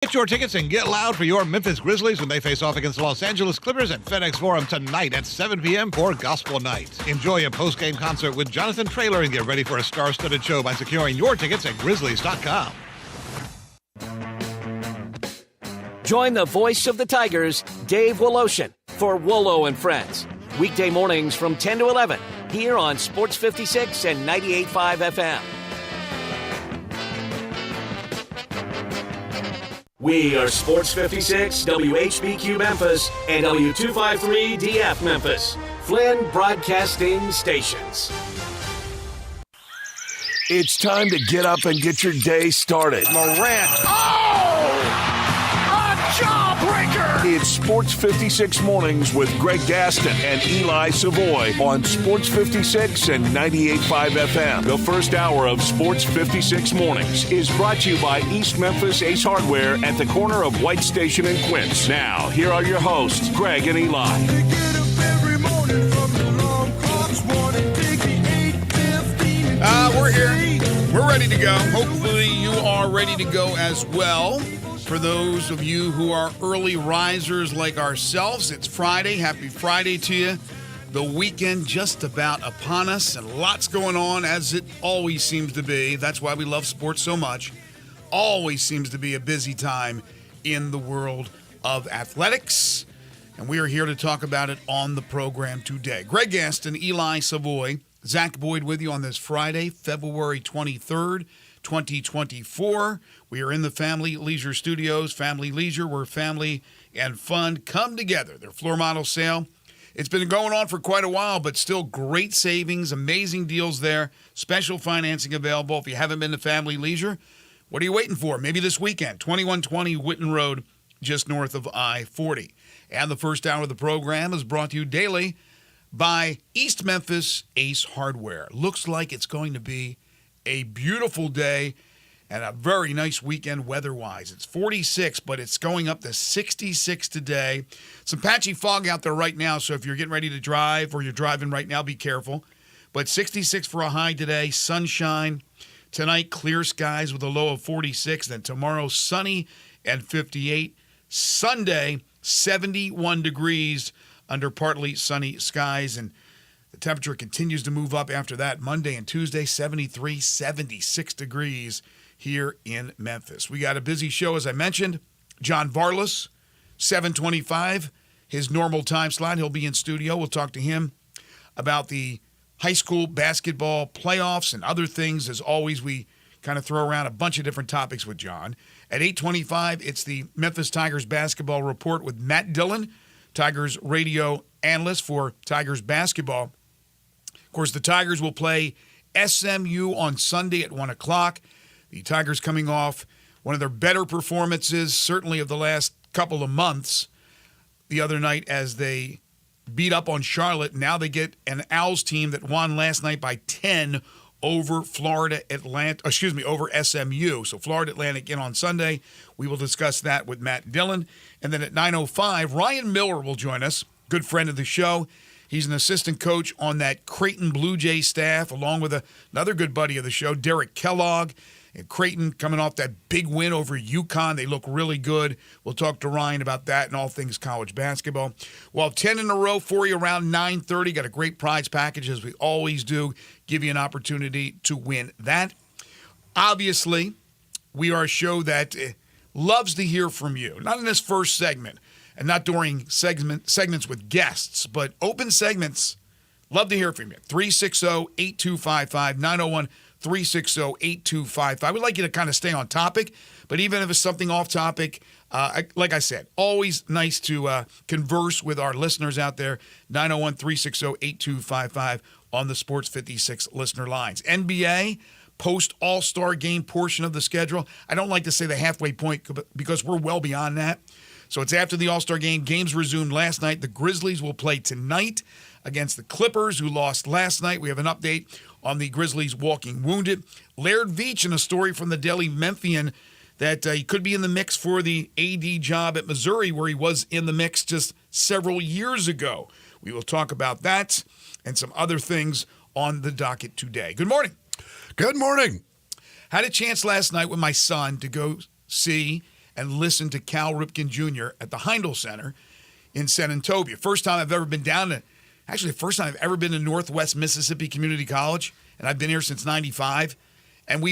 Get your tickets and get loud for your Memphis Grizzlies when they face off against the Los Angeles Clippers at FedEx Forum tonight at 7 p.m. for Gospel Night. Enjoy a post-game concert with Jonathan Traylor and get ready for a star-studded show by securing your tickets at Grizzlies.com. Join the voice of the Tigers, Dave Woloshin, for Wolo and Friends. Weekday mornings from 10 to 11 here on Sports 56 and 98.5 FM. We are Sports 56, WHBQ Memphis, and W253DF Memphis, Flynn Broadcasting Stations. It's time to get up and get your day started. Morant. Oh! A jawbreaker! It's Sports 56 Mornings with Greg Gaston and Eli Savoy on Sports 56 and 98.5 FM. The first hour of Sports 56 Mornings is brought to you by East Memphis Ace Hardware at the corner of White Station and Quince. Now, here are your hosts, Greg and Eli. We're here. We're ready to go. Hopefully you are ready to go as well. For those of you who are early risers like ourselves, it's Friday. Happy Friday to you. The weekend just about upon us, and lots going on, as it always seems to be. That's why we love sports so much. Always seems to be a busy time in the world of athletics, and we are here to talk about it on the program today. Greg Gaston, Eli Savoy, Zach Boyd with you on this Friday, February 23rd, 2024. We are in the Family Leisure Studios. Family Leisure, where family and fun come together. Their floor model sale. It's been going on for quite a while, but still great savings, amazing deals there. Special financing available. If you haven't been to Family Leisure, what are you waiting for? Maybe this weekend. 2120 Whitten Road, just north of I-40. And the first hour of the program is brought to you daily by East Memphis Ace Hardware. Looks like it's going to be a beautiful day and a very nice weekend weather-wise. It's 46, but it's going up to 66 today. Some patchy fog out there right now, so if you're getting ready to drive or you're driving right now, be careful. But 66 for a high today, sunshine. Tonight, clear skies with a low of 46. Then tomorrow, sunny and 58. Sunday, 71 degrees under partly sunny skies, and the temperature continues to move up after that. Monday and Tuesday, 73, 76 degrees here in Memphis. We got a busy show, as I mentioned. John Varlas, 7:25, his normal time slot. He'll be in studio. We'll talk to him about the high school basketball playoffs and other things. As always, we kind of throw around a bunch of different topics with John. At 8:25, it's the Memphis Tigers basketball report with Matt Dillon, Tigers radio analyst for Tigers basketball. Of course, the Tigers will play SMU on Sunday at 1 o'clock. The Tigers coming off one of their better performances, certainly of the last couple of months, the other night as they beat up on Charlotte. Now they get an Owls team that won last night by 10 over over SMU. So Florida Atlantic in on Sunday. We will discuss that with Matt Dillon. And then at 9:05, Ryan Miller will join us, good friend of the show. He's an assistant coach on that Creighton Blue Jays staff, along with another good buddy of the show, Derek Kellogg. And Creighton coming off that big win over UConn. They look really good. We'll talk to Ryan about that and all things college basketball. We'll have 10 in a row for you around 9:30. Got a great prize package, as we always do. Give you an opportunity to win that. Obviously, we are a show that loves to hear from you. Not in this first segment and not during segments with guests, but open segments. Love to hear from you. 360-8255, 901-360-8255. We'd like you to kind of stay on topic, but even if it's something off topic, like I said, always nice to converse with our listeners out there. 901-360-8255 on the Sports 56 listener lines. NBA, post-All-Star game portion of the schedule. I don't like to say the halfway point because we're well beyond that. So it's after the All-Star game. Games resumed last night. The Grizzlies will play tonight against the Clippers, who lost last night. We have an update on the Grizzlies walking wounded. Laird Veach in a story from the Daily Memphian that he could be in the mix for the AD job at Missouri, where he was in the mix just several years ago. We will talk about that and some other things on the docket today. Good morning. Good morning. Had a chance last night with my son to go see and listen to Cal Ripken Jr. at the Heindel Center in San Antonio. First time I've ever been down to, actually the first time I've ever been to Northwest Mississippi Community College, and I've been here since 95. And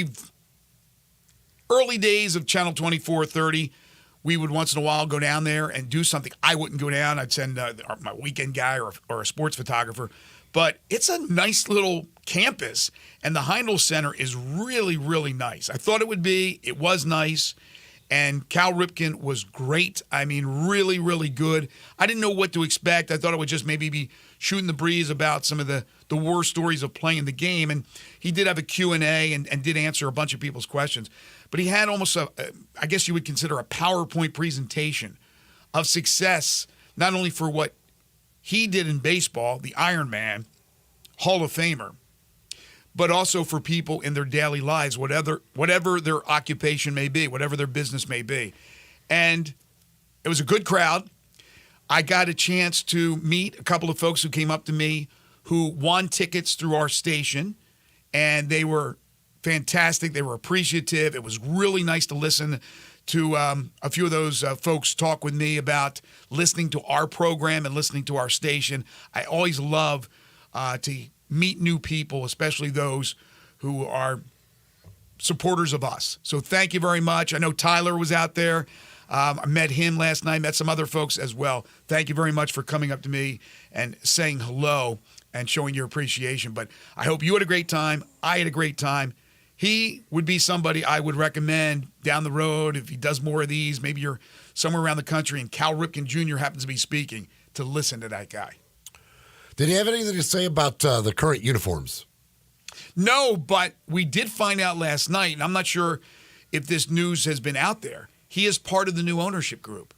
early days of Channel 2430, we would once in a while go down there and do something. I wouldn't go down. I'd send my weekend guy or a sports photographer. But it's a nice little campus, and the Heindel Center is really, really nice. I thought it would be. It was nice, and Cal Ripken was great. I mean, really, really good. I didn't know what to expect. I thought it would just maybe be shooting the breeze about some of the war stories of playing the game, and he did have a Q&A and did answer a bunch of people's questions. But he had almost I guess you would consider a PowerPoint presentation of success, not only for what he did in baseball, the Iron Man, Hall of Famer, but also for people in their daily lives, whatever their occupation may be, whatever their business may be. And it was a good crowd. I got a chance to meet a couple of folks who came up to me who won tickets through our station, and they were fantastic. They were appreciative. It was really nice to listen to a few of those folks talk with me about listening to our program and listening to our station. I always love to meet new people, especially those who are supporters of us. So thank you very much. I know Tyler was out there. I met him last night, met some other folks as well. Thank you very much for coming up to me and saying hello and showing your appreciation. But I hope you had a great time. I had a great time. He would be somebody I would recommend down the road if he does more of these. Maybe you're somewhere around the country and Cal Ripken Jr. happens to be speaking, to listen to that guy. Did he have anything to say about the current uniforms? No, but we did find out last night, and I'm not sure if this news has been out there. He is part of the new ownership group.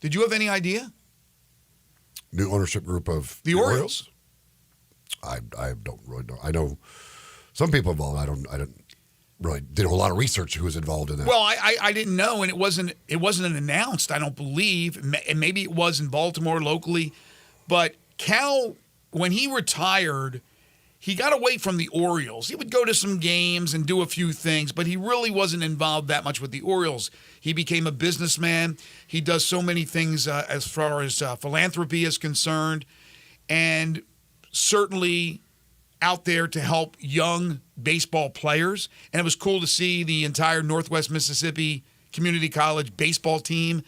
Did you have any idea? New ownership group of the Orioles? I don't really know. I know some people involved. I don't really did a lot of research who was involved in that. Well, I didn't know, and it wasn't announced, I don't believe. And maybe it was in Baltimore locally. But Cal, when he retired, he got away from the Orioles. He would go to some games and do a few things, but he really wasn't involved that much with the Orioles. He became a businessman. He does so many things as far as philanthropy is concerned, and certainly out there to help young baseball players. And it was cool to see the entire Northwest Mississippi Community College baseball team.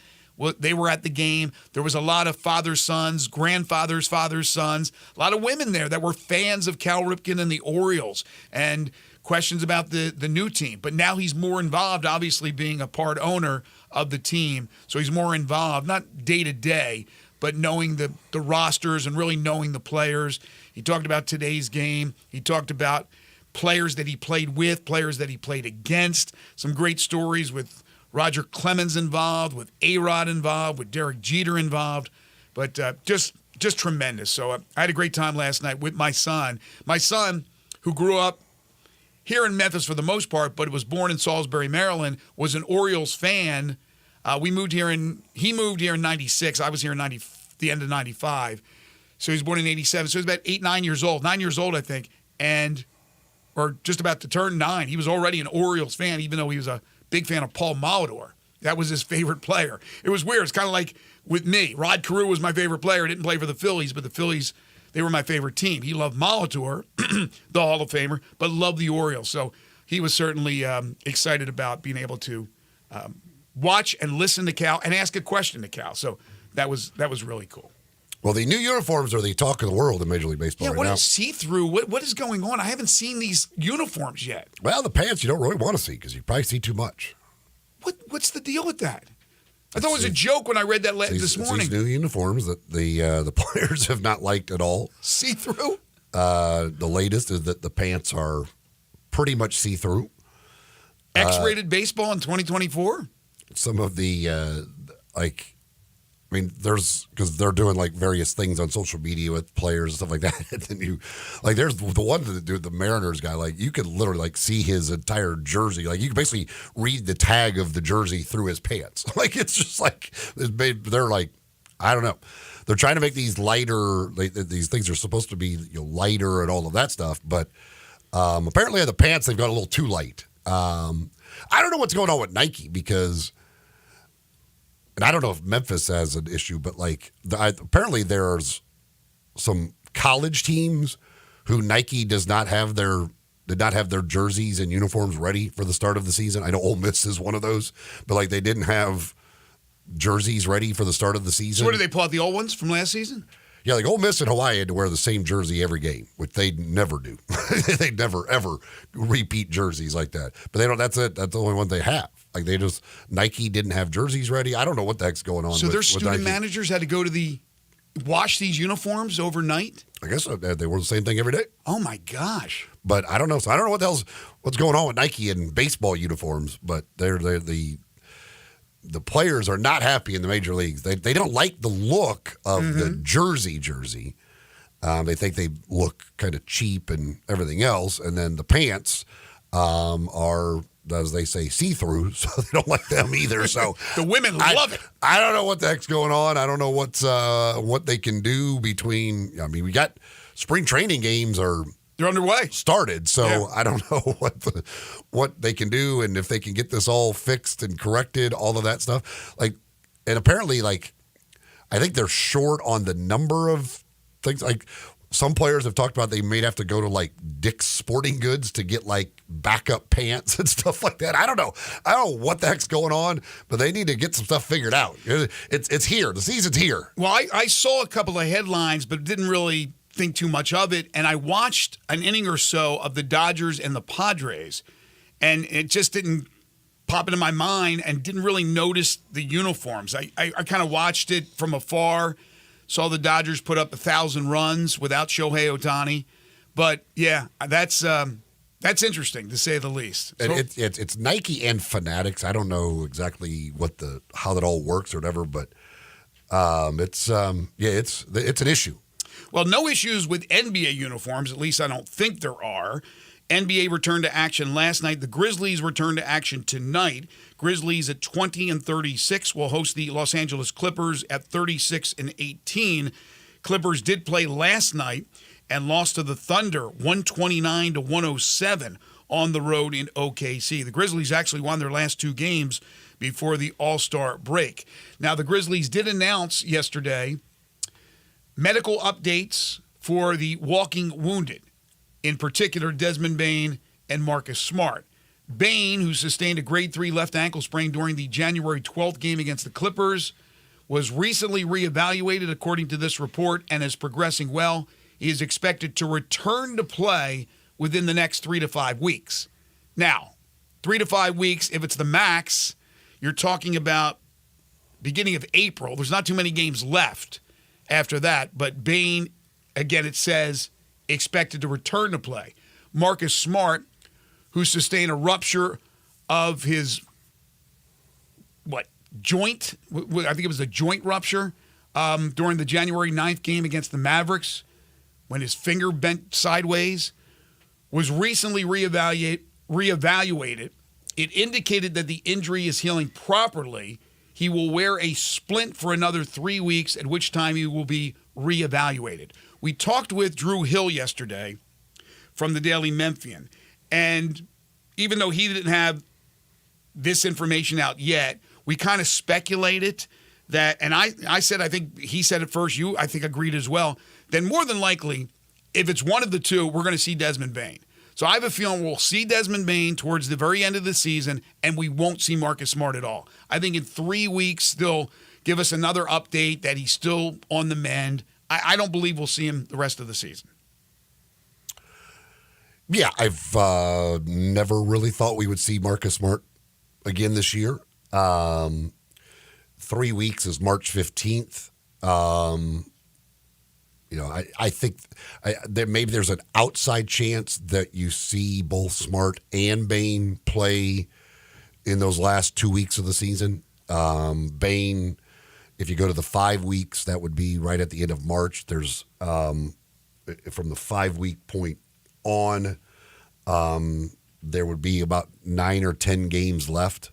They were at the game. There was a lot of fathers' sons, grandfathers' fathers' sons, a lot of women there that were fans of Cal Ripken and the Orioles, and questions about the new team. But now he's more involved, obviously being a part owner of the team. So he's more involved, not day to day, but knowing the rosters and really knowing the players. He talked about today's game. He talked about players that he played with, players that he played against. Some great stories with Roger Clemens involved, with A-Rod involved, with Derek Jeter involved. But just tremendous. So I had a great time last night with my son. My son, who grew up here in Memphis for the most part, but was born in Salisbury, Maryland, was an Orioles fan. He moved here in 96. I was here in the end of 95. So he was born in 87. So he was about 9 years old, I think, or just about to turn 9. He was already an Orioles fan, even though he was a big fan of Paul Molitor. That was his favorite player. It was weird. It's kind of like with me. Rod Carew was my favorite player. I didn't play for the Phillies, but the Phillies, they were my favorite team. He loved Molitor, the Hall of Famer, but loved the Orioles. So he was certainly excited about being able to watch and listen to Cal and ask a question to Cal. So that was really cool. Well, the new uniforms are the talk of the world in Major League Baseball right now. Yeah, what is see-through? What is going on? I haven't seen these uniforms yet. Well, the pants you don't really want to see because you probably see too much. What's the deal with that? I thought it was a joke when I read that this morning. These new uniforms that the players have not liked at all. See-through? The latest is that the pants are pretty much see-through. X-rated baseball in 2024? Some of the, because they're doing like various things on social media with players and stuff like that. And then there's the one that do the Mariners guy, like you could literally like see his entire jersey. Like you can basically read the tag of the jersey through his pants. Like it's just like, they're like, I don't know. They're trying to make these lighter, these things are supposed to be lighter and all of that stuff. But apparently the pants, they've got a little too light. I don't know what's going on with Nike because and I don't know if Memphis has an issue, but like apparently there's some college teams who Nike did not have their jerseys and uniforms ready for the start of the season. I know Ole Miss is one of those, but like they didn't have jerseys ready for the start of the season. So what, did they pull out the old ones from last season? Yeah, like Ole Miss and Hawaii had to wear the same jersey every game, which they never do. They never ever repeat jerseys like that. But they don't. That's it. That's the only one they have. Like Nike didn't have jerseys ready. I don't know what the heck's going on. So their with student Nike. Managers had to go to wash these uniforms overnight? I guess they were the same thing every day. Oh my gosh! But I don't know. So I don't know what's going on with Nike and baseball uniforms. But the players are not happy in the major leagues. They don't like the look of the jersey. They think they look kind of cheap and everything else. And then the pants are, as they say, see-through, so they don't like them either. So the women love it. I don't know what the heck's going on. I don't know what they can do between. I mean, we got spring training games they're underway. Started, so yeah. I don't know what they can do and if they can get this all fixed and corrected, all of that stuff. Like, and apparently, like, I think they're short on the number of things. Like, some players have talked about they may have to go to like Dick's Sporting Goods to get like backup pants and stuff like that. I don't know what the heck's going on, but they need to get some stuff figured out. It's here. The season's here. Well, I saw a couple of headlines, but didn't really think too much of it, and I watched an inning or so of the Dodgers and the Padres, and it just didn't pop into my mind and didn't really notice the uniforms. I kind of watched it from afar, saw the Dodgers put up 1,000 runs without Shohei Ohtani, but yeah, that's interesting to say the least. So, and it's Nike and Fanatics. I don't know exactly how that all works or whatever, but it's an issue. Well, no issues with NBA uniforms, at least I don't think there are. NBA returned to action last night. The Grizzlies return to action tonight. Grizzlies at 20-36 will host the Los Angeles Clippers at 36-18. Clippers did play last night and lost to the Thunder 129-107 on the road in OKC. The Grizzlies actually won their last two games before the All-Star break. Now, the Grizzlies did announce yesterday medical updates for the walking wounded, in particular Desmond Bane and Marcus Smart. Bane, who sustained a grade 3 left ankle sprain during the January 12th game against the Clippers, was recently reevaluated according to this report and is progressing well. He is expected to return to play within the next 3 to 5 weeks. Now, 3 to 5 weeks, if it's the max, you're talking about beginning of April. There's not too many games left after that, but Bane, again, it says expected to return to play. Marcus Smart, who sustained a rupture of his joint? I think it was a joint rupture during the January 9th game against the Mavericks when his finger bent sideways, was recently reevaluated. It indicated that the injury is healing properly. He will wear a splint for another 3 weeks, at which time he will be reevaluated. We talked with Drew Hill yesterday from the Daily Memphian, and even though he didn't have this information out yet, we kind of speculated that, and I said, I think he said it first, you, I think, agreed as well, then more than likely, if it's one of the two, we're going to see Desmond Bane. So I have a feeling we'll see Desmond Bane towards the very end of the season, and we won't see Marcus Smart at all. I think in 3 weeks, they'll give us another update that he's still on the mend. I don't believe we'll see him the rest of the season. Yeah, I've never really thought we would see Marcus Smart again this year. 3 weeks is March 15th. I think that maybe there's an outside chance that you see both Smart and Bane play in those last 2 weeks of the season. Bane, if you go to the 5 weeks, that would be right at the end of March. There's from the 5 week point on, there would be about 9 or 10 games left.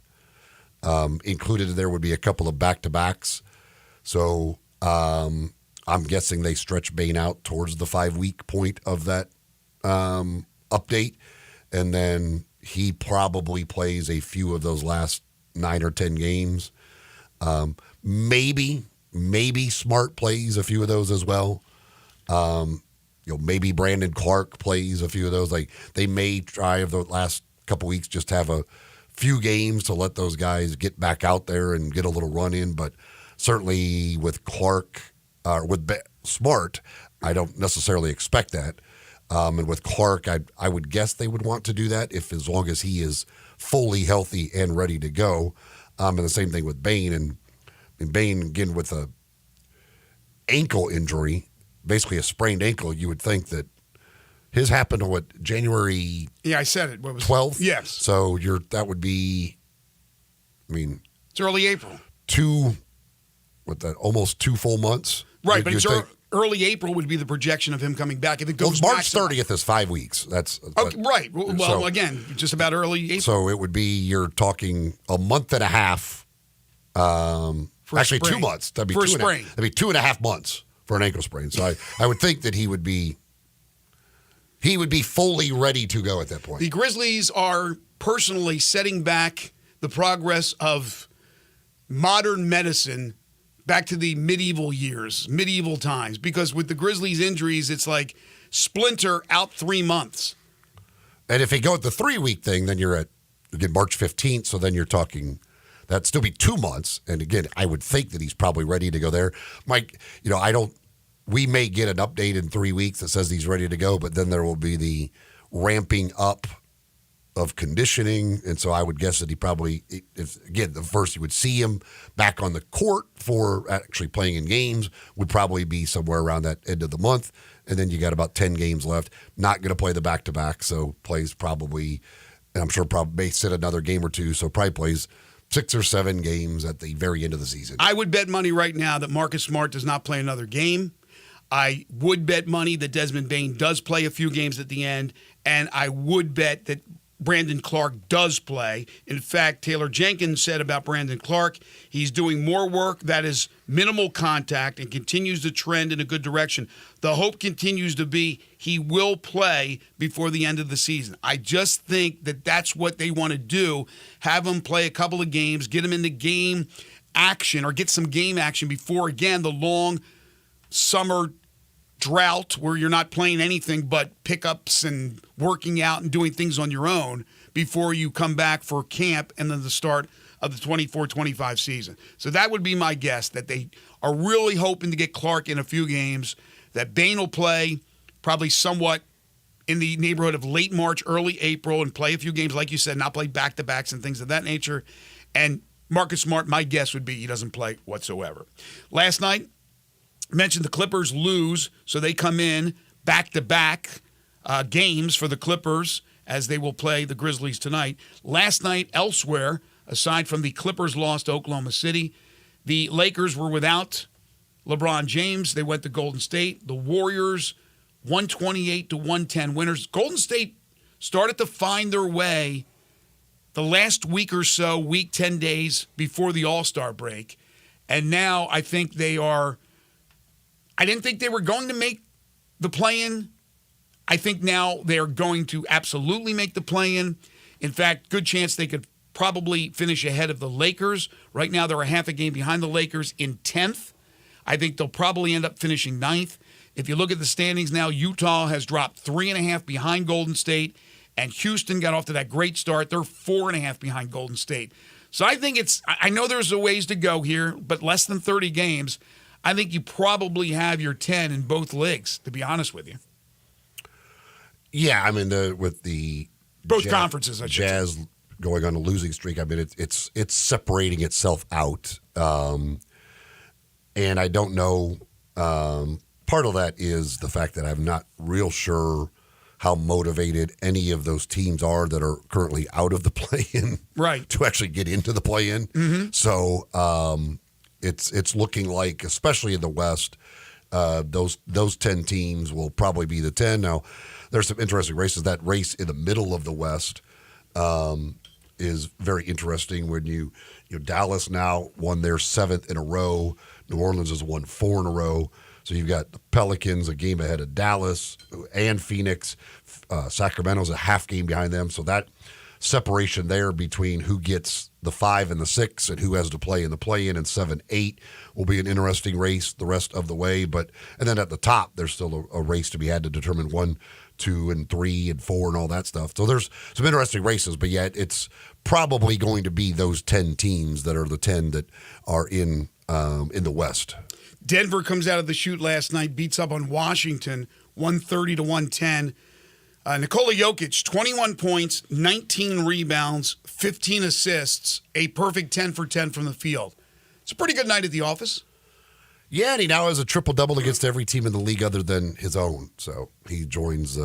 Included there would be a couple of back-to-backs. So I'm guessing they stretch Bane out towards the 5 week point of that update. And then he probably plays a few of those last 9 or 10 games. Maybe Smart plays a few of those as well. Maybe Brandon Clark plays a few of those. Like they may try of the last couple weeks just have a few games to let those guys get back out there and get a little run in. But certainly with Clark, Smart, I don't necessarily expect that. And with Clark, I would guess they would want to do that as long as he is fully healthy and ready to go. And the same thing with Bain. And Bain, again, with a ankle injury, basically a sprained ankle, you would think that his happened on January? Yeah, I said it. What was 12th? Yes. So that would be, it's early April. Almost 2 full months? Right, but it's early April would be the projection of him coming back. If it goes March 30th is 5 weeks. That's right. Well, again, just about early April. So it would be, you're talking a month and a half. Actually, spring. 2 months. That'd be for two spring. That'd be 2.5 months for an ankle sprain. So I would think that he would be fully ready to go at that point. The Grizzlies are personally setting back the progress of modern medicine back to the medieval times, because with the Grizzlies' injuries, it's like splinter out 3 months. And if you go with the 3-week thing, then you're at, again, March 15th, so then you're talking, that'd still be 2 months. And again, I would think that he's probably ready to go there. Mike, we may get an update in 3 weeks that says he's ready to go, but then there will be the ramping up of conditioning. And so I would guess that he probably, the first you would see him back on the court for actually playing in games would probably be somewhere around that end of the month. And then you got about 10 games left. Not going to play the back-to-back, so plays probably, and I'm sure probably may sit another game or two, so probably plays 6 or 7 games at the very end of the season. I would bet money right now that Marcus Smart does not play another game. I would bet money that Desmond Bain does play a few games at the end, and I would bet that Brandon Clark does play. In fact, Taylor Jenkins said about Brandon Clark, he's doing more work that is minimal contact and continues to trend in a good direction. The hope continues to be he will play before the end of the season. I just think that that's what they want to do, have him play a couple of games, get him into game action or get some game action before, again, the long summer drought where you're not playing anything but pickups and working out and doing things on your own before you come back for camp and then the start of the 24-25 season. So that would be my guess, that they are really hoping to get Clark in a few games, that Bain will play probably somewhat in the neighborhood of late March, early April, and play a few games, like you said, not play back-to-backs and things of that nature. And Marcus Smart, my guess would be he doesn't play whatsoever. Last night, I mentioned the Clippers lose, so they come in back-to-back games for the Clippers as they will play the Grizzlies tonight. Last night, elsewhere, aside from the Clippers loss to Oklahoma City, the Lakers were without LeBron James. They went to Golden State. The Warriors, 128-110 winners. Golden State started to find their way the last week or so, week, 10 days before the All-Star break. And now I think they are – I didn't think they were going to make the play-in. I think now they're going to absolutely make the play-in. In fact, good chance they could probably finish ahead of the Lakers. Right now they're a half a game behind the Lakers in 10th. I think they'll probably end up finishing 9th. If you look at the standings now, Utah has dropped 3.5 behind Golden State, and Houston got off to that great start. They're 4.5 behind Golden State. So I think I know there's a ways to go here, but less than 30 games. I think you probably have your 10 in both leagues, to be honest with you. Yeah, I mean, with the both conferences, I should Jazz say. Going on a losing streak, I mean, it's separating itself out. And I don't know, part of that is the fact that I'm not real sure how motivated any of those teams are that are currently out of the play-in right. to actually get into the play-in. Mm-hmm. So it's looking like, especially in the West, those 10 teams will probably be the 10. Now, there's some interesting races. That race in the middle of the West is very interesting when you Dallas now won their 7th in a row. New Orleans has won 4 in a row. So you've got the Pelicans a game ahead of Dallas and Phoenix. Sacramento's a half game behind them. So that separation there between who gets the 5 and the 6 and who has to play in the play-in, and 7-8 will be an interesting race the rest of the way. And then at the top, there's still a race to be had to determine 1, 2, and 3, and 4, and all that stuff. So there's some interesting races, but yet it's probably going to be those 10 teams that are the 10 that are in the West. Denver comes out of the chute last night, beats up on Washington, 130-110. Nikola Jokic, 21 points, 19 rebounds, 15 assists, a perfect 10 for 10 from the field. It's a pretty good night at the office. Yeah, and he now has a triple-double against every team in the league other than his own. So he joins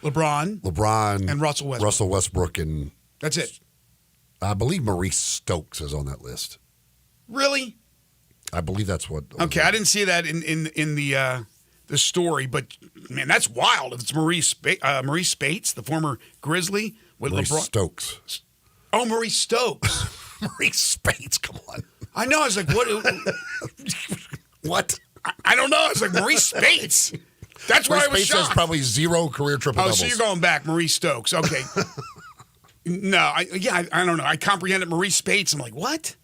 LeBron and Russell Westbrook, and that's it. I believe Maurice Stokes is on that list. Really? I believe that's what. Okay, I didn't see that in the story, but man, that's wild. If it's Maurice Spates, the former Grizzly with Maurice LeBron Stokes. Oh, Maurice Stokes. Maurice Spates, come on. I know. I was like, what? What? I don't know. I was like, Maurice Spates. That's why I was Spates shocked. has probably 0 career triple doubles. Oh, so you're going back, Maurice Stokes. Okay. No, I don't know. I comprehended Maurice Spates. I'm like, what?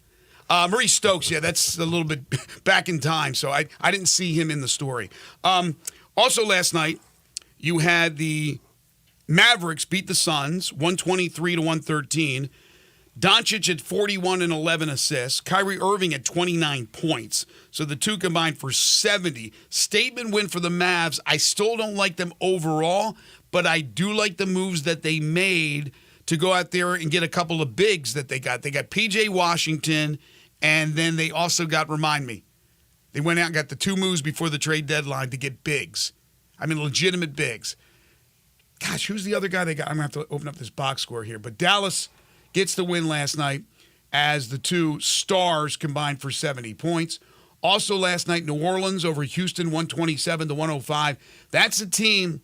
Maurice Stokes, yeah, that's a little bit back in time, so I didn't see him in the story. Also last night, you had the Mavericks beat the Suns, 123-113. Doncic at 41 and 11 assists. Kyrie Irving at 29 points. So the two combined for 70. Statement win for the Mavs. I still don't like them overall, but I do like the moves that they made to go out there and get a couple of bigs that they got. They got P.J. Washington, and then they also got, remind me, they went out and got the 2 moves before the trade deadline to get bigs. I mean, legitimate bigs. Gosh, who's the other guy they got? I'm going to have to open up this box score here. But Dallas gets the win last night as the 2 stars combined for 70 points. Also last night, New Orleans over Houston, 127-105. That's a team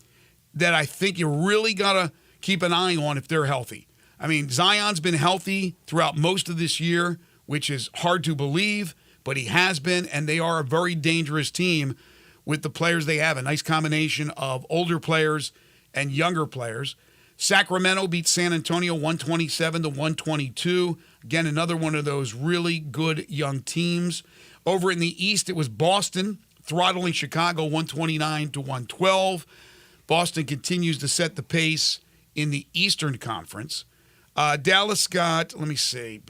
that I think you really got to keep an eye on if they're healthy. I mean, Zion's been healthy throughout most of this year, which is hard to believe, but he has been, and they are a very dangerous team with the players they have, a nice combination of older players and younger players. Sacramento beat San Antonio 127-122. Again, another one of those really good young teams. Over in the East, it was Boston throttling Chicago 129-112. Boston continues to set the pace in the Eastern Conference. Dallas got, let me see.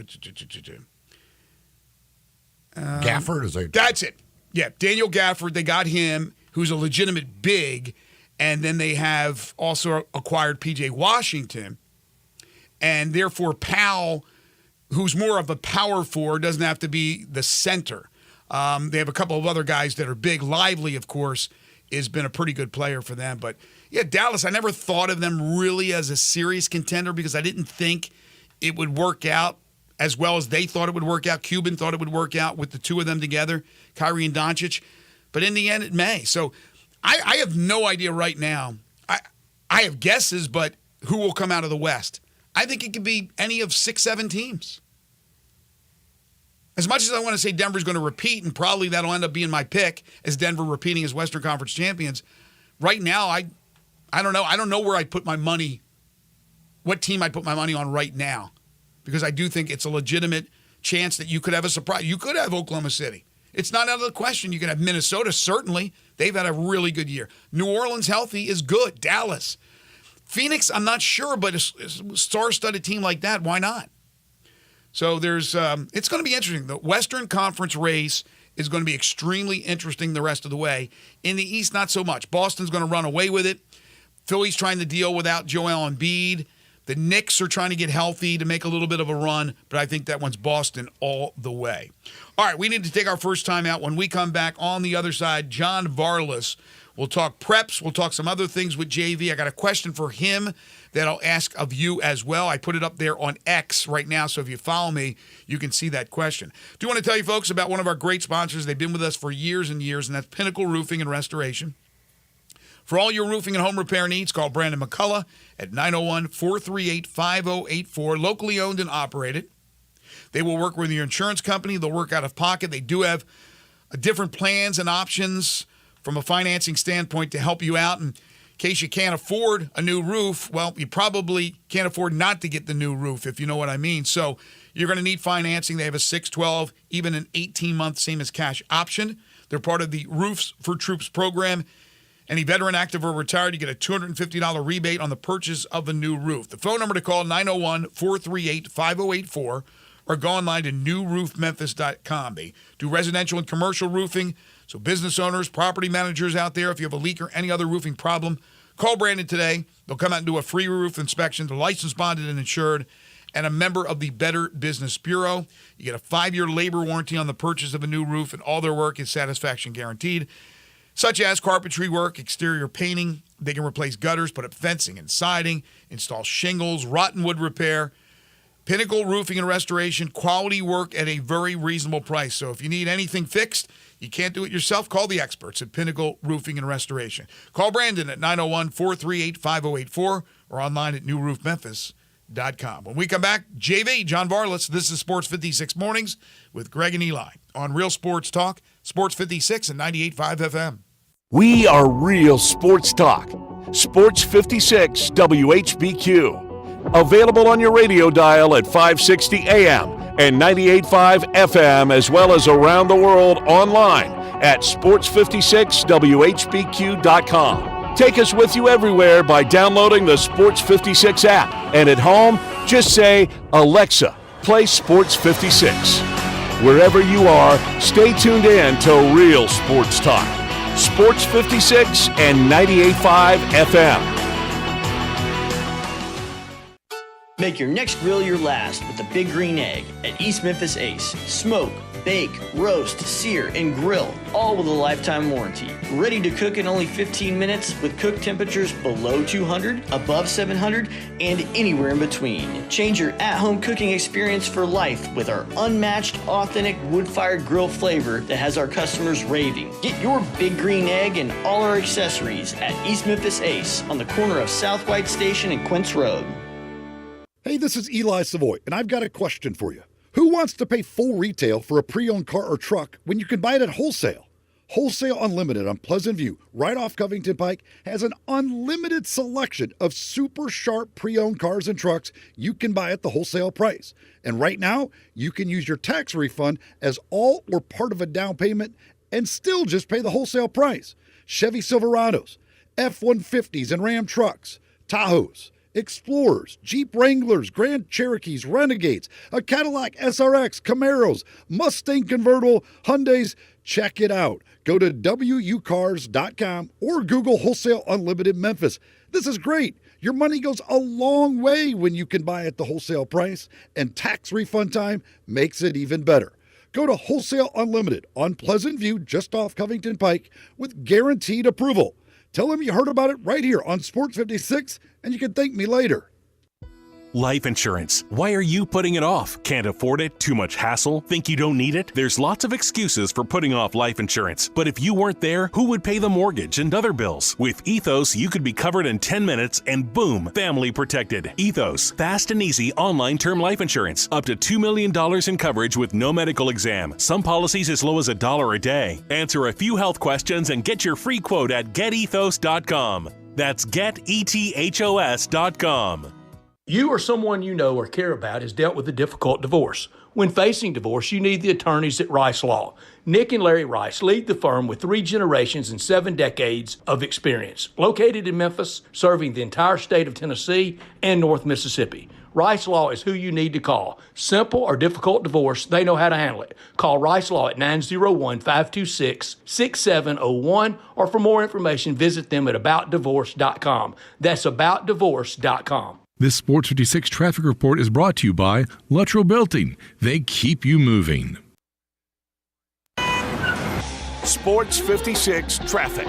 Gafford? Is that? That's it. Yeah, Daniel Gafford, they got him, who's a legitimate big. And then they have also acquired P.J. Washington. And therefore, Powell, who's more of a power forward, doesn't have to be the center. They have a couple of other guys that are big. Lively, of course, has been a pretty good player for them. But, yeah, Dallas, I never thought of them really as a serious contender because I didn't think it would work out as well as they thought it would work out. Cuban thought it would work out with the 2 of them together, Kyrie and Doncic. But in the end, it may. So I have no idea right now. I have guesses, but who will come out of the West? I think it could be any of 6, 7 teams. As much as I want to say Denver's going to repeat, and probably that'll end up being my pick as Denver repeating as Western Conference champions, right now I don't know. I don't know where I'd put my money, what team I'd put my money on right now, because I do think it's a legitimate chance that you could have a surprise. You could have Oklahoma City. It's not out of the question. You can have Minnesota, certainly. They've had a really good year. New Orleans healthy is good. Dallas. Phoenix, I'm not sure, but a star-studded team like that, why not? So there's it's going to be interesting. The Western Conference race is going to be extremely interesting the rest of the way. In the East, not so much. Boston's going to run away with it. Philly's trying to deal without Joel Embiid. The Knicks are trying to get healthy to make a little bit of a run, but I think that one's Boston all the way. All right, we need to take our first time out. When we come back on the other side, John Varlas. We'll talk preps. We'll talk some other things with JV. I got a question for him that I'll ask of you as well. I put it up there on X right now, so if you follow me, you can see that question. Do want to tell you folks about one of our great sponsors. They've been with us for years and years, and that's Pinnacle Roofing and Restoration. For all your roofing and home repair needs, call Brandon McCullough at 901-438-5084, locally owned and operated. They will work with your insurance company. They'll work out of pocket. They do have different plans and options from a financing standpoint to help you out. And case you can't afford a new roof, well, you probably can't afford not to get the new roof, if you know what I mean. So you're going to need financing. They have a 6, 12, even an 18-month same as cash option. They're part of the Roofs for Troops program. Any veteran, active, or retired, you get a $250 rebate on the purchase of a new roof. The phone number to call, 901-438-5084, or go online to newroofmemphis.com. They do residential and commercial roofing. So business owners, property managers out there, if you have a leak or any other roofing problem, call Brandon today. They'll come out and do a free roof inspection. They're licensed, bonded, and insured, and a member of the Better Business Bureau. You get a 5-year labor warranty on the purchase of a new roof, and all their work is satisfaction guaranteed, such as carpentry work, exterior painting. They can replace gutters, put up fencing and siding, install shingles, rotten wood repair. Pinnacle Roofing and Restoration, quality work at a very reasonable price. So if you need anything fixed, you can't do it yourself, call the experts at Pinnacle Roofing and Restoration. Call Brandon at 901-438-5084 or online at newroofmemphis.com. When we come back, JV, John Varlas, this is Sports 56 Mornings with Greg and Eli on Real Sports Talk, Sports 56 and 98.5 FM. We are Real Sports Talk. Sports 56 WHBQ. Available on your radio dial at 560 AM and 98.5 FM, as well as around the world online at sports56whbq.com. Take us with you everywhere by downloading the Sports 56 app. And at home, just say, Alexa, play Sports 56. Wherever you are, stay tuned in to Real Sports Talk. Sports 56 and 98.5 FM. Make your next grill your last with the Big Green Egg at East Memphis Ace. Smoke, bake, roast, sear, and grill, all with a lifetime warranty. Ready to cook in only 15 minutes with cook temperatures below 200, above 700, and anywhere in between. Change your at-home cooking experience for life with our unmatched, authentic wood-fired grill flavor that has our customers raving. Get your Big Green Egg and all our accessories at East Memphis Ace on the corner of South White Station and Quince Road. Hey, this is Eli Savoy, and I've got a question for you. Who wants to pay full retail for a pre-owned car or truck when you can buy it at wholesale? Wholesale Unlimited on Pleasant View, right off Covington Pike, has an unlimited selection of super sharp pre-owned cars and trucks you can buy at the wholesale price. And right now, you can use your tax refund as all or part of a down payment and still just pay the wholesale price. Chevy Silverados, F-150s and Ram trucks, Tahoes, Explorers, Jeep Wranglers, Grand Cherokees, Renegades, a Cadillac SRX, Camaros, Mustang convertible, Hyundais. Check it out. Go to wucars.com or Google Wholesale Unlimited Memphis. This is great. Your money goes a long way when you can buy at the wholesale price, and tax refund time makes it even better. Go to Wholesale Unlimited on Pleasant View, just off Covington Pike, with guaranteed approval. Tell them you heard about it right here on Sports 56, and you can thank me later. Life insurance. Why are you putting it off? Can't afford it? Too much hassle? Think you don't need it? There's lots of excuses for putting off life insurance. But if you weren't there, who would pay the mortgage and other bills? With Ethos, you could be covered in 10 minutes and boom, family protected. Ethos, fast and easy online term life insurance. Up to $2 million in coverage with no medical exam. Some policies as low as $1 a day. Answer a few health questions and get your free quote at getethos.com. That's getethos.com. You or someone you know or care about has dealt with a difficult divorce. When facing divorce, you need the attorneys at Rice Law. Nick and Larry Rice lead the firm with 3 generations and 7 decades of experience. Located in Memphis, serving the entire state of Tennessee and North Mississippi. Rice Law is who you need to call. Simple or difficult divorce, they know how to handle it. Call Rice Law at 901-526-6701, or for more information, visit them at aboutdivorce.com. That's aboutdivorce.com. This Sports 56 traffic report is brought to you by Luttrell Building. They keep you moving. Sports 56 traffic.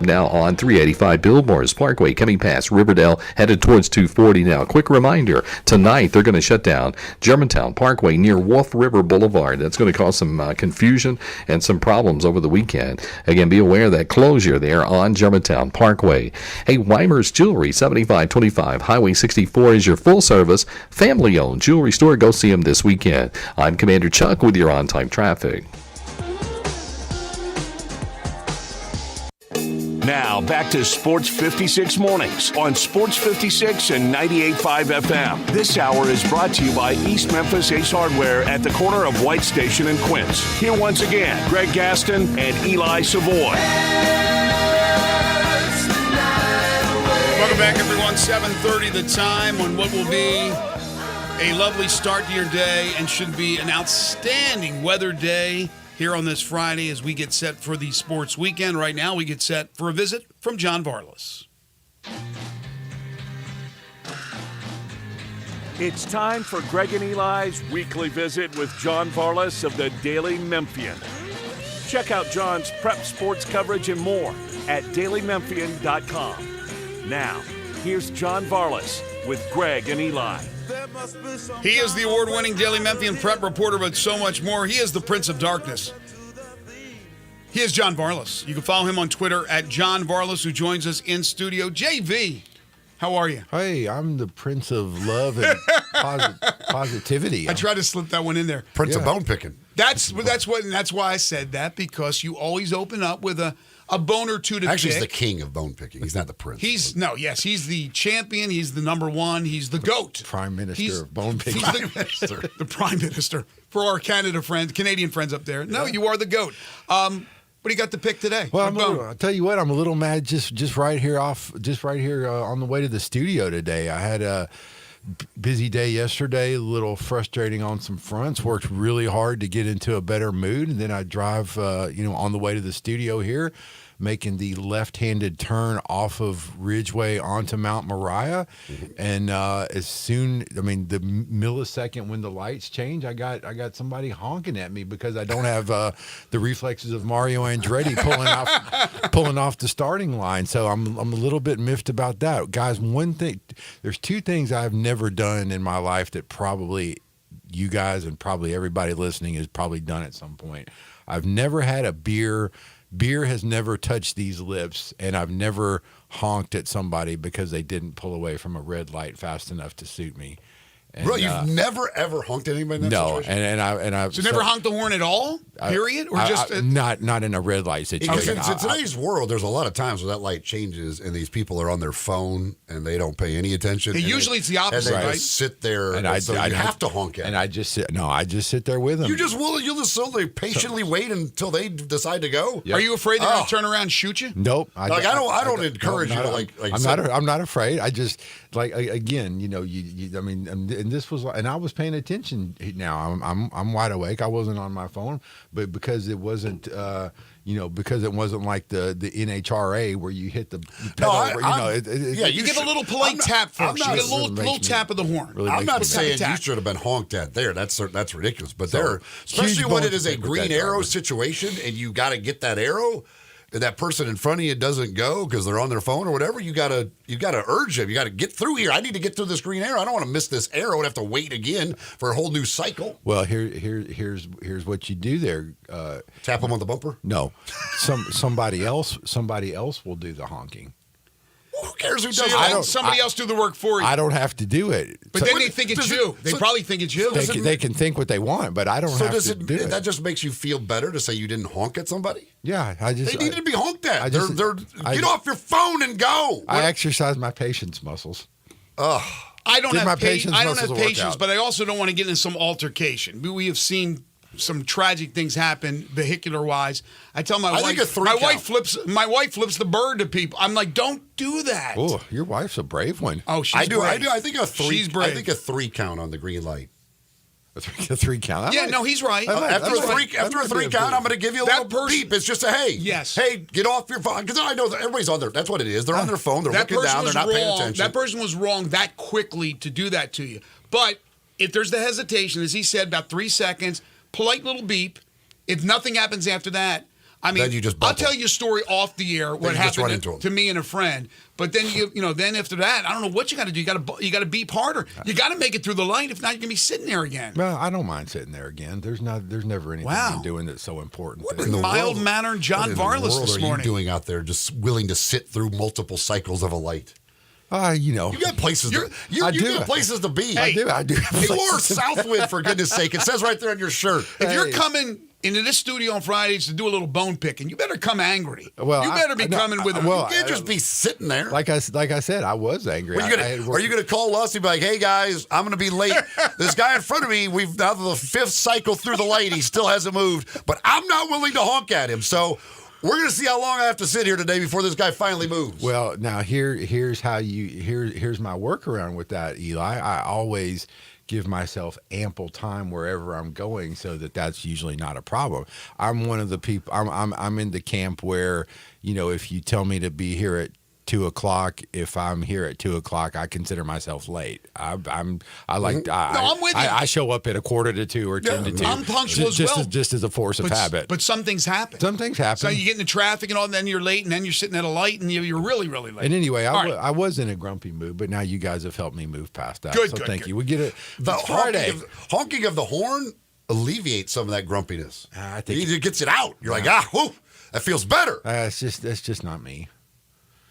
Now on 385 Billboards Parkway coming past Riverdale, headed towards 240 now. Quick reminder, tonight they're going to shut down Germantown Parkway near Wolf River Boulevard. That's going to cause some confusion and some problems over the weekend. Again, be aware of that closure there on Germantown Parkway. Hey, Weimer's Jewelry, 7525 Highway 64 is your full-service, family-owned jewelry store. Go see them this weekend. I'm Commander Chuck with your on-time traffic. Now, back to Sports 56 Mornings on Sports 56 and 98.5 FM. This hour is brought to you by East Memphis Ace Hardware at the corner of White Station and Quince. Here once again, Greg Gaston and Eli Savoy. Welcome back, everyone. 7:30 the time on what will be a lovely start to your day and should be an outstanding weather day here on this Friday as we get set for the sports weekend. Right now, we get set for a visit from John Varlas. It's time for Greg and Eli's weekly visit with John Varlas of the Daily Memphian. Check out John's prep sports coverage and more at dailymemphian.com. Now, here's John Varlas with Greg and Eli. He is the award-winning Daily Memphian prep reporter, but so much more. He is the Prince of Darkness. He is John Varlas. You can follow him on Twitter at John Varlas, who joins us in studio. JV, how are you? Hey, I'm the Prince of Love and positivity. I tried to slip that one in there. Prince of bone picking. That's why I said that, because you always open up with a bone or two to Actually, pick. he's the king of bone picking. He's not the prince. He's the champion. He's the number one. He's the GOAT. Prime Minister of bone picking. The Prime Minister for our Canadian friends up there. No, you are the GOAT. What do you got to pick today? Well, I'll tell you what, I'm a little mad just right here on the way to the studio today. I had a busy day yesterday, a little frustrating on some fronts. Worked really hard to get into a better mood, and then I drive, on the way to the studio here, making the left-handed turn off of Ridgeway onto Mount Moriah, and the millisecond when the lights change, I got somebody honking at me because I don't have the reflexes of Mario Andretti pulling off the starting line. So I'm a little bit miffed about that, guys. There's two things I've never done in my life that probably you guys and probably everybody listening has probably done at some point. I've never had a beer. Beer has never touched these lips, and I've never honked at somebody because they didn't pull away from a red light fast enough to suit me. And, bro, you've never ever honked at anybody in that situation? No, and I. So never honked the horn at all? Period, or not in a red light situation. Because in today's world, there's a lot of times where that light changes, and these people are on their phone and they don't pay any attention. Usually, it's the opposite, and they right? just sit there, and you have to honk at. And I just sit. No, I just sit there with them. You'll just patiently wait until they decide to go. Yep. Are you afraid they're going to turn around and shoot you? Nope. I don't encourage you to like. I'm not afraid. I just again, and this was, and I was paying attention. Now I'm wide awake. I wasn't on my phone, but because it wasn't, because it wasn't like the NHRA where you hit the pedal. You give a little polite tap first. You get a little tap of the horn. Really I'm not saying you should have been honked at there. That's ridiculous. But especially when it is a green arrow situation and you got to get that arrow. And that person in front of you doesn't go because they're on their phone or whatever, you gotta urge them. You gotta get through here. I need to get through this green arrow. I don't want to miss this arrow and have to wait again for a whole new cycle. Well, here's what you do there. Tap them on the bumper? No, somebody else will do the honking. Who cares who does it? Somebody else do the work for you. I don't have to do it. But then they think it's you. They probably think it's you. They can think what they want, but I don't have to do it. That just makes you feel better to say you didn't honk at somebody? Yeah. They needed to be honked at. Get off your phone and go. I exercise my patience muscles. I don't have patience, but I also don't want to get into some altercation. We have seen some tragic things happen vehicular-wise. I tell my wife, my wife flips the bird to people. I'm like, don't do that. Oh, your wife's a brave one. Oh, she's brave. I do. I think a 3. She's brave. I think a 3 count on the green light. A 3 count. No, he's right. After a 3 count, I'm going to give you a little beep. It's just a hey. Yes. Hey, get off your phone. Because I know that everybody's on there. That's what it is. They're on their phone. They're looking down. They're not paying attention. That person was wrong that quickly to do that to you. But if there's the hesitation, as he said, about 3 seconds, polite little beep. If nothing happens after that, I mean, I'll tell you a story off the air what happened to me and a friend. But then then after that, I don't know what you got to do. You got to beep harder. You got to make it through the light. If not, you're gonna be sitting there again. Well, I don't mind sitting there again. There's never anything I'm doing that's so important. What mild-mannered John Varlas this morning? What are you doing out there, just willing to sit through multiple cycles of a light? You got places. You got places to be. I do. You are Southwind, for goodness sake. It says right there on your shirt. If you're coming into this studio on Fridays to do a little bone picking. You better come angry. Well, you better be coming with them. You can't just be sitting there. Like I said, I was angry. Are you going to call us and be like, hey, guys, I'm going to be late. This guy in front of me, we've now the fifth cycle through the light. He still hasn't moved, but I'm not willing to honk at him. So we're going to see how long I have to sit here today before this guy finally moves. Well, now here's my workaround with that, Eli. I always give myself ample time wherever I'm going, so that's usually not a problem. I'm one of the people. I'm in the camp where, if you tell me to be here at 2:00, if I'm here at 2:00, I consider myself late. I'm with you. I show up at 1:45 or 10 to 2. I'm punctual just as a force of habit. But some things happen. So you get into traffic and all, and then you're late, and then you're sitting at a light, and you're really, really late. And anyway, I was in a grumpy mood, but now you guys have helped me move past that. Good, thank you. We get it. The Friday. honking of the horn alleviates some of that grumpiness. I think it gets it out. You're like, whoo, that feels better. That's just not me.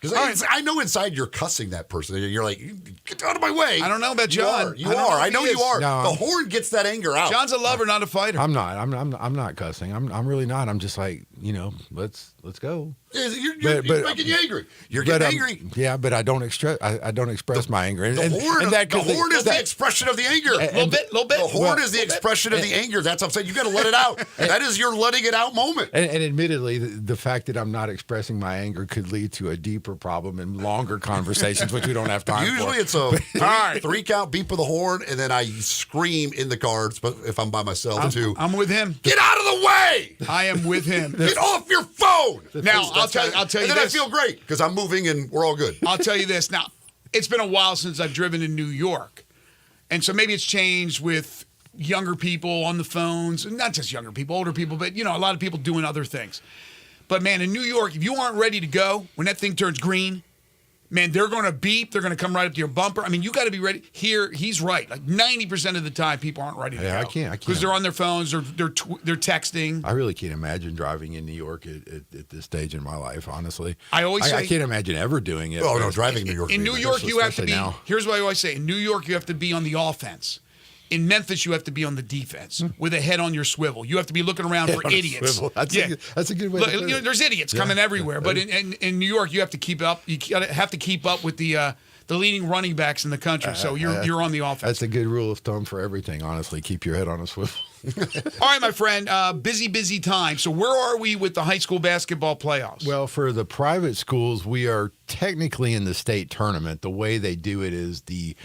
Because I know inside you're cussing that person. You're like, get out of my way. I don't know about John. You are. I know you are. No, the horn gets that anger out. John's a lover, not a fighter. I'm not. I'm not cussing. I'm really not. I'm just like, let's go. You're making you angry. You're getting angry. Yeah, but I don't express. I don't express my anger. The horn is the expression of the anger. A little bit. The horn is the expression of the anger. That's what I'm saying. You got to let it out. That is your letting it out moment. And admittedly, the fact that I'm not expressing my anger could lead to a deeper problem and longer conversations, which we don't have time Usually for. it's a three count beep of the horn, and then I scream in the cards. But if I'm by myself too, I'm with him. Get out of the way! I am with him. Get off your phone. Now I'll tell you and this. then I feel great because I'm moving and we're all good. I'll tell you this. Now it's been a while since I've driven in New York, and so maybe it's changed with younger people on the phones, and not just younger people, older people, but a lot of people doing other things. But man, in New York, if you aren't ready to go when that thing turns green, man, they're going to beep. They're going to come right up to your bumper. I mean, you got to be ready. Here, he's right. Like 90% of the time, people aren't ready to go. I can't. Because they're on their phones. They're texting. I really can't imagine driving in New York at this stage in my life, honestly. I can't imagine ever doing it. Oh, no, driving in New York. In New York, you have to be. Here's what I always say. In New York, you have to be on the offense. In Memphis, you have to be on the defense with a head on your swivel. You have to be looking around for idiots. That's a good way to put it. There's idiots coming everywhere, but in New York, you have to keep up. You have to keep up with the leading running backs in the country. So you're on the offense. That's a good rule of thumb for everything. Honestly, keep your head on a swivel. All right, my friend. Busy time. So where are we with the high school basketball playoffs? Well, for the private schools, we are technically in the state tournament. The way they do it is the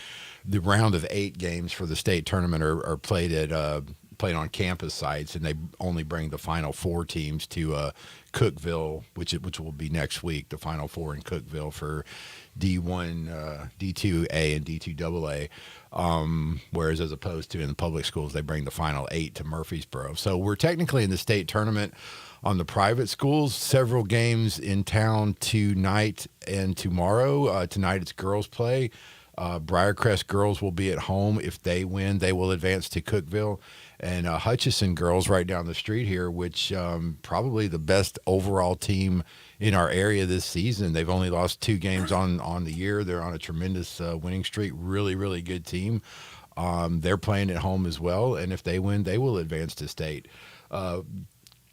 round of 8 games for the state tournament are played on campus sites, and they only bring the final 4 teams to Cookeville, which will be next week. The final 4 in Cookeville for D1, D2A, and D2AA. Whereas as opposed to in the public schools, they bring the final 8 to Murfreesboro. So we're technically in the state tournament. On the private schools, several games in town tonight and tomorrow. Tonight it's girls play. Briarcrest girls will be at home. If they win, they will advance to Cookeville. And Hutchinson girls right down the street here, which probably the best overall team in our area this season. They've only lost 2 games on the year. They're on a tremendous winning streak. Really, really good team. They're playing at home as well. And if they win, they will advance to state.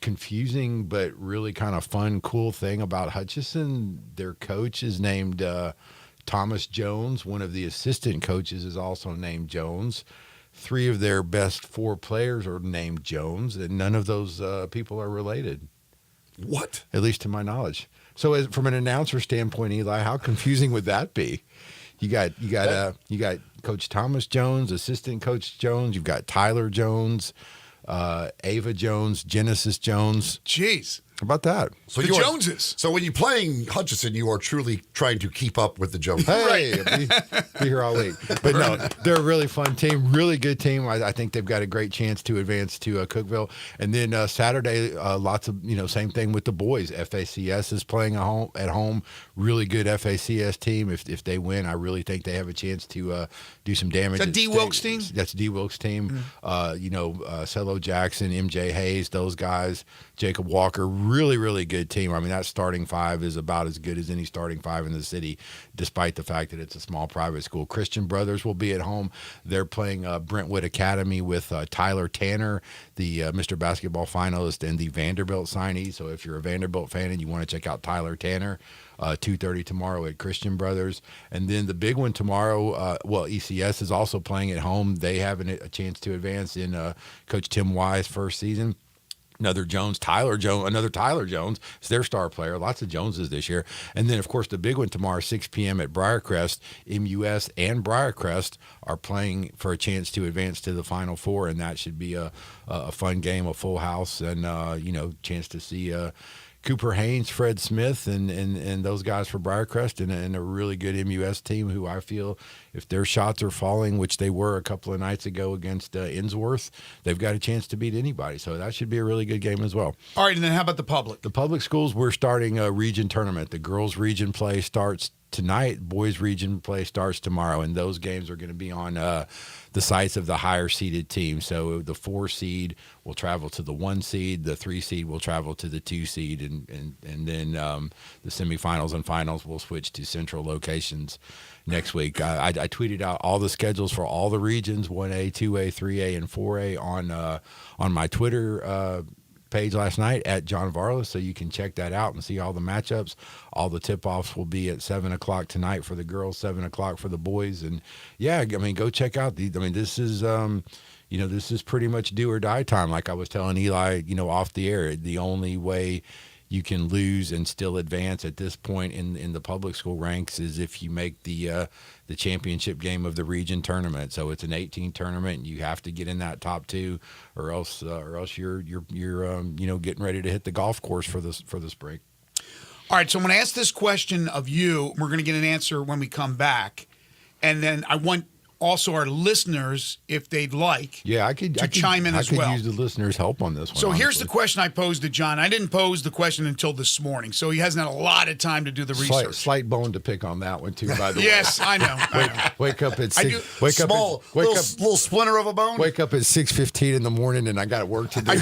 Confusing but really kind of fun, cool thing about Hutchinson, their coach is named Thomas Jones. One of the assistant coaches is also named Jones. 3 of their best 4 players are named Jones, and none of those people are related. What? At least to my knowledge. So, from an announcer standpoint, Eli, how confusing would that be? You got Coach Thomas Jones, assistant Coach Jones. You've got Tyler Jones, Ava Jones, Genesis Jones. Jeez. How about that? So the Joneses. So when you're playing Hutchinson, you are truly trying to keep up with the Joneses. Hey, be here all week. But no, they're a really fun team, really good team. I think they've got a great chance to advance to Cookeville. And then Saturday, lots of, same thing with the boys. FACS is playing at home. Really good FACS team. If they win, I really think they have a chance to do some damage. Is that D. Wilkes' team? That's D. Wilkes' team. Cello Jackson, MJ Hayes, those guys. Jacob Walker, really, really good team. I mean, that starting five is about as good as any starting five in the city, despite the fact that it's a small private school. Christian Brothers will be at home. They're playing Brentwood Academy with Tyler Tanner, the Mr. Basketball finalist and the Vanderbilt signee. So if you're a Vanderbilt fan and you want to check out Tyler Tanner, 2:30 tomorrow at Christian Brothers. And then the big one tomorrow, ECS is also playing at home. They have a chance to advance in Coach Tim Wise' first season. Another Tyler Jones is their star player. Lots of Joneses this year. And then, of course, the big one tomorrow, 6 p.m. at Briarcrest. MUS and Briarcrest are playing for a chance to advance to the Final Four, and that should be a fun game, a full house, and, chance to see Cooper Haynes, Fred Smith, and those guys for Briarcrest, and a really good MUS team who I feel, if their shots are falling, which they were a couple of nights ago against Innsworth, they've got a chance to beat anybody. So that should be a really good game as well. All right, and then how about the public? The public schools, we're starting a region tournament. The girls' region play starts tonight. Boys' region play starts tomorrow, and those games are going to be on the sites of the higher seeded team. So the 4 seed will travel to the 1 seed, the 3 seed will travel to the 2 seed, and then the semifinals and finals will switch to central locations next week. I tweeted out all the schedules for all the regions, 1A, 2A, 3A, and 4A on my Twitter page last night at John Varlas, so you can check that out and see all the matchups. All the tip-offs will be at 7 o'clock tonight for the girls, 7 o'clock for the boys. And yeah, I mean, go check out this is this is pretty much do or die time. Like I was telling Eli, off the air, the only way you can lose and still advance at this point in the public school ranks is if you make the championship game of the region tournament. So it's an 18 tournament, and you have to get in that top 2, or else you're getting ready to hit the golf course for the spring. All right, so I'm going to ask this question of you. We're going to get an answer when we come back, and then I want also our listeners, if they'd like, I could chime in as well. I could use the listeners' help on this one. So here's the question I posed to John. I didn't pose the question until this morning, so he hasn't had a lot of time to do the research. Slight bone to pick on that one too, by the way. Yes, I know. Wake up at 6. Little splinter of a bone. Wake up at 6:15 in the morning, and I got work to do.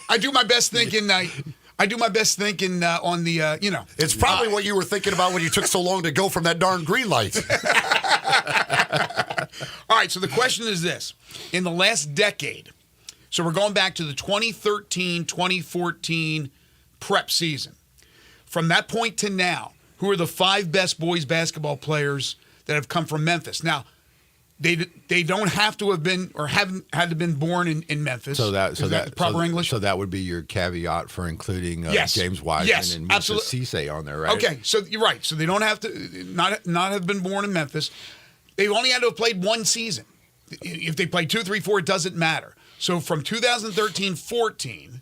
I do my best thinking. I do my best thinking on the, It's probably what you were thinking about when you took so long to go from that darn green light. All right, so the question is this. In the last decade, so we're going back to the 2013-2014 prep season. From that point to now, who are the 5 best boys basketball players that have come from Memphis? Now, they don't have to have been or haven't had to been born in Memphis. So that proper English. So that would be your caveat for including James Wiseman and Musa Cisse on there, right? Okay, so you're right. So they don't have to not have been born in Memphis. They've only had to have played 1 season. If they play 2, 3, 4, it doesn't matter. So from 2013-14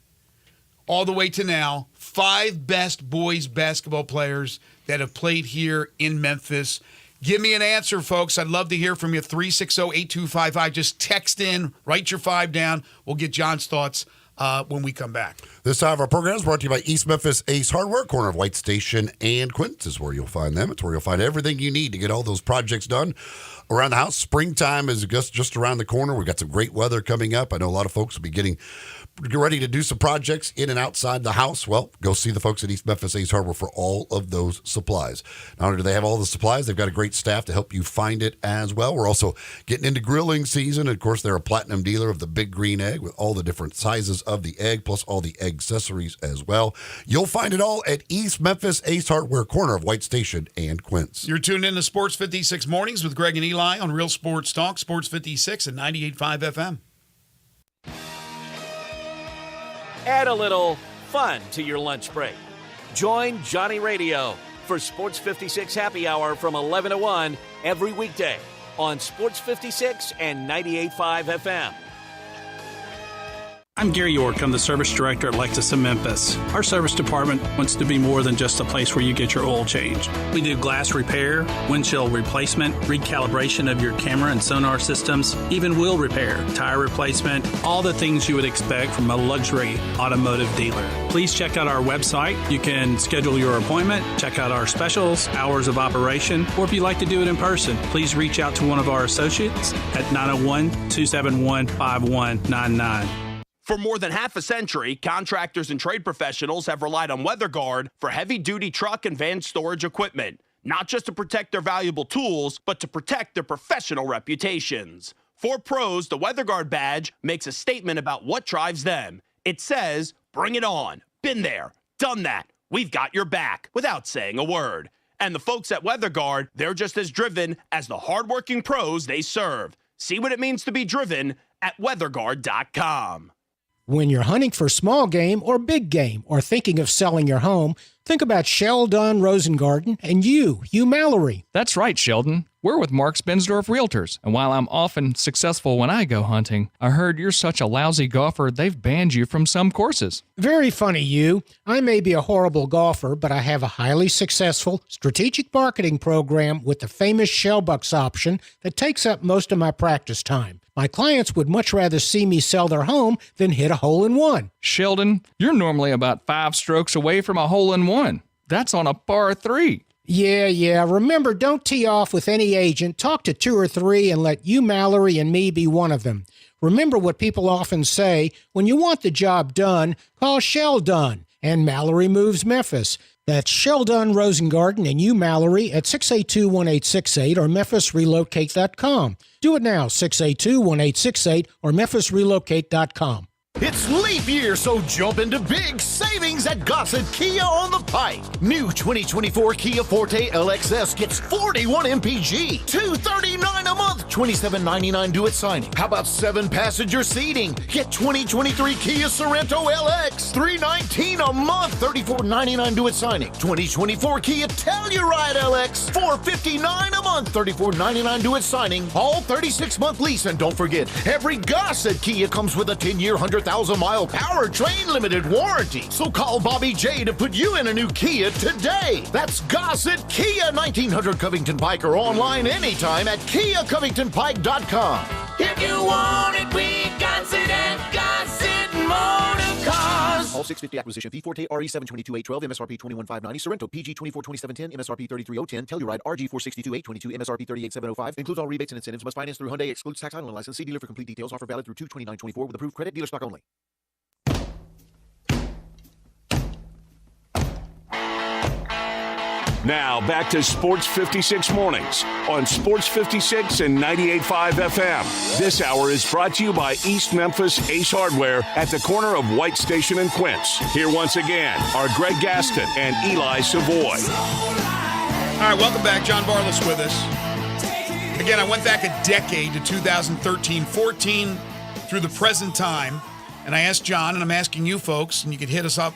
all the way to now, 5 best boys basketball players that have played here in Memphis. Give me an answer, folks. I'd love to hear from you. 360-8255. Just text in, write your 5 down. We'll get John's thoughts when we come back. This time of our program is brought to you by East Memphis Ace Hardware, corner of White Station and Quince is where you'll find them. It's where you'll find everything you need to get all those projects done around the house. Springtime is just around the corner. We've got some great weather coming up. I know a lot of folks will be getting ready to do some projects in and outside the house. Well, go see the folks at East Memphis Ace Hardware for all of those supplies. Not only do they have all the supplies, they've got a great staff to help you find it as well. We're also getting into grilling season. Of course, they're a platinum dealer of the Big Green Egg with all the different sizes of the egg, plus all the egg accessories as well. You'll find it all at East Memphis Ace Hardware, corner of White Station and Quince. You're tuned in to Sports 56 Mornings with Greg and Eli on Real Sports Talk, Sports 56 and 98.5 FM. Add a little fun to your lunch break. Join Johnny Radio for Sports 56 Happy Hour from 11 to 1 every weekday on Sports 56 and 98.5 FM. I'm Gary York. I'm the service director at Lexus of Memphis. Our service department wants to be more than just a place where you get your oil changed. We do glass repair, windshield replacement, recalibration of your camera and sonar systems, even wheel repair, tire replacement, all the things you would expect from a luxury automotive dealer. Please check out our website. You can schedule your appointment, check out our specials, hours of operation, or if you'd like to do it in person, please reach out to one of our associates at 901-271-5199. For more than half a century, contractors and trade professionals have relied on WeatherGuard for heavy-duty truck and van storage equipment, not just to protect their valuable tools, but to protect their professional reputations. For pros, the WeatherGuard badge makes a statement about what drives them. It says, "Bring it on. Been there. Done that. We've got your back," without saying a word. And the folks at WeatherGuard, they're just as driven as the hardworking pros they serve. See what it means to be driven at weatherguard.com. When you're hunting for small game or big game or thinking of selling your home, think about Sheldon Rosengarten and you Mallory. That's right, Sheldon. We're with Mark Spensdorf Realtors, and while I'm often successful when I go hunting, I heard you're such a lousy golfer they've banned you from some courses. Very funny, you. I may be a horrible golfer, but I have a highly successful strategic marketing program with the famous Shellbucks option that takes up most of my practice time. My clients would much rather see me sell their home than hit a hole-in-one. Sheldon, you're normally about 5 strokes away from a hole-in-one. That's on a par 3. Yeah. Remember, don't tee off with any agent. Talk to 2 or 3 and let you, Mallory, and me be one of them. Remember what people often say, when you want the job done, call Sheldon. And Mallory Moves Memphis. That's Sheldon Rosengarten and you, Mallory, at 682-1868 or memphisrelocate.com. Do it now, 682-1868 or memphisrelocate.com. It's leap year, so jump into big savings at Gossett Kia on the Pike. New 2024 Kia Forte LXS gets 41 MPG, $239 a month, $27.99 due at signing. How about 7-passenger seating? Get 2023 Kia Sorento LX, $319 a month, $34.99 due at signing. 2024 Kia Telluride LX, $459 a month, $34.99 due at signing. All 36-month lease, and don't forget, every Gossett Kia comes with a 10-year, 100,000-mile powertrain limited warranty. So call Bobby J to put you in a new Kia today. That's Gossett Kia, 1900 Covington Pike, or online anytime at KiaCovingtonPike.com. If you want it, we got it at Gossett Motor Cars. All 650 acquisition fee. Forte RE722-812, MSRP 21,590. Sorrento PG 242710, MSRP 33010. Telluride RG 462-822, MSRP 38705. Includes all rebates and incentives. Must finance through Hyundai. Excludes tax, title, and license. See dealer for complete details. Offer valid through 2/29/24 with approved credit. Dealer stock only. Now back to Sports 56 Mornings on Sports 56 and 98.5 FM. This hour is brought to you by East Memphis Ace Hardware at the corner of White Station and Quince. Here once again are Greg Gaston and Eli Savoy. All right, welcome back. John Barless with us. Again, I went back a decade to 2013-14 through the present time, and I asked John, and I'm asking you folks, and you can hit us up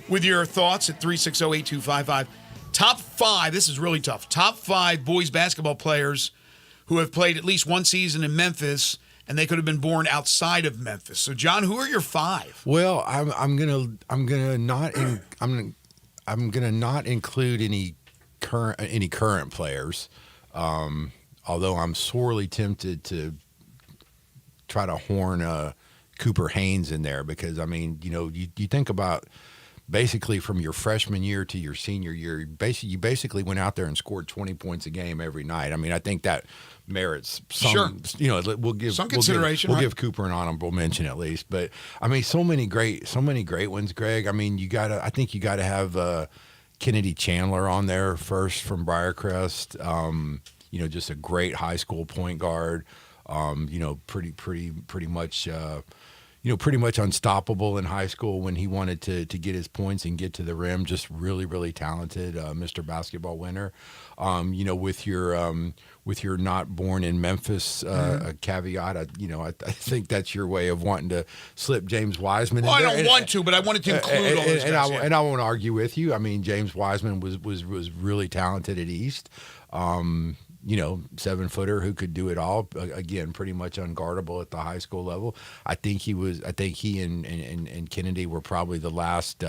with your thoughts at 360-8255. Top 5, this is really tough, top 5 boys basketball players who have played at least one season in Memphis, and they could have been born outside of Memphis. So, John, who are your 5? Well, I'm gonna not include any current players, although I'm sorely tempted to try to horn Cooper Haynes in there, because I mean, you think about. Basically, from your freshman year to your senior year, you basically went out there and scored 20 points a game every night. I mean, I think that merits some, we'll give some consideration. We'll give Cooper an honorable mention at least. But I mean, so many great ones, Greg. I mean, I think you gotta have Kennedy Chandler on there first from Briarcrest. Just a great high school point guard. Pretty much. Pretty much unstoppable in high school when he wanted to get his points and get to the rim. Just really, really talented, Mr. Basketball winner. With your not born in Memphis caveat, I think that's your way of wanting to slip James Wiseman. Well, I don't want to, but I wanted to include all those guys. And I won't argue with you. I mean, James Wiseman was really talented at East. 7-footer who could do it all. Again, pretty much unguardable at the high school level. I think he and Kennedy were probably the last,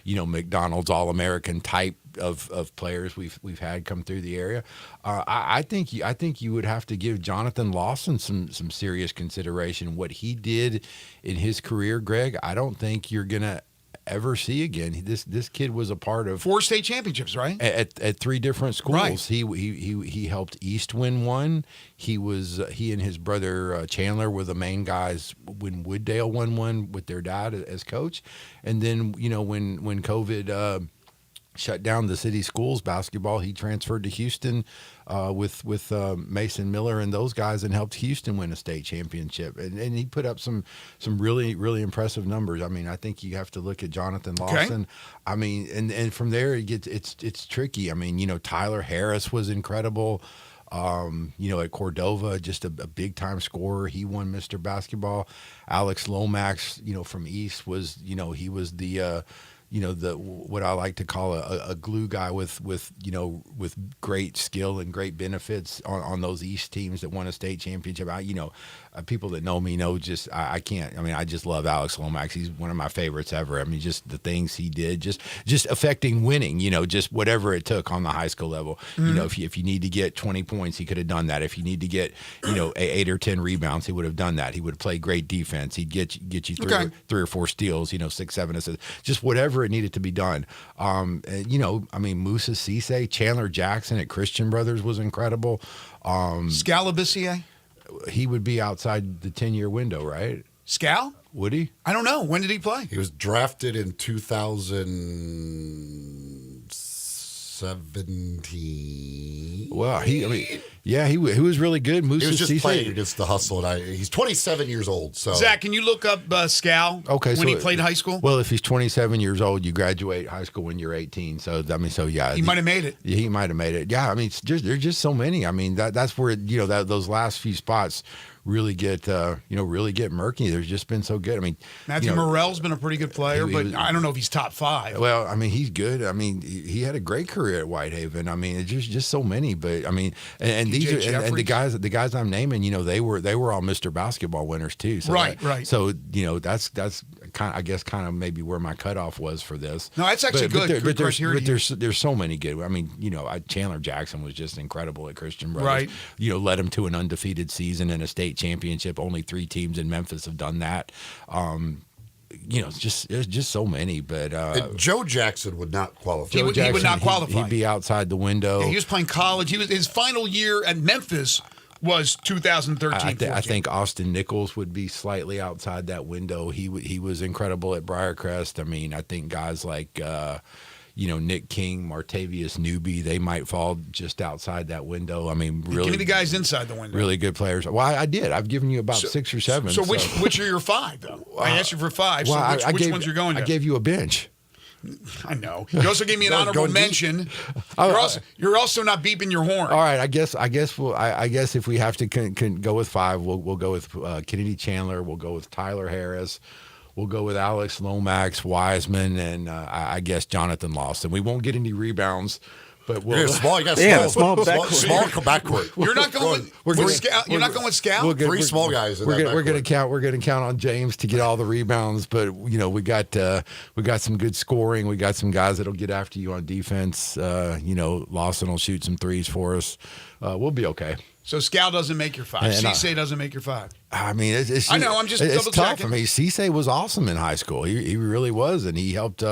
McDonald's All-American type of players we've had come through the area. I think you would have to give Jonathan Lawson some serious consideration. What he did in his career, Greg, I don't think you're gonna ever see again. This kid was a part of 4 state championships, right? At 3 different schools. Right. He helped East win one. He and his brother Chandler were the main guys when Wooddale won one with their dad as coach. And then when COVID shut down the city schools basketball, he transferred to Houston with Mason Miller and those guys and helped Houston win a state championship. And he put up some really, really impressive numbers. I mean, I think you have to look at Jonathan Lawson. Okay. I mean, and from there it's tricky. I mean, Tyler Harris was incredible. At Cordova, just a big time scorer. He won Mr. Basketball. Alex Lomax, from East was, he was the what I like to call a glue guy with great skill and great benefits on those East teams that won a state championship. People that know me know I can't. I mean, I just love Alex Lomax. He's one of my favorites ever. I mean, just the things he did, just affecting winning. Just whatever it took on the high school level. Mm-hmm. If you need to get 20 points, he could have done that. If you need to get 8 or 10 rebounds, he would have done that. He would have played great defense. He'd get you three or 4 steals. 6, 7 assists. Just whatever it needed to be done. Musa Cisse, Chandler Jackson at Christian Brothers was incredible. Scalabissier? He would be outside the 10-year window, right? Scal? Would he? I don't know. When did he play? He was drafted in 2017. Well, he was really good. Musa he was just Cisse. playing against the hustle, and he's 27 years old. So Zach, can you look up Scal? Okay, when he played high school? Well, if he's 27 years old, you graduate high school when you're 18. So yeah, he might have made it. Yeah, he might have made it. Yeah, I mean, there's just so many. I mean, that's where those last few spots really get murky. There's just been so good. I mean, Matthew Morrell's been a pretty good player, but I don't know if he's top 5. Well, I mean, he's good. I mean, he had a great career at Whitehaven. I mean, it's just so many. But I mean, and these are and the guys I'm naming. They were all Mr. Basketball winners too. So right. So that's kind of maybe where my cutoff was for this. No, that's actually good. But there's so many good. I mean, Chandler Jackson was just incredible at Christian Brothers. Right. Led him to an undefeated season and a state championship. Only 3 teams in Memphis have done that. It's just so many. But Joe Jackson would not qualify. He would not qualify. He'd be outside the window. Yeah, he was playing college. His final year at Memphis was 2013. I think Austin Nichols would be slightly outside that window. He was incredible at Briarcrest. I mean, I think guys like Nick King, Martavius Newby, they might fall just outside that window. I mean, really. Give me the guys inside the window. Really good players. Well, I did. I've given you about 6 or 7. So which are your 5, though? I asked you for 5. So which ones you're going to? I gave you a bench. I know. You also gave me an honorable mention. You're also not beeping your horn. All right. I guess if we have to go with 5, we'll go with Kennedy Chandler. We'll go with Tyler Harris. We'll go with Alex Lomax, Wiseman, and I guess Jonathan Lawson. We won't get any rebounds, but we'll small backcourt. You're not going with Scal. You're not going with Scal. 3 small guys. We're going to count on James to get all the rebounds, but we got some good scoring. We got some guys that'll get after you on defense. Lawson will shoot some threes for us. We'll be okay. So Scal doesn't make your 5. Cisse doesn't make your 5. I mean, it's I know. I'm just double tough. checking. I mean, Cisse was awesome in high school. He really was, and he helped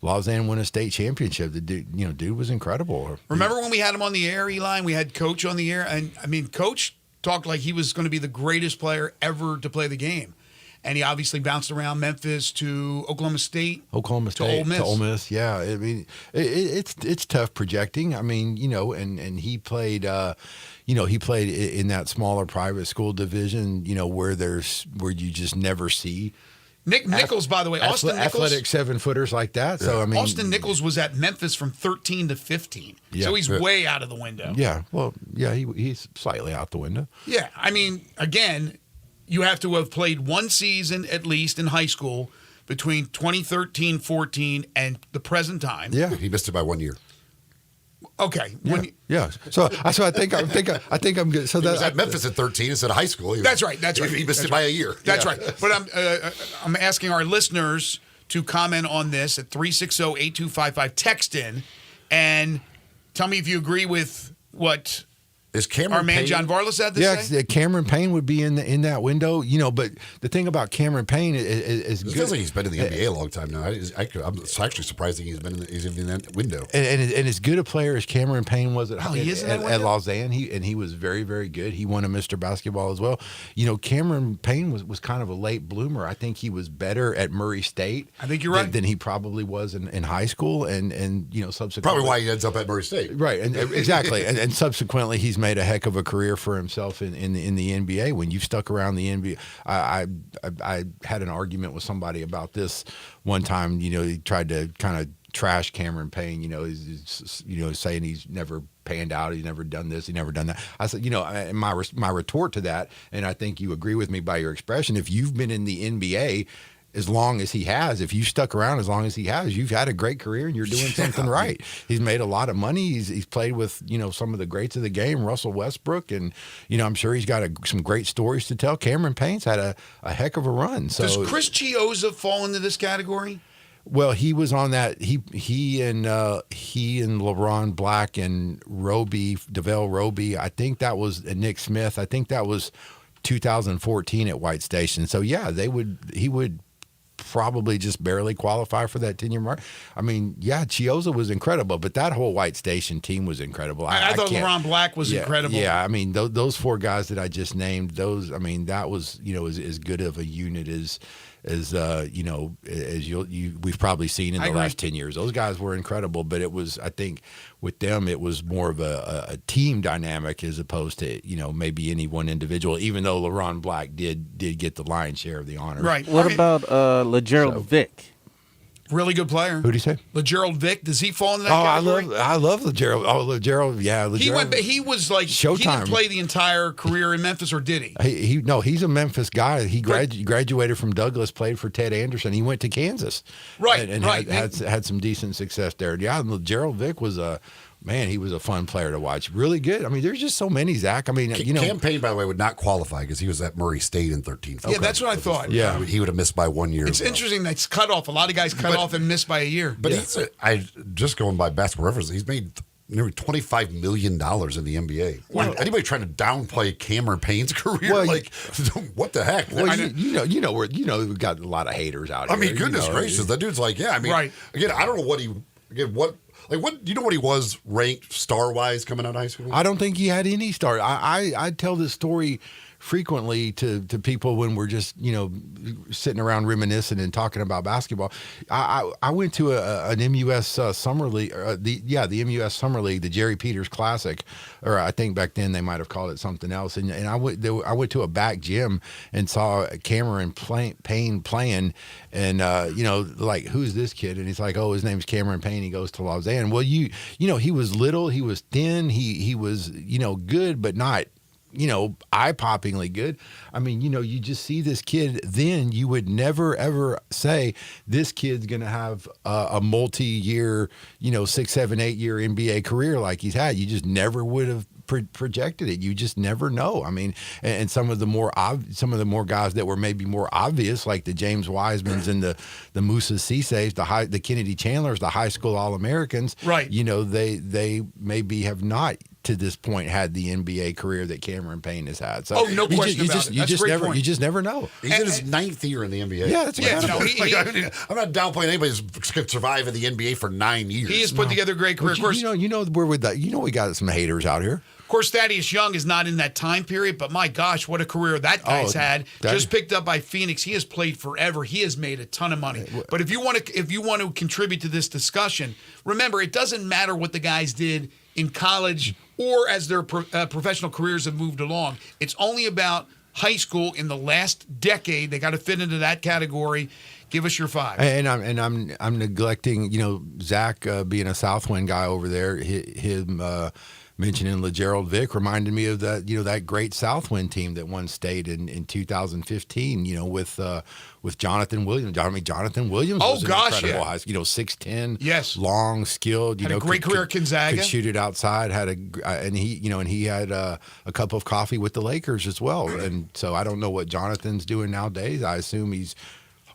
Lausanne win a state championship. The dude was incredible. Remember when we had him on the air, Eli? And we had Coach on the air, and I mean, Coach talked like he was going to be the greatest player ever to play the game. And he obviously bounced around Memphis to Oklahoma State to Ole Miss. Yeah, I mean, it's tough projecting. I mean, and he played. He played in that smaller private school division. Where you just never see. Nichols, by the way, Austin Nichols, athletic 7-footers like that. So I mean, Austin Nichols was at Memphis from 13 to 15. Yeah, so he's way out of the window. Yeah, well, yeah, he's slightly out the window. Yeah, I mean, again, you have to have played 1 season at least in high school between 2013-14 and the present time. Yeah, he missed it by 1 year. Okay. Yeah. So I think I'm good. So he was at Memphis at 13 instead of high school. That's right. He missed it by a year. That's right. But I'm asking our listeners to comment on this at 360-8255. Text in and tell me if you agree with what Is Cameron Our man Payne, John Varlas had this say? Cameron Payne would be in that window, but the thing about Cameron Payne is it good. feels like he's been in the NBA a long time now. I'm actually surprised he's in that window. And as good a player as Cameron Payne was at Lausanne, he was very, very good. He won a Mr. Basketball as well. Cameron Payne was kind of a late bloomer. I think he was better at Murray State. I think you're right. Than he probably was in high school, and subsequently probably why he ends up at Murray State. Right, and exactly, and subsequently he's made a heck of a career for himself in the NBA. When you've stuck around the NBA, I had an argument with somebody about this one time. He tried to kind of trash Cameron Payne. He's saying he's never panned out. He's never done this. He's never done that. I said, my retort to that, and I think you agree with me by your expression. If you've been in the NBA as long as he has, if you stuck around as long as he has, you've had a great career and you're doing something right. He's made a lot of money. He's played with, some of the greats of the game, Russell Westbrook, and, I'm sure he's got some great stories to tell. Cameron Payne's had a heck of a run. So does Chris Chiozza fall into this category? Well, he was on that. He and LeBron Black and DeVale Roby. I think that was Nick Smith. I think that was 2014 at White Station. So yeah, he would probably just barely qualify for that 10-year mark. I mean, yeah, Chiozza was incredible, but that whole White Station team was incredible. I thought LeBron Black was incredible. Yeah, I mean, those four guys that I just named, that was, as good of a unit as we've probably seen in the last 10 years. Those guys were incredible, but it was, I think, with them, it was more of a team dynamic as opposed to, maybe any one individual, even though LeBron Black did get the lion's share of the honors. Right. What about LeGerald Vick? Really good player. Who do you say? LeGerald Vick. Does he fall into that category? I love LeGerald. Oh, LeGerald, yeah. He was like Showtime. He didn't play the entire career in Memphis, or did he? He's a Memphis guy. He graduated from Douglas, played for Ted Anderson. He went to Kansas. Right. And had some decent success there. Yeah, LeGerald Vick was he was a fun player to watch. Really good. I mean, there's just so many, Zach. I mean, Cam Payne, by the way, would not qualify because he was at Murray State in 13. Yeah, that's what I thought. Yeah, he would have missed by 1 year. It's interesting that's cut off. A lot of guys cut off and miss by a year. But just going by Basketball Reference, he's made nearly $25 million in the NBA. Well, anybody trying to downplay Cameron Payne's career? What the heck? Well, we've got a lot of haters out here. I mean, goodness gracious, that dude's like, yeah. I mean, again, I don't know what do you know what he was ranked star-wise coming out of high school? I don't think he had any star. I tell this story frequently to people when we're just sitting around reminiscing and talking about basketball. I went to an MUS summer league, the MUS summer league, the Jerry Peters Classic, or I think back then they might have called it something else. And I went to a back gym and saw Cameron Payne playing, and who's this kid? And he's like, oh, his name's Cameron Payne. He goes to Lausanne. Well, he was little, he was thin, he was good, but not eye-poppingly good. I mean, you just see this kid, then you would never, ever say this kid's going to have a multi-year, 6, 7, 8 year NBA career like he's had. You just never would have projected it. You just never know. I mean, and some of the more guys that were maybe more obvious, like the James Wisemans and the Moussa Cisse's, the Kennedy Chandlers, the high school All-Americans, right? They maybe have not to this point had the NBA career that Cameron Payne has had. So no question about it. You just never know. He's in his 9th year in the NBA. Yeah, that's incredible. I'm not downplaying anybody who's survived in the NBA for 9 years. He has put together a great career. Of course, we got some haters out here. Of course, Thaddeus Young is not in that time period, but my gosh, what a career that guy's had. Just picked up by Phoenix. He has played forever. He has made a ton of money. But if you want to contribute to this discussion, remember, it doesn't matter what the guys did in college or as their professional careers have moved along. It's only about high school in the last decade. They got to fit into that category. Give us your 5. And I'm neglecting, Zach being a Southwind guy over there. Him mentioning LeGerald Vick reminded me of that, that great Southwind team that won state in 2015. With Jonathan Williams. Jonathan Williams was incredible. Yeah. 6'10", yes, long, skilled. Had a great career at Gonzaga. Could shoot it outside. And he had a cup of coffee with the Lakers as well. And so I don't know what Jonathan's doing nowadays. I assume he's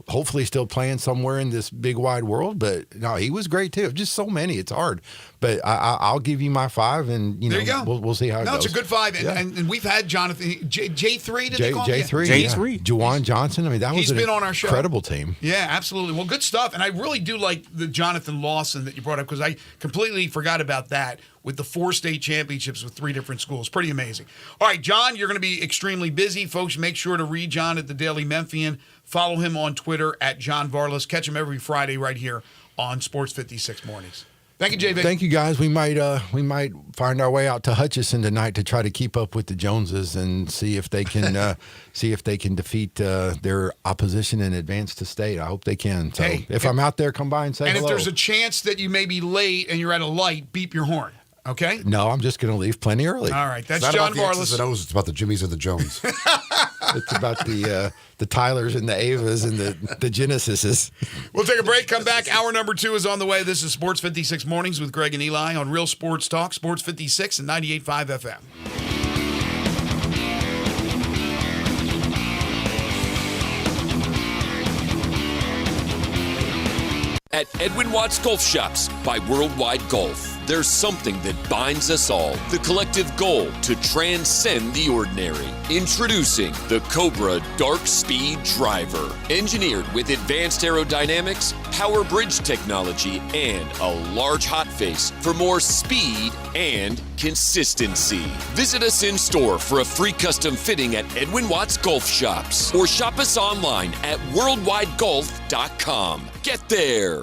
hopefully still playing somewhere in this big wide world. But no, he was great too. Just so many, it's hard. But I'll give you my 5, and there you go. We'll see how it goes. No, it's a good 5, and we've had Jonathan J3. Did they call him? J3. Juwan Johnson. I mean, that was been on our show. Incredible team. Yeah, absolutely. Well, good stuff. And I really do like the Jonathan Lawson that you brought up, because I completely forgot about that with the 4 state championships with 3 different schools. Pretty amazing. All right, John, you're going to be extremely busy. Folks, make sure to read John at the Daily Memphian. Follow him on Twitter at John Varlas. Catch him every Friday right here on Sports 56 Mornings. Thank you, JV. Thank you, guys. We might find our way out to Hutchinson tonight to try to keep up with the Joneses and see if they can defeat their opposition and advance to state. I hope they can. So if I'm out there, come by and say hello. And if there's a chance that you may be late and you're at a light, beep your horn. Okay? No, I'm just going to leave plenty early. All right. That's it's John about the X's Varlas. and O's. It's about the Jimmies and the Jones. It's about the Tylers and the Avas and the Genesises. We'll take a break, come back. Hour number 2 is on the way. This is Sports 56 Mornings with Greg and Eli on Real Sports Talk, Sports 56 and 98.5 FM. At Edwin Watts Golf Shops by Worldwide Golf, there's something that binds us all. The collective goal to transcend the ordinary. Introducing the Cobra Dark Speed Driver. Engineered with advanced aerodynamics, power bridge technology, and a large hot face for more speed and consistency. Visit us in store for a free custom fitting at Edwin Watts Golf Shops, or shop us online at worldwidegolf.com. Get there.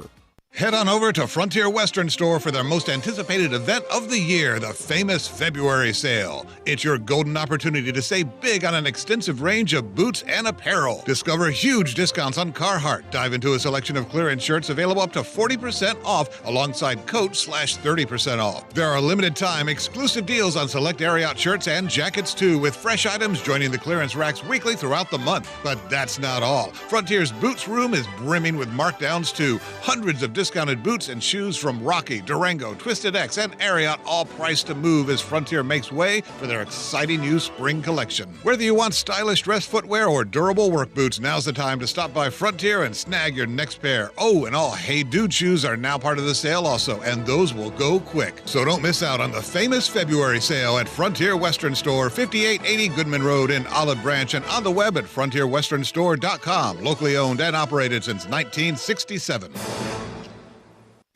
Head on over to Frontier Western Store for their most anticipated event of the year, the famous February sale. It's your golden opportunity to save big on an extensive range of boots and apparel. Discover huge discounts on Carhartt. Dive into a selection of clearance shirts available up to 40% off alongside coats /30% off. There are limited time exclusive deals on select Ariat shirts and jackets too, with fresh items joining the clearance racks weekly throughout the month. But that's not all. Frontier's Boots Room is brimming with markdowns too. Hundreds of discounted boots and shoes from Rocky, Durango, Twisted X, and Ariat, all priced to move as Frontier makes way for their exciting new spring collection. Whether you want stylish dress footwear or durable work boots, now's the time to stop by Frontier and snag your next pair. Oh, and all Hey Dude shoes are now part of the sale also, and those will go quick. So don't miss out on the famous February sale at Frontier Western Store, 5880 Goodman Road in Olive Branch, and on the web at frontierwesternstore.com. Locally owned and operated since 1967.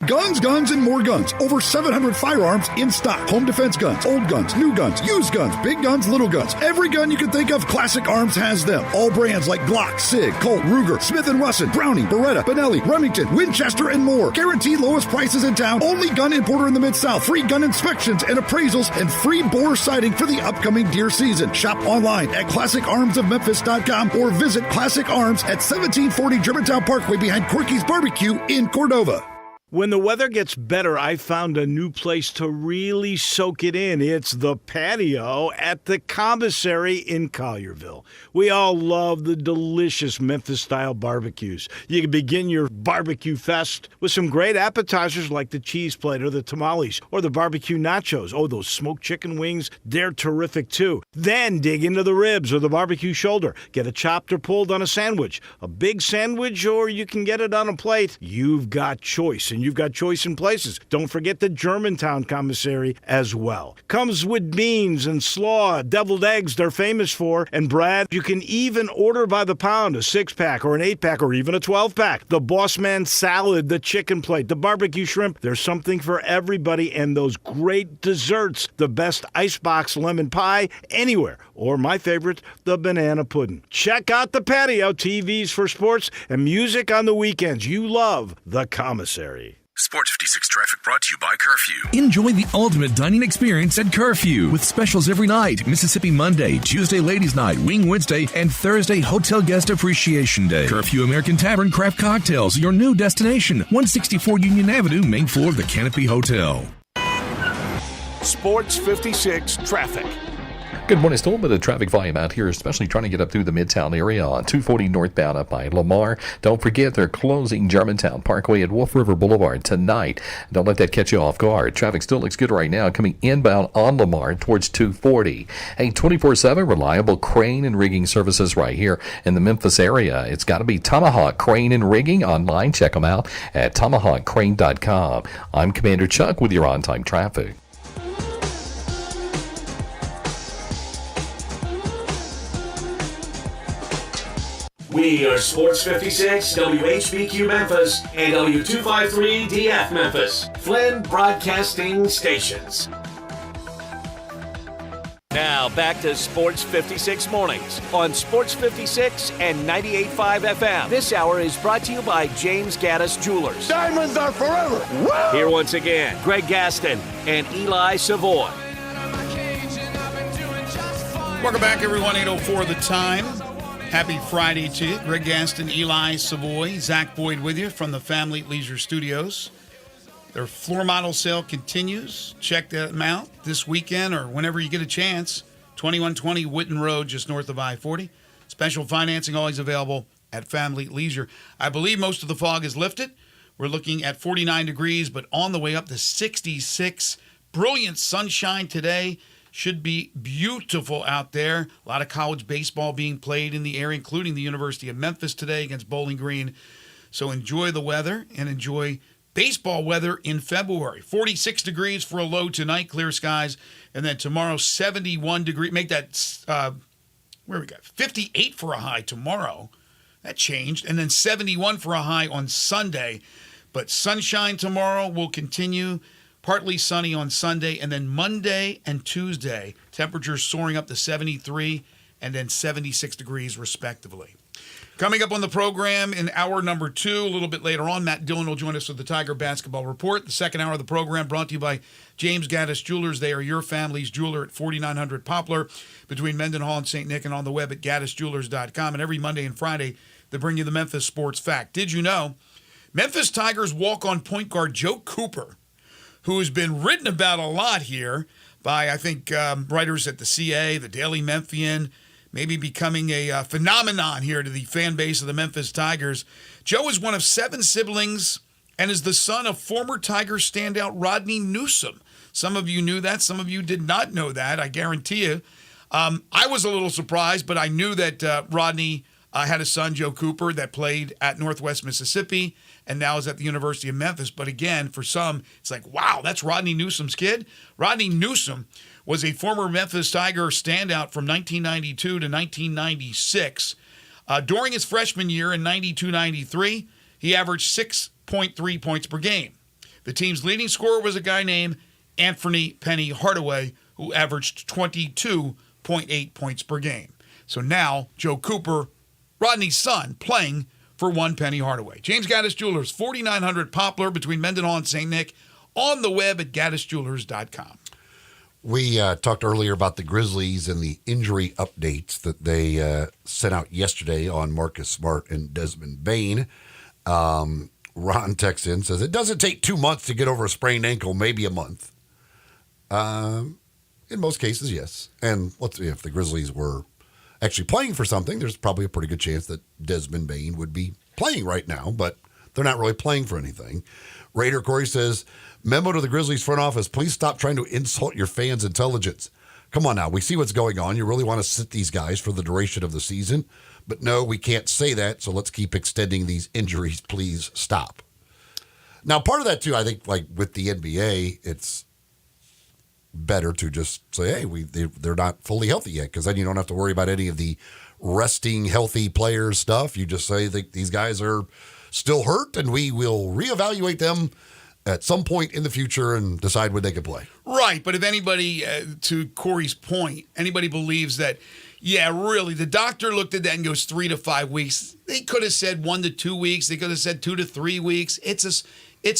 Guns, guns, and more guns. Over 700 firearms in stock. Home defense guns, old guns, new guns, used guns, big guns, little guns. Every gun you can think of, Classic Arms has them. All brands like Glock, Sig, Colt, Ruger, Smith & Wesson, Browning, Beretta, Benelli, Remington, Winchester, and more. Guaranteed lowest prices in town. Only gun importer in the Mid-South. Free gun inspections and appraisals, and free bore sighting for the upcoming deer season. Shop online at ClassicArmsOfMemphis.com or visit Classic Arms at 1740 Germantown Parkway behind Corky's Barbecue in Cordova. When the weather gets better, I found a new place to really soak it in. It's the patio at the Commissary in Collierville. We all love the delicious Memphis-style barbecues. You can begin your barbecue fest with some great appetizers like the cheese plate or the tamales or the barbecue nachos. Oh, those smoked chicken wings, they're terrific too. Then dig into the ribs or the barbecue shoulder. Get it chopped or pulled on a sandwich. A big sandwich, or you can get it on a plate. You've got choice, and you've got choice in places. Don't forget the Germantown Commissary as well. Comes with beans and slaw, deviled eggs they're famous for, and Brad, you can even order by the pound, a 6-pack or an 8-pack or even a 12-pack. The Boss Man salad, the chicken plate, the barbecue shrimp, there's something for everybody, and those great desserts, the best icebox lemon pie anywhere, or my favorite, the banana pudding. Check out the patio, TVs for sports, and music on the weekends. You love the Commissary. Sports 56 traffic brought to you by Curfew. Enjoy the ultimate dining experience at Curfew with specials every night. Mississippi Monday, Tuesday Ladies Night, Wing Wednesday, and Thursday Hotel Guest Appreciation Day. Curfew American Tavern Craft Cocktails, your new destination. 164 Union Avenue, main floor of the Canopy Hotel. Sports 56 traffic. Good morning. Still a bit of traffic volume out here, especially trying to get up through the Midtown area on 240 northbound up by Lamar. Don't forget they're closing Germantown Parkway at Wolf River Boulevard tonight. Don't let that catch you off guard. Traffic still looks good right now coming inbound on Lamar towards 240. A 24/7 reliable crane and rigging services right here in the Memphis area. It's got to be Tomahawk Crane and Rigging online. Check them out at tomahawkcrane.com. I'm Commander Chuck with your on-time traffic. We are Sports 56, WHBQ Memphis, and W253DF Memphis, Flynn Broadcasting Stations. Now back to Sports 56 Mornings on Sports 56 and 98.5 FM. This hour is brought to you by James Gaddis Jewelers. Diamonds are forever. Woo! Here once again, Greg Gaston and Eli Savoy. Welcome back, everyone. 8:04 the time. Happy Friday to you. Greg Gaston, Eli Savoy, Zach Boyd with you from the Family Leisure Studios. Their floor model sale continues. Check them out this weekend or whenever you get a chance. 2120 Witten Road, just north of I-40. Special financing always available at Family Leisure. I believe most of the fog is lifted. We're looking at 49 degrees, but on the way up to 66. Brilliant sunshine today. Should be beautiful out there. A lot of college baseball being played in the area, including the University of Memphis today against Bowling Green. So enjoy the weather and enjoy baseball weather in February. 46 degrees for a low tonight, clear skies. And then tomorrow, 71 degrees. Make that, where we got 58 for a high tomorrow. That changed. And then 71 for a high on Sunday. But sunshine tomorrow will continue. Partly sunny on Sunday, and then Monday and Tuesday, temperatures soaring up to 73 and then 76 degrees, respectively. Coming up on the program in hour number 2, a little bit later on, Matt Dillon will join us with the Tiger Basketball Report. The second hour of the program brought to you by James Gaddis Jewelers. They are your family's jeweler at 4900 Poplar between Mendenhall and St. Nick, and on the web at gaddisjewelers.com. And every Monday and Friday, they bring you the Memphis Sports Fact. Did you know Memphis Tigers walk-on point guard Joe Cooper, who has been written about a lot here by, I think, writers at the CA, the Daily Memphian, maybe becoming a phenomenon here to the fan base of the Memphis Tigers. Joe is one of 7 siblings and is the son of former Tiger standout Rodney Newsom. Some of you knew that. Some of you did not know that, I guarantee you. I was a little surprised, but I knew that Rodney had a son, Joe Cooper, that played at Northwest Mississippi and now is at the University of Memphis. But again, for some, it's like, wow, that's Rodney Newsom's kid? Rodney Newsom was a former Memphis Tiger standout from 1992 to 1996. During his freshman year in 92-93, he averaged 6.3 points per game. The team's leading scorer was a guy named Anthony Penny Hardaway, who averaged 22.8 points per game. So now, Joe Cooper, Rodney's son, playing for one Penny Hardaway. James Gaddis Jewelers, 4900 Poplar between Mendenhall and St. Nick, on the web at gaddisjewelers.com. We talked earlier about the Grizzlies and the injury updates that they sent out yesterday on Marcus Smart and Desmond Bane. Ron texts in, says, it doesn't take 2 months to get over a sprained ankle, maybe a month. In most cases, yes. And if the Grizzlies were actually playing for something, there's probably a pretty good chance that Desmond Bane would be playing right now, but they're not really playing for anything. Raider Corey says, memo to the Grizzlies front office, please stop trying to insult your fans' intelligence. Come on now, we see what's going on. You really want to sit these guys for the duration of the season, but no, we can't say that, so let's keep extending these injuries. Please stop. Now, part of that, too, I think, like with the NBA, it's better to just say, hey, they're not fully healthy yet, because then you don't have to worry about any of the resting healthy players stuff. You just say that these guys are still hurt, and we will reevaluate them at some point in the future and decide when they can play. Right, but if anybody, to Corey's point, anybody believes that, yeah, really, the doctor looked at that and goes 3 to 5 weeks. They could have said 1 to 2 weeks. They could have said 2 to 3 weeks. It's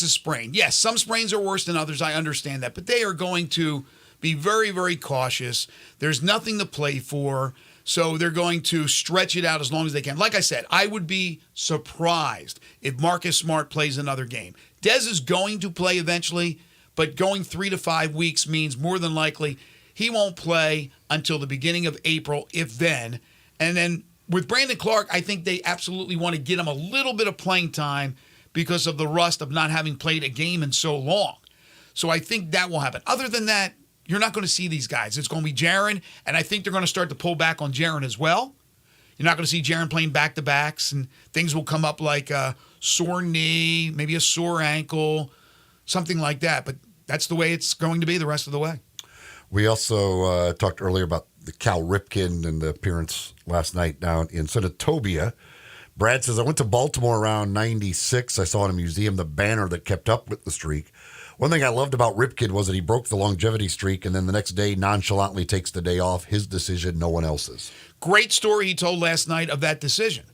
a sprain. Yes, some sprains are worse than others. I understand that. But they are going to be very, very cautious. There's nothing to play for. So they're going to stretch it out as long as they can. Like I said, I would be surprised if Marcus Smart plays another game. Dez is going to play eventually, but going 3 to 5 weeks means more than likely He won't play until the beginning of April, if then. And then with Brandon Clark, I think they absolutely want to get him a little bit of playing time because of the rust of not having played a game in so long. So I think that will happen. Other than that, you're not going to see these guys. It's going to be Jaron, and I think they're going to start to pull back on Jaron as well. You're not going to see Jaron playing back-to-backs, and things will come up like a sore knee, maybe a sore ankle, something like that. But that's the way it's going to be the rest of the way. We also talked earlier about the Cal Ripken and the appearance last night down in Senatobia. Brad says, I went to Baltimore around 96. I saw in a museum the banner that kept up with the streak. One thing I loved about Ripken was that he broke the longevity streak and then the next day nonchalantly takes the day off. His decision, no one else's. Great story he told last night of that decision.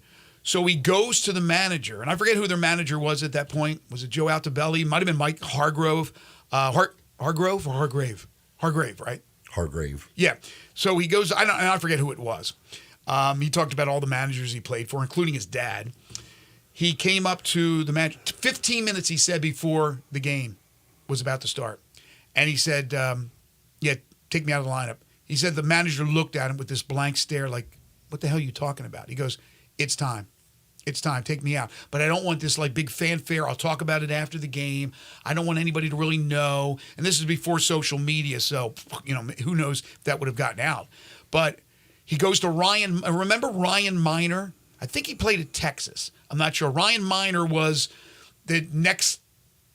So he goes to the manager, and I forget who their manager was at that point. Was it Joe Altobelli? Might have been Mike Hargrove. Hargrove or Hargrave? Hargrave, right? Hargrave. Yeah. So he goes, I forget who it was. He talked about all the managers he played for, including his dad. He came up to the manager, 15 minutes, he said, before the game was about to start. And he said, yeah, take me out of the lineup. He said the manager looked at him with this blank stare like, what the hell are you talking about? He goes, it's time. It's time. Take me out. But I don't want this like big fanfare. I'll talk about it after the game. I don't want anybody to really know. And this is before social media, so, who knows if that would have gotten out. But he goes to Ryan. Remember Ryan Miner? I think he played at Texas. I'm not sure. Ryan Miner was the next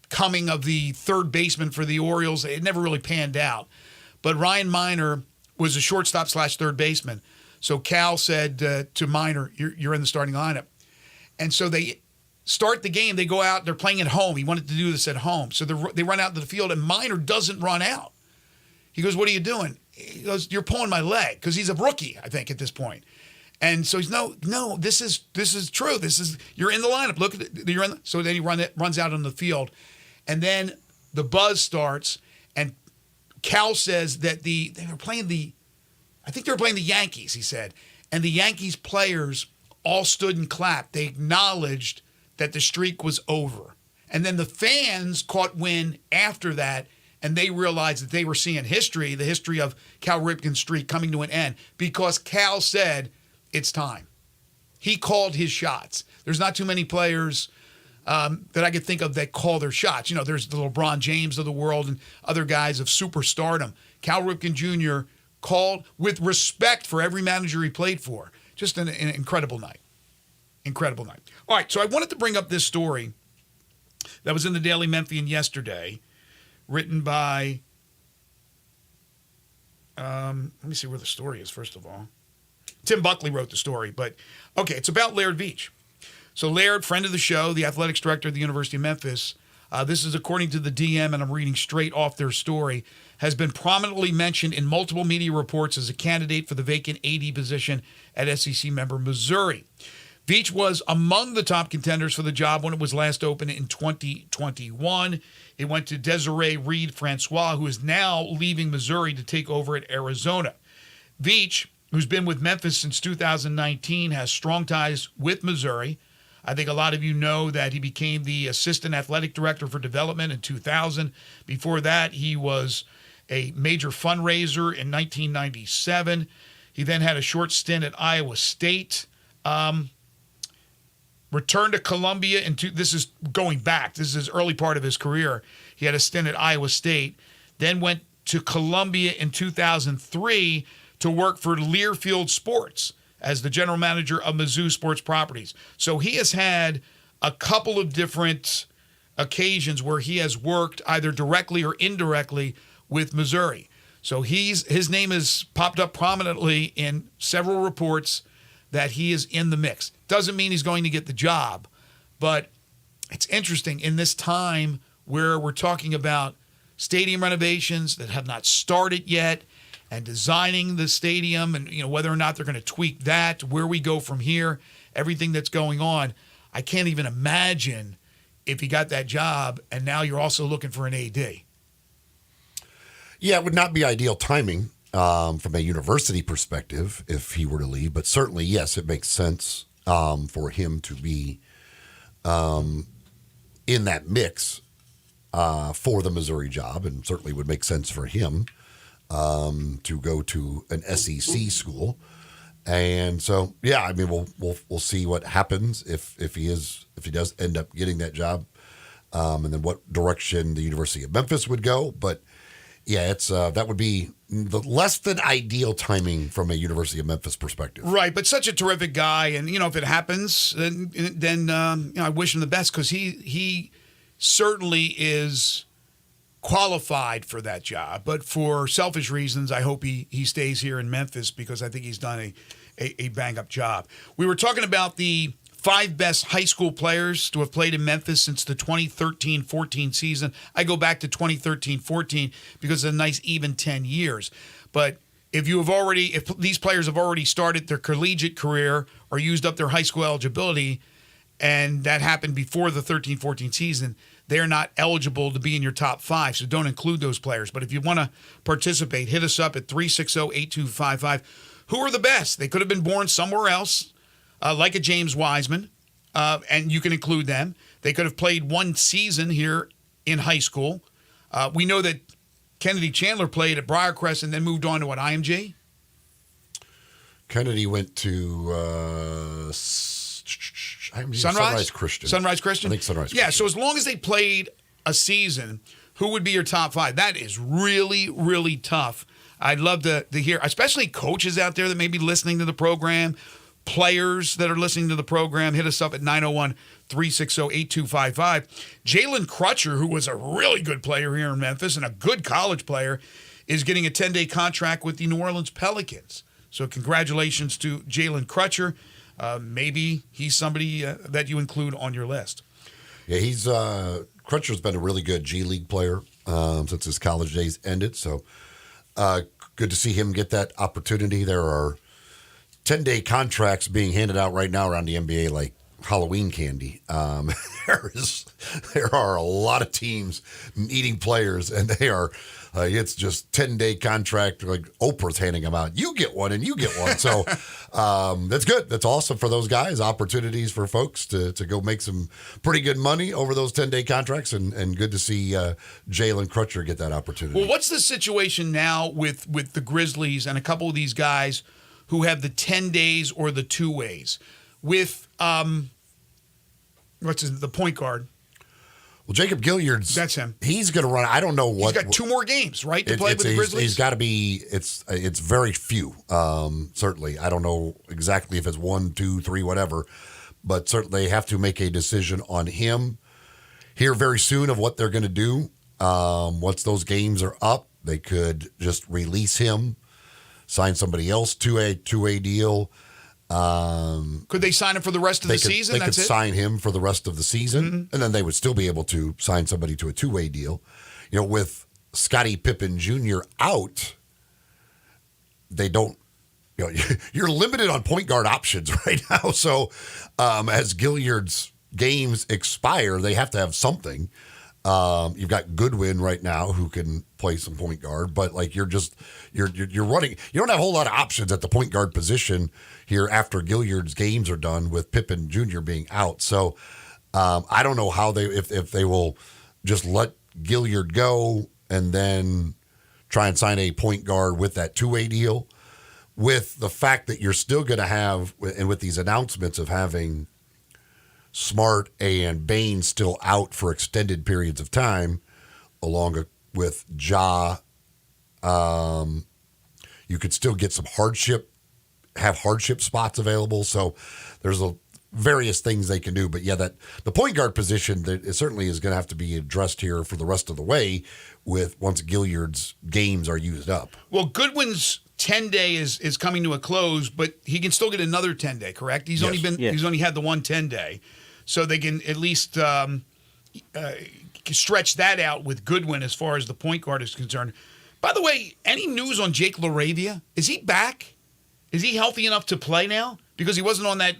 coming of the third baseman for the Orioles. It never really panned out. But Ryan Miner was a shortstop / third baseman. So Cal said to Miner, you're in the starting lineup. And so they start the game. They go out. They're playing at home. He wanted to do this at home. So they run out to the field, and Miner doesn't run out. He goes, what are you doing? He goes, you're pulling my leg, because he's a rookie, I think, at this point. And so he's, no, this is true. You're in the lineup. Look, you're in. So then he runs out on the field. And then the buzz starts, and Cal says that they were playing the Yankees, he said. And the Yankees players all stood and clapped. They acknowledged that the streak was over. And then the fans caught wind after that, and they realized that they were seeing the history of Cal Ripken's streak coming to an end, because Cal said, it's time. He called his shots. There's not too many players that I could think of that call their shots. There's the LeBron James of the world and other guys of superstardom. Cal Ripken Jr. called with respect for every manager he played for. Just an incredible night. Incredible night. All right, so I wanted to bring up this story that was in the Daily Memphian yesterday, written by, let me see where the story is, first of all. Tim Buckley wrote the story, but, okay, it's about Laird Veatch. So Laird, friend of the show, the athletics director of the University of Memphis, this is according to the DM, and I'm reading straight off their story, has been prominently mentioned in multiple media reports as a candidate for the vacant AD position at SEC member Missouri. Veatch was among the top contenders for the job when it was last open in 2021. It went to Desiree Reed-Francois, who is now leaving Missouri to take over at Arizona. Veatch, who's been with Memphis since 2019, has strong ties with Missouri. I think a lot of you know that he became the assistant athletic director for development in 2000. Before that, he was a major fundraiser in 1997. He then had a short stint at Iowa State. Returned to Columbia, this is going back. This is his early part of his career. He had a stint at Iowa State, then went to Columbia in 2003 to work for Learfield Sports as the general manager of Mizzou Sports Properties. So he has had a couple of different occasions where he has worked either directly or indirectly with Missouri. So his name has popped up prominently in several reports that he is in the mix. Doesn't mean he's going to get the job, but it's interesting in this time where we're talking about stadium renovations that have not started yet, and designing the stadium, and whether or not they're going to tweak that, where we go from here, everything that's going on. I can't even imagine if he got that job and now you're also looking for an AD. Yeah, it would not be ideal timing from a university perspective if he were to leave, but certainly, yes, it makes sense for him to be in that mix for the Missouri job, and certainly would make sense for him. to go to an SEC school. And so, yeah, I mean, we'll see what happens if he does end up getting that job, and then what direction the University of Memphis would go. But yeah, it's that would be the less than ideal timing from a University of Memphis perspective. Right, but such a terrific guy, and if it happens, then I wish him the best, because he certainly is qualified for that job. But for selfish reasons, I hope he stays here in Memphis, because I think he's done a bang-up job. We were talking about the 5 best high school players to have played in Memphis since the 2013-14 season. I go back to 2013-14 because it's a nice even 10 years. But if these players have already started their collegiate career or used up their high school eligibility, and that happened before the 13-14 season, they're not eligible to be in your top 5, so don't include those players. But if you want to participate, hit us up at 360-8255. Who are the best? They could have been born somewhere else, like a James Wiseman, and you can include them. They could have played one season here in high school. We know that Kennedy Chandler played at Briarcrest and then moved on to IMG? Kennedy went to Sunrise Christian. Sunrise Christian? I think Sunrise Christian. Yeah, so as long as they played a season, who would be your top 5? That is really, really tough. I'd love to hear, especially coaches out there that may be listening to the program, players that are listening to the program. Hit us up at 901-360-8255. Jalen Crutcher, who was a really good player here in Memphis and a good college player, is getting a 10-day contract with the New Orleans Pelicans. So congratulations to Jalen Crutcher. Maybe he's somebody that you include on your list. Yeah, Crutcher's been a really good G League player since his college days ended. So good to see him get that opportunity. There are 10-day contracts being handed out right now around the NBA like Halloween candy. There are a lot of teams needing players, and they are it's just 10-day contract, like Oprah's handing them out. You get one and you get one. So that's good. That's awesome for those guys. Opportunities for folks to go make some pretty good money over those 10-day contracts, and good to see Jalen Crutcher get that opportunity. Well, what's the situation now with the Grizzlies and a couple of these guys who have the 10 days or the 2 ways? With the point guard? Well, Jacob Gilliard's. That's him. He's going to run. I don't know what. He's got 2 more games, right, to play with the Grizzlies? He's got to be. It's very few. Certainly, I don't know exactly if it's 1, 2, 3, whatever, but certainly they have to make a decision on him here very soon of what they're going to do. Once those games are up, they could just release him, sign somebody else to a 2-way deal. Could they sign him for the rest of the season? They could sign him for the rest of the season, and then they would still be able to sign somebody to a 2-way deal. With Scottie Pippen Jr. out, they don't. You're limited on point guard options right now. So as Gilliard's games expire, they have to have something. You've got Goodwin right now who can play some point guard, but you're running. You don't have a whole lot of options at the point guard position here after Gilliard's games are done with Pippen Jr. being out. So I don't know how if they will just let Gilliard go and then try and sign a point guard with that 2-way deal, with the fact that you're still going to have, and with these announcements of having Smart and Bain still out for extended periods of time, along with Ja. You could still get some hardship spots available. So there's various things they can do. But yeah, that the point guard position, that it certainly is going to have to be addressed here for the rest of the way once Gilliard's games are used up. Well, Goodwin's 10-day is coming to a close, but he can still get another 10-day, correct? He's only had the one 10-day. So they can at least stretch that out with Goodwin as far as the point guard is concerned. By the way, any news on Jake LaRavia? Is he back? Is he healthy enough to play now? Because he wasn't on that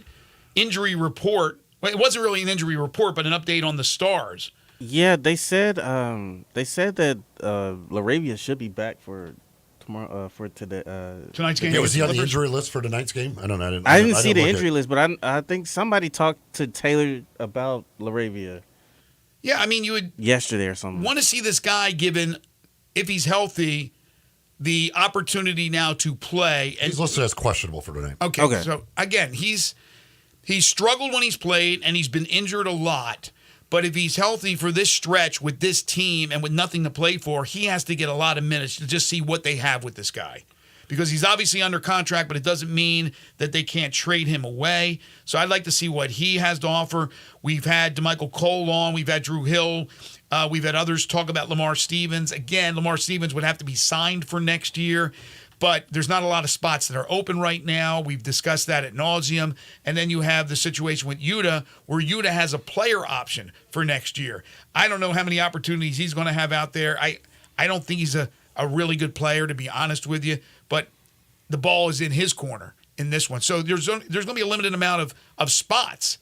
injury report. Well, it wasn't really an injury report, but an update on the Stars. Yeah, they said that LaRavia should be back for tomorrow for tonight's game. Yeah, was he on the injury list for tonight's game? I don't know. I didn't see the injury list, but I think somebody talked to Taylor about LaRavia. Yeah, I mean, you would yesterday or something. Want to see this guy given, if he's healthy, the opportunity now to play. And he's listed as questionable for tonight. Okay. So again, he's struggled when he's played, and he's been injured a lot. But if he's healthy for this stretch with this team and with nothing to play for, he has to get a lot of minutes to just see what they have with this guy. Because he's obviously under contract, but it doesn't mean that they can't trade him away. So I'd like to see what he has to offer. We've had DeMichael Cole on. We've had Drew Hill. We've had others talk about Lamar Stevens. Again, Lamar Stevens would have to be signed for next year. But there's not a lot of spots that are open right now. We've discussed that ad nauseum. And then you have the situation with Yuta, where Yuta has a player option for next year. I don't know how many opportunities he's going to have out there. I don't think he's a really good player, to be honest with you. But the ball is in his corner in this one. So there's going to be a limited amount of spots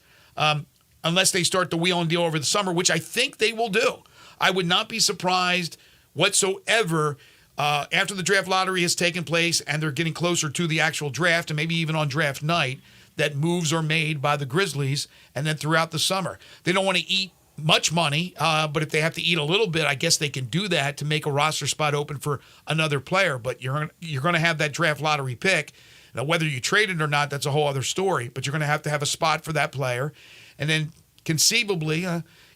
unless they start the wheel and deal over the summer, which I think they will do. I would not be surprised whatsoever after the draft lottery has taken place and they're getting closer to the actual draft and maybe even on draft night, that moves are made by the Grizzlies and then throughout the summer. They don't want to eat much money, but if they have to eat a little bit, I guess they can do that to make a roster spot open for another player. But you're going to have that draft lottery pick. Now, whether you trade it or not, that's a whole other story. But you're going to have a spot for that player. And then conceivably,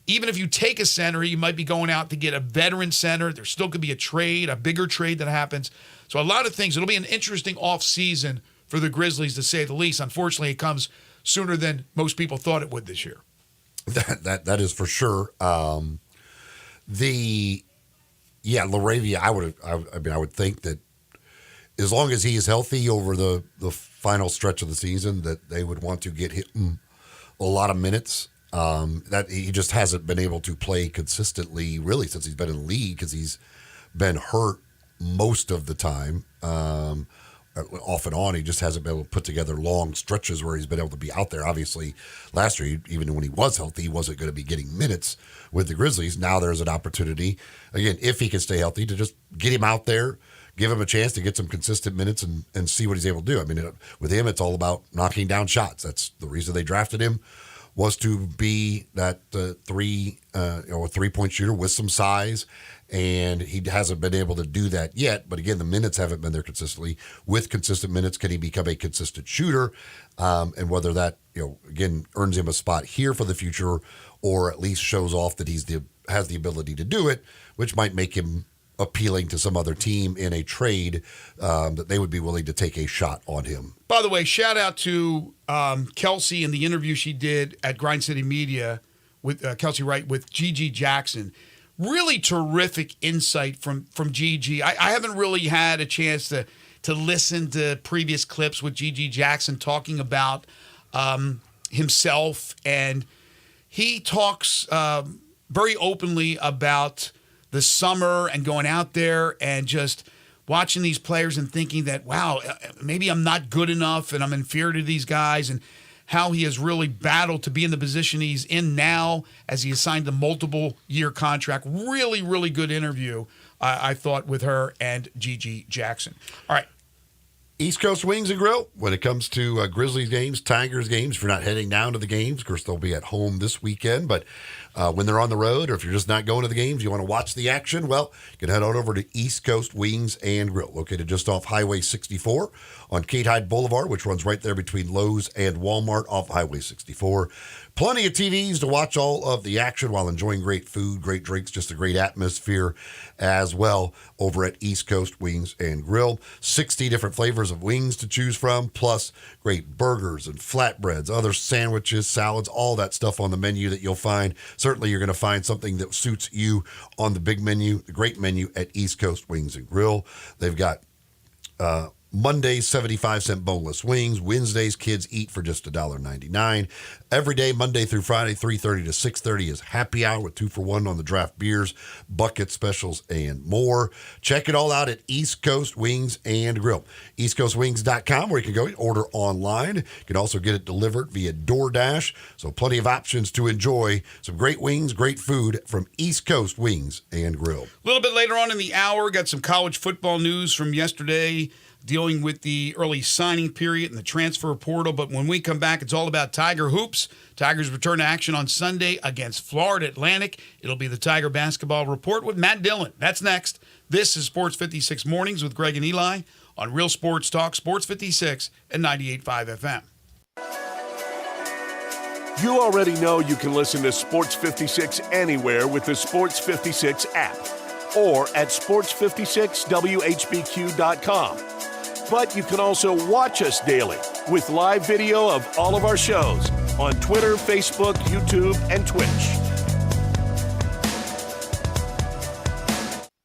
even if you take a center, you might be going out to get a veteran center. There still could be a trade, a bigger trade that happens. So a lot of things. It'll be an interesting offseason for the Grizzlies, to say the least. Unfortunately, it comes sooner than most people thought it would this year. That is for sure. LaRavia, I would think that as long as he is healthy over the final stretch of the season, that they would want to get him a lot of minutes. That he just hasn't been able to play consistently really since he's been in the league, because he's been hurt most of the time. Off and on, he just hasn't been able to put together long stretches where he's been able to be out there. Obviously, last year, even when he was healthy, he wasn't going to be getting minutes with the Grizzlies. Now there's an opportunity, again, if he can stay healthy, to just get him out there, give him a chance to get some consistent minutes and see what he's able to do. I mean, with him, it's all about knocking down shots. That's the reason they drafted him, was to be that a 3-point shooter with some size. And he hasn't been able to do that yet. But again, the minutes haven't been there consistently. With consistent minutes, can he become a consistent shooter? And whether that, again, earns him a spot here for the future, or at least shows off that has the ability to do it, which might make him appealing to some other team in a trade, that they would be willing to take a shot on him. By the way, shout out to Kelsey in the interview she did at Grind City Media with Kelsey Wright with Gigi Jackson. Really terrific insight from Gigi. I haven't really had a chance to listen to previous clips with Gigi Jackson talking about himself, and he talks very openly about the summer and going out there and just watching these players and thinking that, wow, maybe I'm not good enough and I'm inferior to these guys, and how he has really battled to be in the position he's in now as he is signed a multiple-year contract. Really, really good interview, I thought, with her and Gigi Jackson. All right. East Coast Wings and Grill, when it comes to Grizzlies games, Tigers games, if you're not heading down to the games, of course, they'll be at home this weekend, but when they're on the road, or if you're just not going to the games, you want to watch the action, well, you can head on over to East Coast Wings and Grill, located just off Highway 64 on Kate Hyde Boulevard, which runs right there between Lowe's and Walmart off Highway 64. Plenty of TVs to watch all of the action while enjoying great food, great drinks, just a great atmosphere as well over at East Coast Wings and Grill. 60 different flavors of wings to choose from, plus great burgers and flatbreads, other sandwiches, salads, all that stuff on the menu that you'll find. Certainly you're going to find something that suits you on the big menu, the great menu at East Coast Wings and Grill. They've got Mondays, 75-cent boneless wings. Wednesdays, kids eat for just $1.99. Every day, Monday through Friday, 3:30 to 6:30 is happy hour with 2-for-1 on the draft beers, bucket specials, and more. Check it all out at East Coast Wings and Grill. EastCoastWings.com, where you can go order online. You can also get it delivered via DoorDash. So plenty of options to enjoy some great wings, great food from East Coast Wings and Grill. A little bit later on in the hour, got some college football news from yesterday. dealing with the early signing period and the transfer portal. But when we come back, it's all about Tiger hoops. Tigers return to action on Sunday against Florida Atlantic. It'll be the Tiger Basketball Report with Matt Dillon. That's next. This is Sports 56 Mornings with Greg and Eli on Real Sports Talk, Sports 56 and 98.5 FM. You already know you can listen to Sports 56 anywhere with the Sports 56 app or at sports56whbq.com. But you can also watch us daily with live video of all of our shows on Twitter, Facebook, YouTube, and Twitch.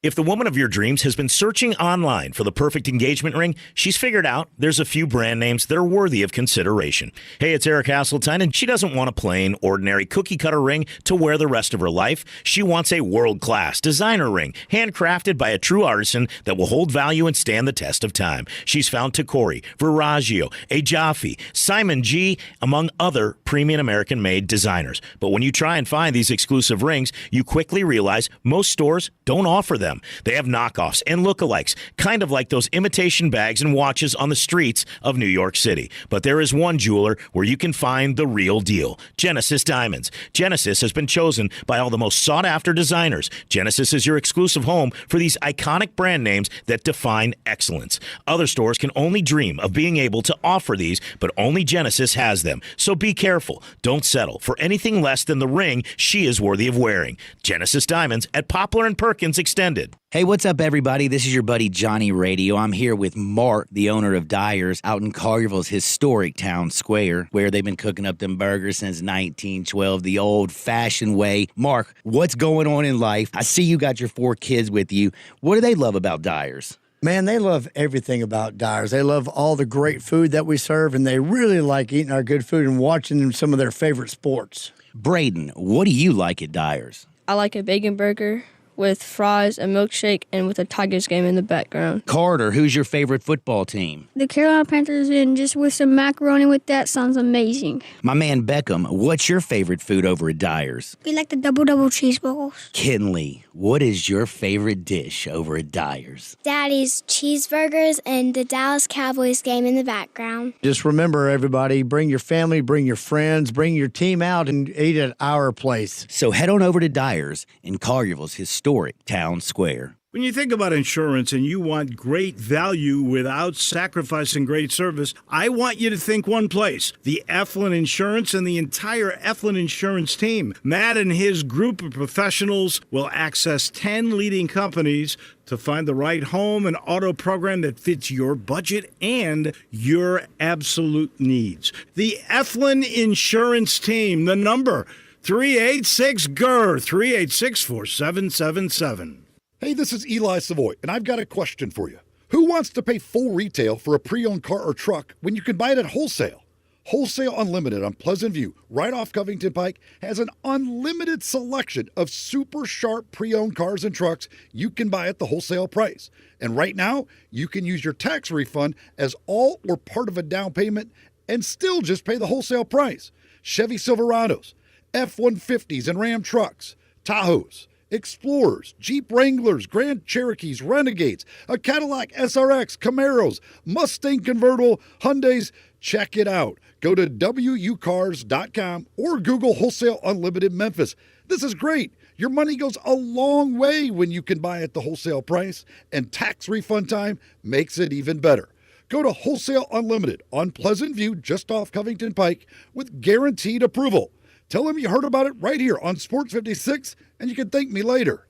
If the woman of your dreams has been searching online for the perfect engagement ring, she's figured out there's a few brand names that are worthy of consideration. Hey, it's Eric Hasseltine, and she doesn't want a plain, ordinary cookie-cutter ring to wear the rest of her life. She wants a world-class designer ring, handcrafted by a true artisan that will hold value and stand the test of time. She's found Tacori, Verragio, Ajafi, Simon G., among other premium American-made designers. But when you try and find these exclusive rings, you quickly realize most stores don't offer them. They have knockoffs and lookalikes, kind of like those imitation bags and watches on the streets of New York City. But there is one jeweler where you can find the real deal, Genesis Diamonds. Genesis has been chosen by all the most sought-after designers. Genesis is your exclusive home for these iconic brand names that define excellence. Other stores can only dream of being able to offer these, but only Genesis has them. So be careful. Don't settle for anything less than the ring she is worthy of wearing. Genesis Diamonds at Poplar and Perkins Extended. Hey, what's up, everybody? This is your buddy Johnny Radio. I'm here with Mark, the owner of Dyer's, out in Collierville's historic town square, where they've been cooking up them burgers since 1912, the old-fashioned way. Mark, what's going on in life? I see you got your 4 kids with you. What do they love about Dyer's? Man, they love everything about Dyer's. They love all the great food that we serve, and they really like eating our good food and watching some of their favorite sports. Braden, what do you like at Dyer's? I like a bacon burger with fries, a milkshake, and with a Tigers game in the background. Carter, who's your favorite football team? The Carolina Panthers, and just with some macaroni with that sounds amazing. My man Beckham, what's your favorite food over at Dyer's? We like the double cheeseballs. Kinley, what is your favorite dish over at Dyer's? Daddy's cheeseburgers and the Dallas Cowboys game in the background. Just remember, everybody, bring your family, bring your friends, bring your team out and eat at our place. So head on over to Dyer's in Collierville's historic town square. When you think about insurance and you want great value without sacrificing great service, I want you to think one place, the Eflin Insurance and the entire Eflin Insurance team. Matt and his group of professionals will access 10 leading companies to find the right home and auto program that fits your budget and your absolute needs. The Eflin Insurance team, the number 386-GER, 386-4777. Hey, this is Eli Savoy, and I've got a question for you. Who wants to pay full retail for a pre-owned car or truck when you can buy it at wholesale? Wholesale Unlimited on Pleasant View, right off Covington Pike, has an unlimited selection of super sharp pre-owned cars and trucks you can buy at the wholesale price. And right now, you can use your tax refund as all or part of a down payment and still just pay the wholesale price. Chevy Silverados, F-150s and Ram trucks, Tahoes, Explorers, Jeep Wranglers, Grand Cherokees, Renegades, a Cadillac SRX, Camaros, Mustang convertible, Hyundais. Check it out. Go to wucars.com or Google Wholesale Unlimited Memphis. This is great. Your money goes a long way when you can buy at the wholesale price, and tax refund time makes it even better. Go to Wholesale Unlimited on Pleasant View, just off Covington Pike, with guaranteed approval. Tell them you heard about it right here on Sports 56, and you can thank me later.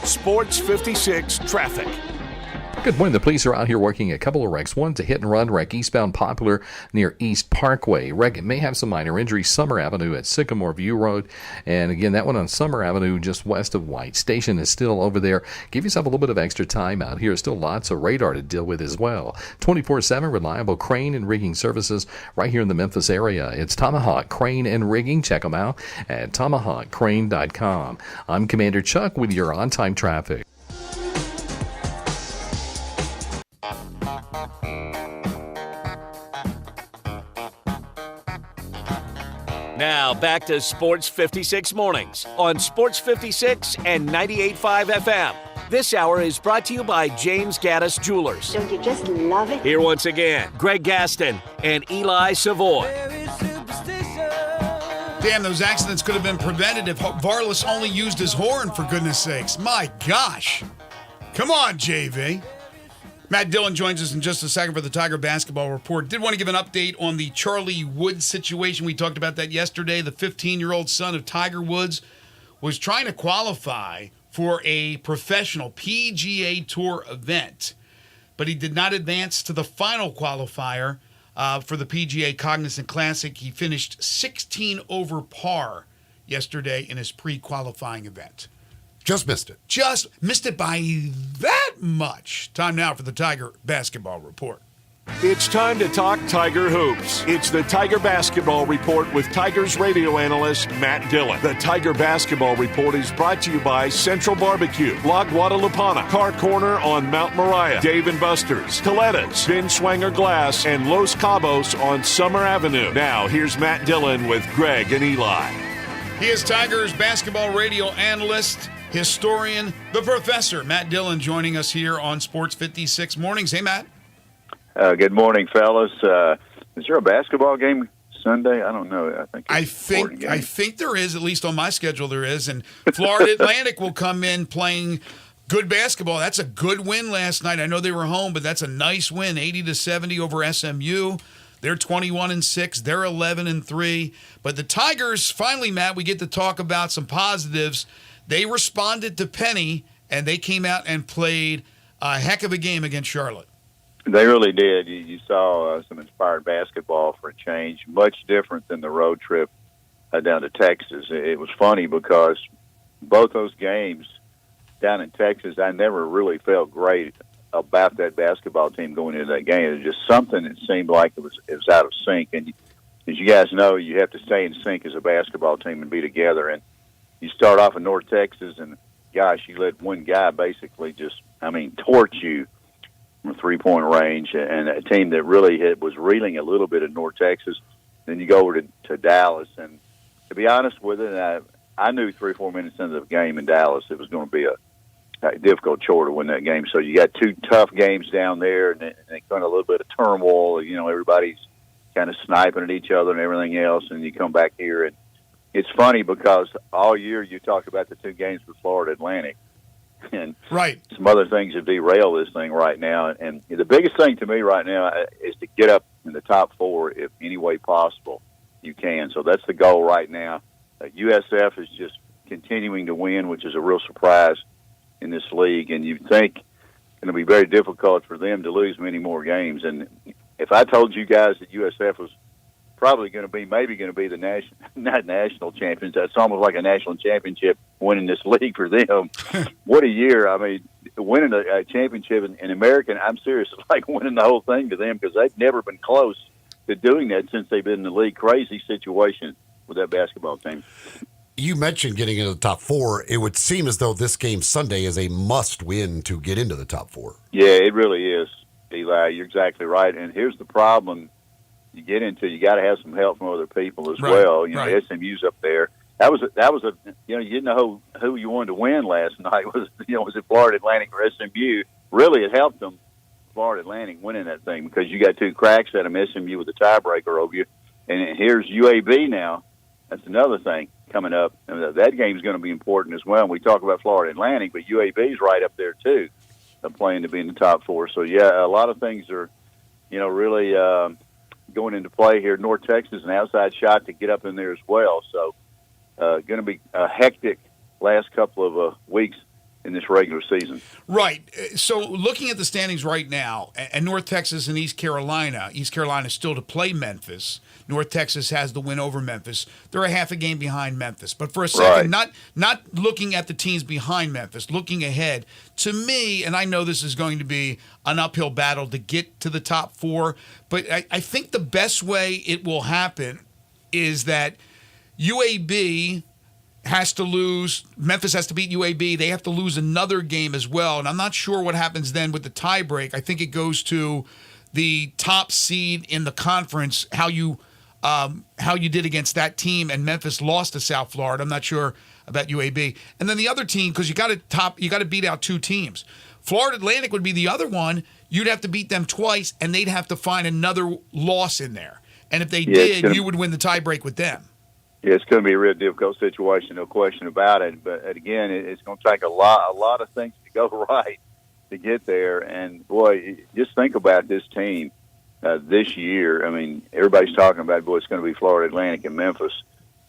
Sports 56 traffic. Good morning. The police are out here working a couple of wrecks. One's a hit-and-run wreck eastbound Poplar near East Parkway. Wreck may have some minor injuries. Summer Avenue at Sycamore View Road. And again, that one on Summer Avenue just west of White Station is still over there. Give yourself a little bit of extra time out here. Still lots of radar to deal with as well. 24/7 reliable crane and rigging services right here in the Memphis area. It's Tomahawk Crane and Rigging. Check them out at tomahawkcrane.com. I'm Commander Chuck with your on-time traffic. Now back to Sports 56 Mornings on Sports 56 and 98.5 FM. This hour is brought to you by James Gaddis Jewelers. Don't you just love it? Here once again, Greg Gaston and Eli Savoy. Damn, those accidents could have been prevented if Varlas only used his horn, for goodness sakes. My gosh. Come on, JV. Matt Dillon joins us in just a second for the Tiger Basketball Report. Did want to give an update on the Charlie Woods situation. We talked about that yesterday. The 15-year-old son of Tiger Woods was trying to qualify for a professional PGA Tour event, but he did not advance to the final qualifier for the PGA Cognizant Classic. He finished 16 over par yesterday in his pre-qualifying event. Just missed it. Just missed it by that much. Time now for the Tiger Basketball Report. It's time to talk Tiger hoops. It's the Tiger Basketball Report with Tigers radio analyst Matt Dillon. The Tiger Basketball Report is brought to you by Central Barbecue, La Guadalupana, Car Corner on Mount Moriah, Dave & Buster's, Coletta's, Vin Swanger Glass, and Los Cabos on Summer Avenue. Now, here's Matt Dillon with Greg and Eli. He is Tigers basketball radio analyst, historian, the professor, Matt Dillon, joining us here on Sports 56 Mornings. Hey, Matt. Good morning, fellas. Is there a basketball game Sunday? I don't know. I think there is, at least on my schedule there is. And Florida Atlantic will come in playing good basketball. That's a good win last night. I know they were home, but that's a nice win, 80-70 over SMU. They're 21-6. They're 11-3. But the Tigers, finally, Matt, we get to talk about some positives. They responded to Penny, and they came out and played a heck of a game against Charlotte. They really did. You saw some inspired basketball for a change, much different than the road trip down to Texas. It was funny because both those games down in Texas, I never really felt great about that basketball team going into that game. It was just something that seemed like it was out of sync. And as you guys know, you have to stay in sync as a basketball team and be together. And you start off in North Texas, and gosh, you let one guy basically just, torch you from three-point range, and a team that really was reeling a little bit in North Texas. Then you go over to Dallas, and to be honest with it, I knew 3 or 4 minutes into the game in Dallas it was going to be a difficult chore to win that game. So you got two tough games down there, and kind of a little bit of turmoil. Everybody's kind of sniping at each other and everything else, and you come back here, and it's funny because all year you talk about the two games with Florida Atlantic, and some other things have derailed this thing right now. And the biggest thing to me right now is to get up in the top 4 if any way possible you can. So that's the goal right now. USF is just continuing to win, which is a real surprise in this league. And you think it's going to be very difficult for them to lose many more games. And if I told you guys that USF was probably going to be the not national champions. That's almost like a national championship winning this league for them. What a year. Winning a championship in American, I'm serious, it's like winning the whole thing to them because they've never been close to doing that since they've been in the league. Crazy situation with that basketball team. You mentioned getting into the top 4. It would seem as though this game Sunday is a must-win to get into the top 4. Yeah, it really is, Eli. You're exactly right. And here's the problem. You get into, you got to have some help from other people as well. SMU's up there. That was a you didn't know who you wanted to win last night. Was it Florida Atlantic or SMU? Really, it helped them, Florida Atlantic, winning that thing because you got 2 cracks at them. SMU with a tiebreaker over you, and here's UAB now. That's another thing coming up. And that game's going to be important as well. We talk about Florida Atlantic, but UAB's right up there too, playing to be in the top 4. So yeah, a lot of things are, really. Going into play here. North Texas, an outside shot to get up in there as well. So going to be a hectic last couple of weeks in this regular season. Right. So looking at the standings right now, and North Texas and East Carolina still to play Memphis. North Texas has the win over Memphis. They're a half a game behind Memphis. But for a second, not looking at the teams behind Memphis, looking ahead, to me, and I know this is going to be an uphill battle to get to the top 4, but I think the best way it will happen is that UAB has to lose. Memphis has to beat UAB. They have to lose another game as well. And I'm not sure what happens then with the tiebreak. I think it goes to the top seed in the conference, how you how you did against that team, and Memphis lost to South Florida. I'm not sure about UAB. And then the other team, because you got to beat out two teams. Florida Atlantic would be the other one. You'd have to beat them twice, and they'd have to find another loss in there. And if they did, you would win the tiebreak with them. Yeah, it's going to be a real difficult situation, no question about it. But again, it's going to take a lot of things to go right to get there. And boy, just think about this team this year. I mean, everybody's talking about, boy, it's going to be Florida Atlantic and Memphis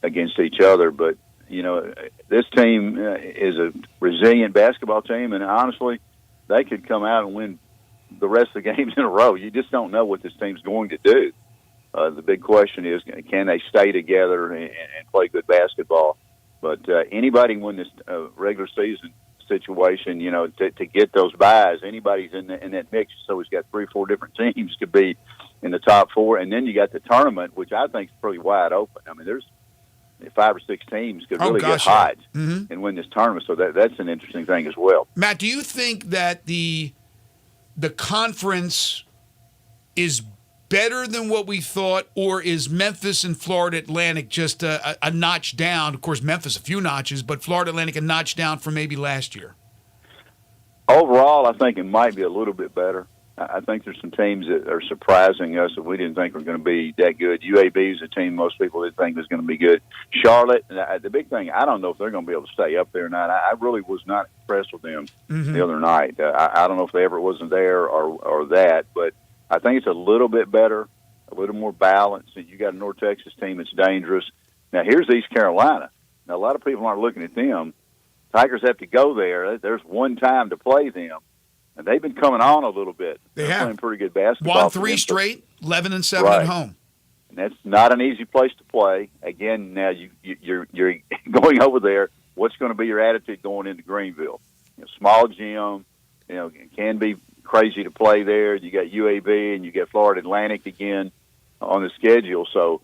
against each other. But you know, this team is a resilient basketball team, and honestly, they could come out and win the rest of the games in a row. You just don't know what this team's going to do. The big question is, can they stay together and play good basketball? But anybody win this regular season situation, you know, to get those buys, anybody's in that mix. So he's got 3 or 4 different teams could be in the top 4, and then you got the tournament, which I think is pretty wide open. I mean, there's 5 or 6 teams could really get hot and win this tournament. So that's an interesting thing as well. Matt, do you think that the conference is better than what we thought, or is Memphis and Florida Atlantic just a notch down? Of course, Memphis a few notches, but Florida Atlantic a notch down from maybe last year. Overall, I think it might be a little bit better. I think there's some teams that are surprising us that we didn't think were going to be that good. UAB is a team most people didn't think was going to be good. Charlotte, the big thing, I don't know if they're going to be able to stay up there or not. I really was not impressed with them the other night. I don't know if they ever wasn't there or that, but I think it's a little bit better, a little more balanced. You got a North Texas team that's dangerous. Now, here's East Carolina. Now, a lot of people aren't looking at them. Tigers have to go there. There's one time to play them. And they've been coming on a little bit. They're playing pretty good basketball. Won 3 straight, 11-7 at home. And that's not an easy place to play. Again, now you're going over there. What's going to be your attitude going into Greenville? You know, small gym. You know, it can be crazy to play there. You got UAB and you got Florida Atlantic again on the schedule. So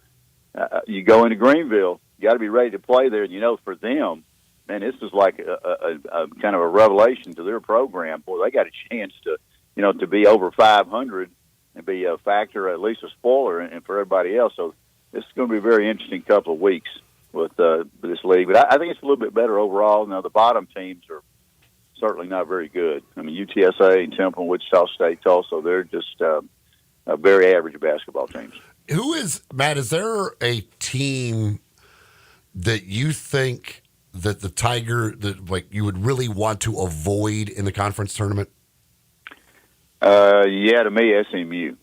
you go into Greenville, you got to be ready to play there. And you know, for them, man, this is like a kind of a revelation to their program. Boy, they got a chance to, you know, to be over 500 and be a factor, at least a spoiler, and for everybody else. So this is going to be a very interesting couple of weeks with this league. But I think it's a little bit better overall. Now, the bottom teams are certainly not very good. I mean, UTSA, Temple, Wichita State, Tulsa, they're just very average basketball teams. Who is, Matt, is there a team that you think that the Tiger, that like you would really want to avoid in the conference tournament? Yeah, to me, SMU.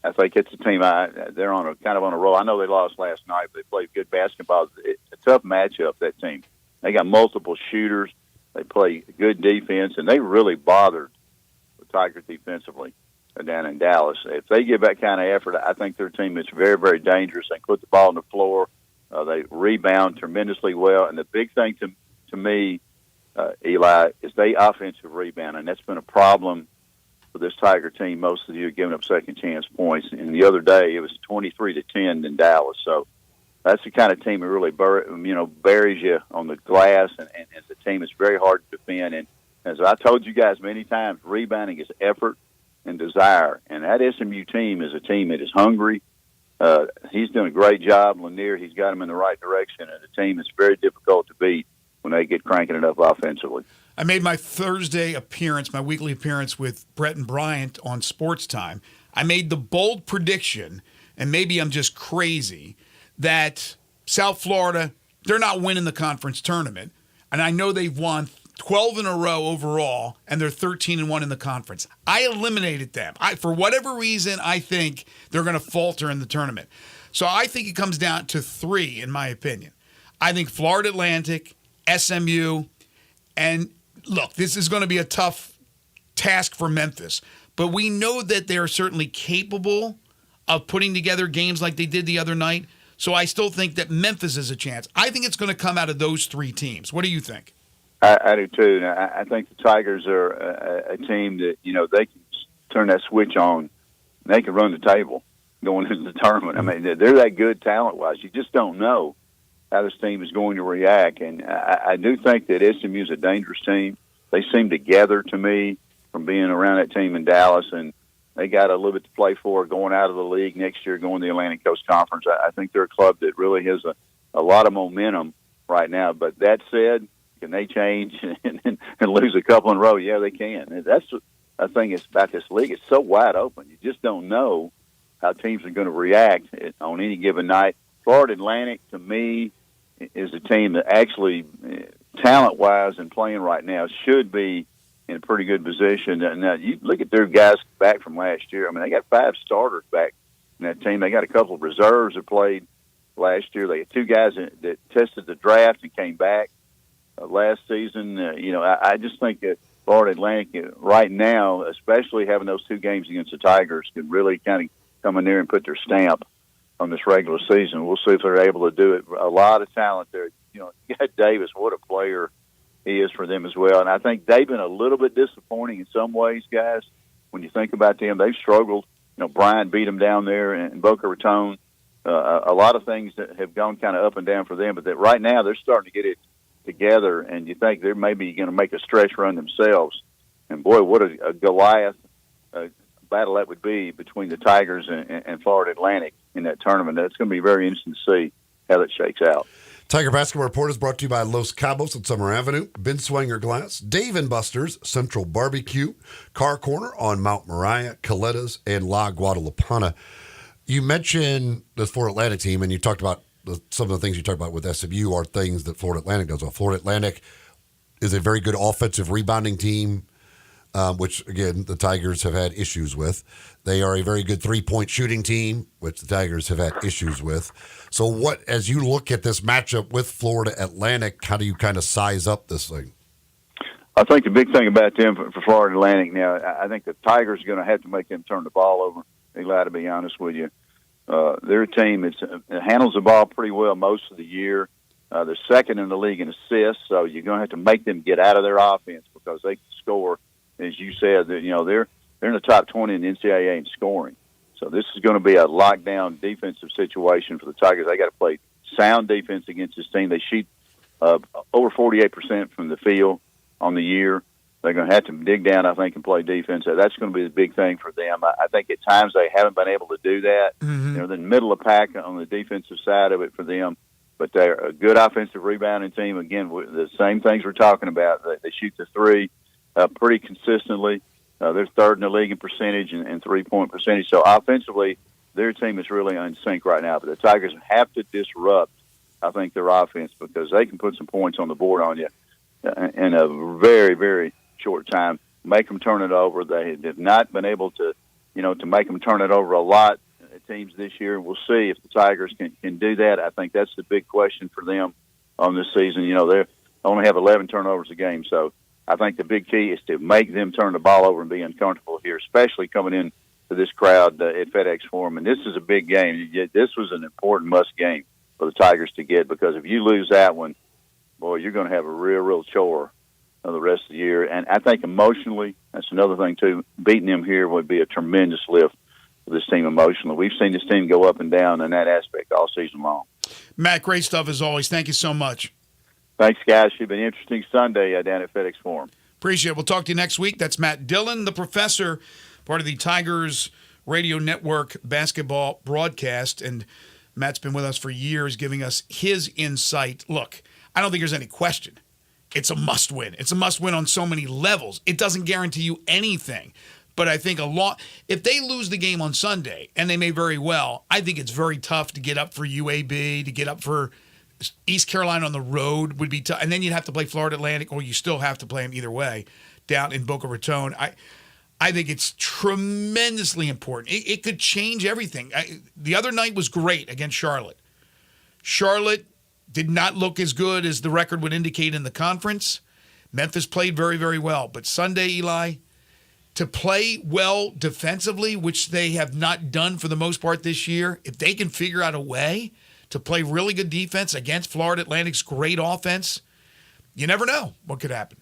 I think it's a team. They're on a roll. I know they lost last night, but they played good basketball. It's a tough matchup, that team. They got multiple shooters. They play good defense, and they really bothered the Tigers defensively down in Dallas. If they give that kind of effort, I think their team is very, very dangerous. They put the ball on the floor. They rebound tremendously well. And the big thing to me, Eli, is they offensive rebound, and that's been a problem for this Tiger team. Most of the year giving up second chance points. And the other day, it was 23-10 in Dallas. So that's the kind of team that really buries you on the glass, and it's a team that's very hard to defend. And as I told you guys many times, rebounding is effort and desire. And that SMU team is a team that is hungry. He's doing a great job, Lanier. He's got him in the right direction, and the team is very difficult to beat when they get cranking it up offensively. I made my Thursday appearance, my weekly appearance with Brett and Bryant on Sports Time. I made the bold prediction, and maybe I'm just crazy, that South Florida, they're not winning the conference tournament. And I know they've won 12 in a row overall, and they're 13-1 in the conference. I eliminated them. For whatever reason, I think they're going to falter in the tournament. So I think it comes down to 3, in my opinion. I think Florida Atlantic, SMU, and look, this is going to be a tough task for Memphis, but we know that they're certainly capable of putting together games like they did the other night. So I still think that Memphis is a chance. I think it's going to come out of those 3 teams. What do you think? I do too. I think the Tigers are a team that, you know, they can turn that switch on. And they can run the table going into the tournament. I mean, they're that good talent-wise. You just don't know how this team is going to react. And I do think that SMU is a dangerous team. They seem together to me from being around that team in Dallas. And they got a little bit to play for going out of the league next year, going to the Atlantic Coast Conference. I think they're a club that really has a lot of momentum right now. But that said, can they change and lose a couple in a row? Yeah, they can. And that's the thing is about this league. It's so wide open. You just don't know how teams are going to react on any given night. Florida Atlantic, to me, is a team that actually, talent-wise and playing right now, should be in a pretty good position. Now, you look at their guys back from last year. I mean, they got 5 starters back in that team. They got a couple of reserves that played last year. They had 2 guys that tested the draft and came back last season. I just think that Florida Atlantic right now, especially having those 2 games against the Tigers, could really kind of come in there and put their stamp on this regular season. We'll see if they're able to do it. A lot of talent there. You got Davis. What a player he is for them as well. And I think they've been a little bit disappointing in some ways, guys. When you think about them, they've struggled. Brian beat them down there in Boca Raton. A lot of things that have gone kind of up and down for them, but that right now they're starting to get it together, and you think they're maybe going to make a stretch run themselves. And, boy, what a Goliath battle that would be between the Tigers and Florida Atlantic in that tournament. That's going to be very interesting to see how that shakes out. Tiger Basketball Report is brought to you by Los Cabos at Summer Avenue, Ben Swanger Glass, Dave & Buster's, Central Barbecue, Car Corner on Mount Moriah, Coletta's, and La Guadalupana. You mentioned the Florida Atlantic team, and you talked about some of the things you talked about with SMU are things that Florida Atlantic does well. Florida Atlantic is a very good offensive rebounding team, which, again, the Tigers have had issues with. They are a very good three-point shooting team, which the Tigers have had issues with. So as you look at this matchup with Florida Atlantic, how do you kind of size up this thing? I think the big thing about them for Florida Atlantic now, I think the Tigers are going to have to make them turn the ball over. Eli, to be honest with you. They're a team that handles the ball pretty well most of the year. They're second in the league in assists, so you're going to have to make them get out of their offense because they can score. As you said, they're in the top 20 in the NCAA in scoring. So this is going to be a lockdown defensive situation for the Tigers. They got to play sound defense against this team. They shoot over 48% from the field on the year. They're going to have to dig down, I think, and play defense. So that's going to be the big thing for them. I think at times they haven't been able to do that. Mm-hmm. They're in the middle of the pack on the defensive side of it for them. But they're a good offensive rebounding team. Again, the same things we're talking about. They shoot the three pretty consistently. They're third in the league in percentage and three-point percentage. So offensively, their team is really in sync right now. But the Tigers have to disrupt, I think, their offense because they can put some points on the board on you in a very, very short time. Make them turn it over. They have not been able to, to make them turn it over a lot at teams this year. We'll see if the Tigers can do that. I think that's the big question for them on this season. They only have 11 turnovers a game, so I think the big key is to make them turn the ball over and be uncomfortable here, especially coming in to this crowd at FedEx Forum. And this is a big game. This was an important must game for the Tigers to get because if you lose that one, boy, you're going to have a real chore of the rest of the year. And I think emotionally, that's another thing too. Beating them here would be a tremendous lift for this team emotionally. We've seen this team go up and down in that aspect all season long. Matt, great stuff as always. Thank you so much. Thanks, guys. Should be an interesting Sunday down at FedEx Forum. Appreciate it. We'll talk to you next week. That's Matt Dillon, the professor, part of the Tigers Radio Network basketball broadcast. And Matt's been with us for years giving us his insight. Look, I don't think there's any question. It's a must-win. It's a must-win on so many levels. It doesn't guarantee you anything. But I think if they lose the game on Sunday, and they may very well, I think it's very tough to get up for UAB, to get up for East Carolina on the road would be tough. And then you'd have to play Florida Atlantic, or you still have to play them either way down in Boca Raton. I think it's tremendously important. It could change everything. The other night was great against Charlotte. Charlotte did not look as good as the record would indicate in the conference. Memphis played very, very well. But Sunday, Eli, to play well defensively, which they have not done for the most part this year, if they can figure out a way to play really good defense against Florida Atlantic's great offense, you never know what could happen.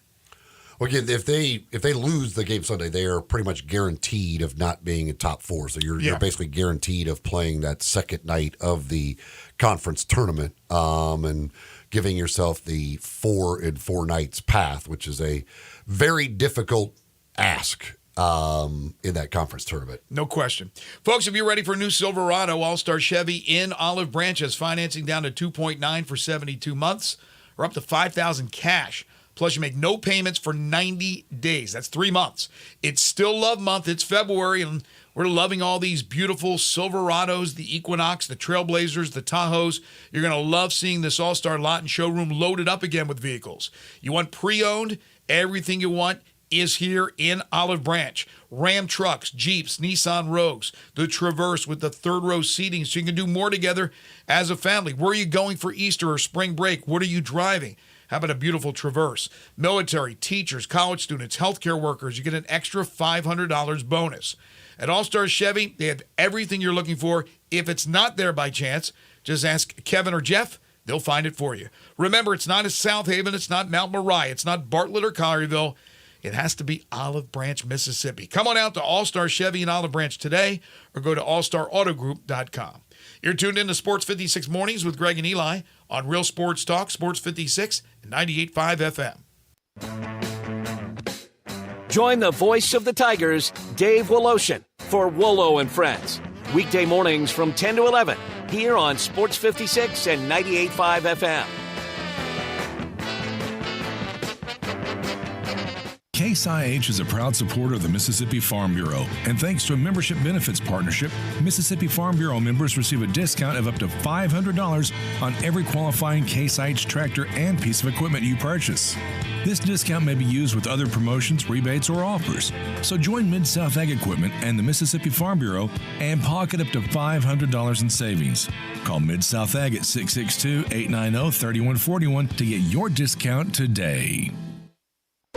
Well, again, if they lose the game Sunday, they are pretty much guaranteed of not being in top four. So you're basically guaranteed of playing that second night of the conference tournament and giving yourself the 4 in 4 nights path, which is a very difficult ask in that conference tournament. No question. Folks, if you're ready for a new Silverado, All-Star Chevy in Olive Branch has financing down to 2.9 for 72 months or up to $5,000 cash. Plus, you make no payments for 90 days. That's 3 months. It's still love month. It's February, and we're loving all these beautiful Silverados, the Equinox, the Trailblazers, the Tahoes. You're going to love seeing this All-Star lot and showroom loaded up again with vehicles. You want pre-owned? Everything you want is here in Olive Branch. Ram trucks, Jeeps, Nissan Rogues, the Traverse with the third row seating so you can do more together as a family. Where are you going for Easter or spring break? What are you driving? How about a beautiful Traverse? Military, teachers, college students, healthcare workers, you get an extra $500 bonus. At All-Star Chevy, they have everything you're looking for. If it's not there by chance, just ask Kevin or Jeff. They'll find it for you. Remember, it's not a South Haven, it's not Mount Moriah, it's not Bartlett or Collierville. It has to be Olive Branch, Mississippi. Come on out to All-Star Chevy in Olive Branch today or go to allstarautogroup.com. You're tuned in to Sports 56 Mornings with Greg and Eli on Real Sports Talk, Sports 56 and 98.5 FM. Join the voice of the Tigers, Dave Woloshin, for Wolo and Friends. Weekday mornings from 10 to 11 here on Sports 56 and 98.5 FM. Case IH is a proud supporter of the Mississippi Farm Bureau, and thanks to a membership benefits partnership, Mississippi Farm Bureau members receive a discount of up to $500 on every qualifying Case IH tractor and piece of equipment you purchase. This discount may be used with other promotions, rebates, or offers. So join Mid-South Ag Equipment and the Mississippi Farm Bureau and pocket up to $500 in savings. Call Mid-South Ag at 662-890-3141 to get your discount today.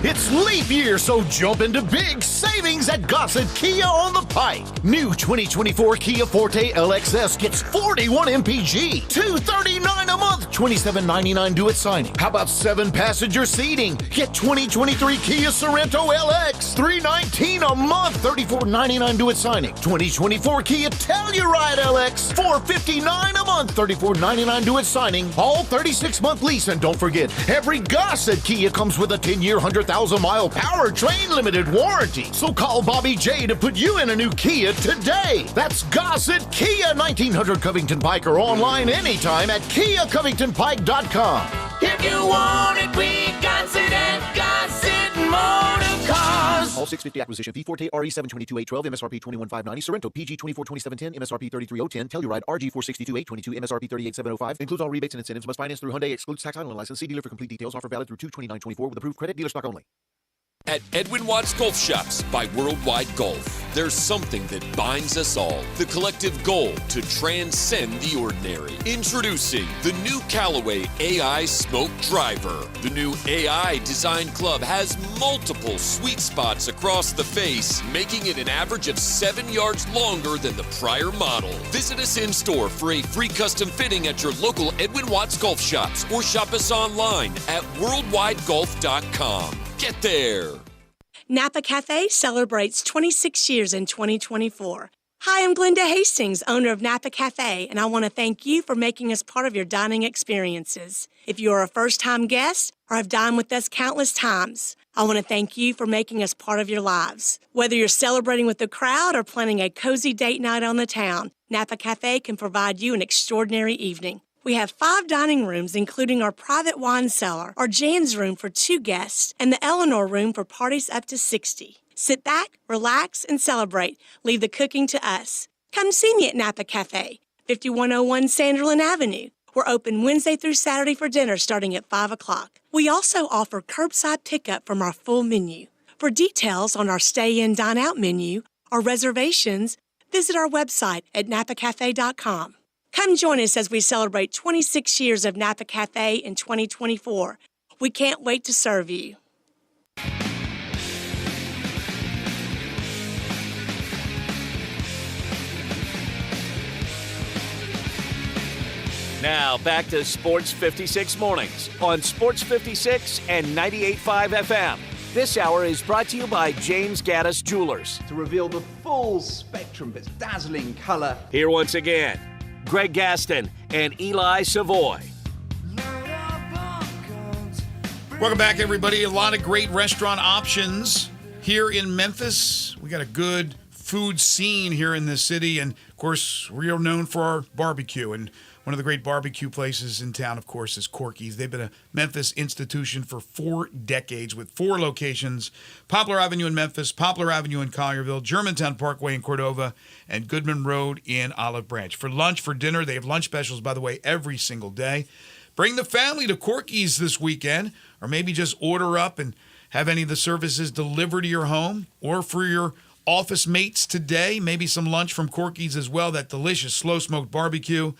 It's leap year, so jump into big savings at Gossett Kia on the Pike. New 2024 Kia Forte LXS gets 41 MPG, $239 a month, $27.99 due at signing. How about 7-passenger seating? Get 2023 Kia Sorento LX, $319 a month, $34.99 due at signing. 2024 Kia Telluride LX, $459 a month, $34.99 due at signing. All 36-month lease, and don't forget, every Gossett Kia comes with a 10-year, 100,000-mile powertrain limited warranty. So call Bobby J to put you in a new Kia today. That's Gossett Kia, 1900 Covington Pike, or online anytime at KiaCovingtonPike.com. If you want it, we got it at Gossett Motor Cars. All 650 acquisition fee, Forte RE722-812, MSRP 21,590, Sorento PG 242710, MSRP 33,010, Telluride RG 462-822, MSRP 38,705. Includes all rebates and incentives. Must finance through Hyundai. Excludes tax, title, and license. See dealer for complete details. Offer valid through 2/29/24 with approved credit. Dealer stock only. At Edwin Watts Golf Shops by Worldwide Golf, there's something that binds us all. The collective goal to transcend the ordinary. Introducing the new Callaway AI Smoke Driver. The new AI Design Club has multiple sweet spots across the face, making it an average of 7 yards longer than the prior model. Visit us in store for a free custom fitting at your local Edwin Watts Golf Shops or shop us online at worldwidegolf.com. Get there. Napa Cafe celebrates 26 years in 2024. Hi, I'm Glenda Hastings, owner of Napa Cafe, and I want to thank you for making us part of your dining experiences. If you are a first-time guest or have dined with us countless times, I want to thank you for making us part of your lives. Whether you're celebrating with the crowd or planning a cozy date night on the town, Napa Cafe can provide you an extraordinary evening. We have 5 dining rooms, including our private wine cellar, our Jan's room for 2 guests, and the Eleanor room for parties up to 60. Sit back, relax, and celebrate. Leave the cooking to us. Come see me at Napa Cafe, 5101 Sanderlin Avenue. We're open Wednesday through Saturday for dinner starting at 5 o'clock. We also offer curbside pickup from our full menu. For details on our stay-in, dine-out menu or reservations, visit our website at napacafe.com. Come join us as we celebrate 26 years of Napa Cafe in 2024. We can't wait to serve you. Now back to Sports 56 Mornings on Sports 56 and 98.5 FM. This hour is brought to you by James Gaddis Jewelers. To reveal the full spectrum of its dazzling color. Here once again, Greg Gaston and Eli Savoy. Welcome back, everybody. A lot of great restaurant options here in Memphis. We got a good food scene here in this city, and of course, we are known for our barbecue. And one of the great barbecue places in town, of course, is Corky's. They've been a Memphis institution for 4 decades with 4 locations: Poplar Avenue in Memphis, Poplar Avenue in Collierville, Germantown Parkway in Cordova, and Goodman Road in Olive Branch. For lunch, for dinner, they have lunch specials, by the way, every single day. Bring the family to Corky's this weekend, or maybe just order up and have any of the services delivered to your home, or for your office mates today, maybe some lunch from Corky's as well. That delicious slow-smoked barbecue.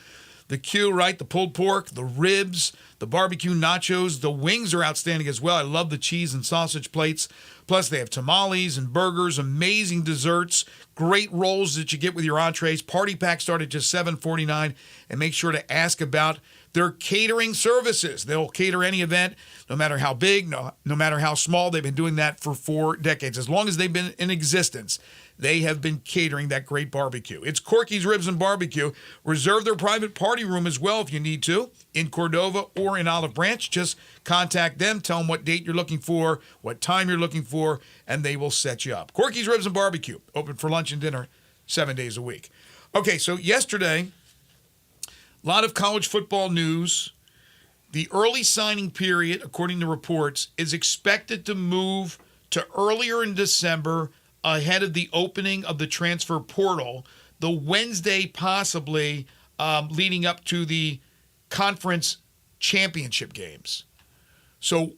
The Q, right? The pulled pork, the ribs, the barbecue nachos. The wings are outstanding as well. I love the cheese and sausage plates. Plus, they have tamales and burgers, amazing desserts, great rolls that you get with your entrees. Party packs start at just $7.49. And make sure to ask about their catering services. They'll cater any event, no matter how big, no matter how small. They've been doing that for 4 decades. As long as they've been in existence, they have been catering that great barbecue. It's Corky's Ribs and Barbecue. Reserve their private party room as well if you need to, in Cordova or in Olive Branch. Just contact them, tell them what date you're looking for, what time you're looking for, and they will set you up. Corky's Ribs and Barbecue, open for lunch and dinner 7 days a week. Okay, so yesterday, a lot of college football news. The early signing period, according to reports, is expected to move to earlier in December, ahead of the opening of the transfer portal, the Wednesday possibly leading up to the conference championship games. So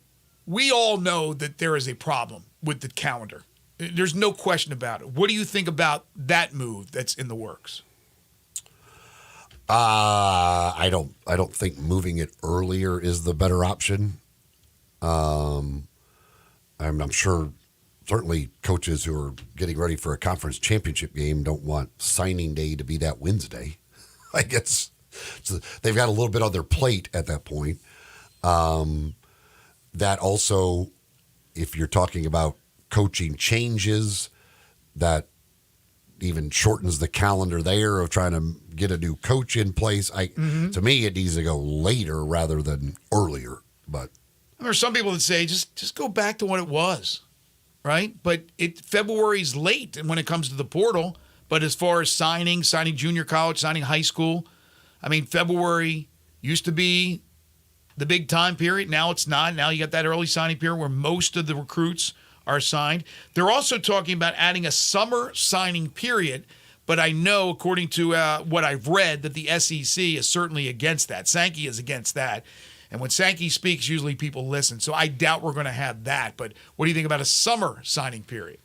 we all know that there is a problem with the calendar. There's no question about it. What do you think about that move that's in the works? I don't think moving it earlier is the better option. I'm sure certainly coaches who are getting ready for a conference championship game don't want signing day to be that Wednesday. I guess they've got a little bit on their plate at that point. That also, if you're talking about coaching changes, that even shortens the calendar there of trying to get a new coach in place. To me, it needs to go later rather than earlier. But there are some people that say just go back to what it was. Right? But February's late when it comes to the portal. But as far as signing junior college, signing high school, I mean, February used to be the big time period. Now it's not. Now you got that early signing period where most of the recruits are signed. They're also talking about adding a summer signing period. But I know, according to what I've read, that the SEC is certainly against that. Sankey is against that. And when Sankey speaks, usually people listen. So I doubt we're going to have that. But what do you think about a summer signing period?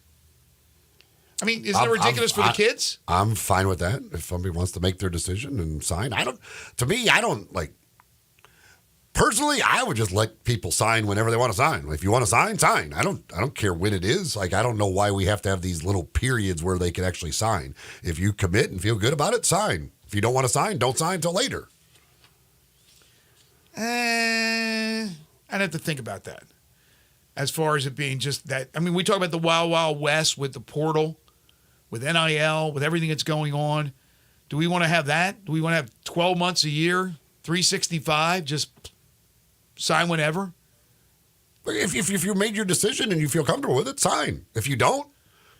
I mean, isn't it ridiculous for the kids? I'm fine with that. If somebody wants to make their decision and sign, personally, I would just let people sign whenever they want to sign. If you want to sign. I don't care when it is. I don't know why we have to have these little periods where they can actually sign. If you commit and feel good about it, sign. If you don't want to sign, don't sign until later. I'd have to think about that. As far as it being just that, I mean, we talk about the Wild Wild West with the portal, with NIL, with everything that's going on. Do we want to have that? Do we want to have 12 months a year, 365, just sign whenever? If you made your decision and you feel comfortable with it, sign. If you don't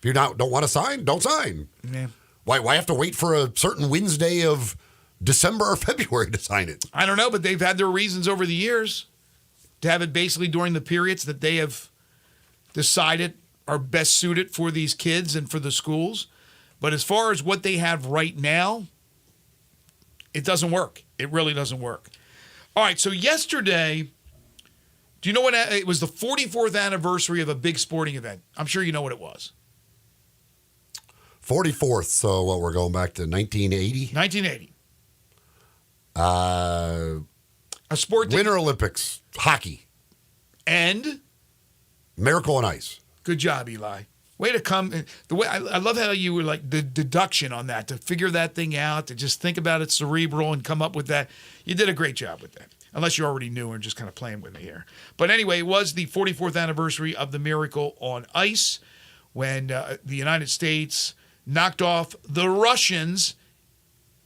want to sign, don't sign. Yeah. Why have to wait for a certain Wednesday of December or February to sign it? I don't know, but they've had their reasons over the years to have it basically during the periods that they have decided are best suited for these kids and for the schools. But as far as what they have right now, it doesn't work. It really doesn't work. All right, so yesterday, do you know what? It was the 44th anniversary of a big sporting event. I'm sure you know what it was. 44th, so what, we're going back to 1980? 1980. A sport Winter Olympics, hockey. And? Miracle on Ice. Good job, Eli. Way to come. The way I love how you were like the deduction on that, to figure that thing out, to just think about it cerebral and come up with that. You did a great job with that. Unless you already knew and just kind of playing with me here. But anyway, it was the 44th anniversary of the Miracle on Ice when the United States knocked off the Russians,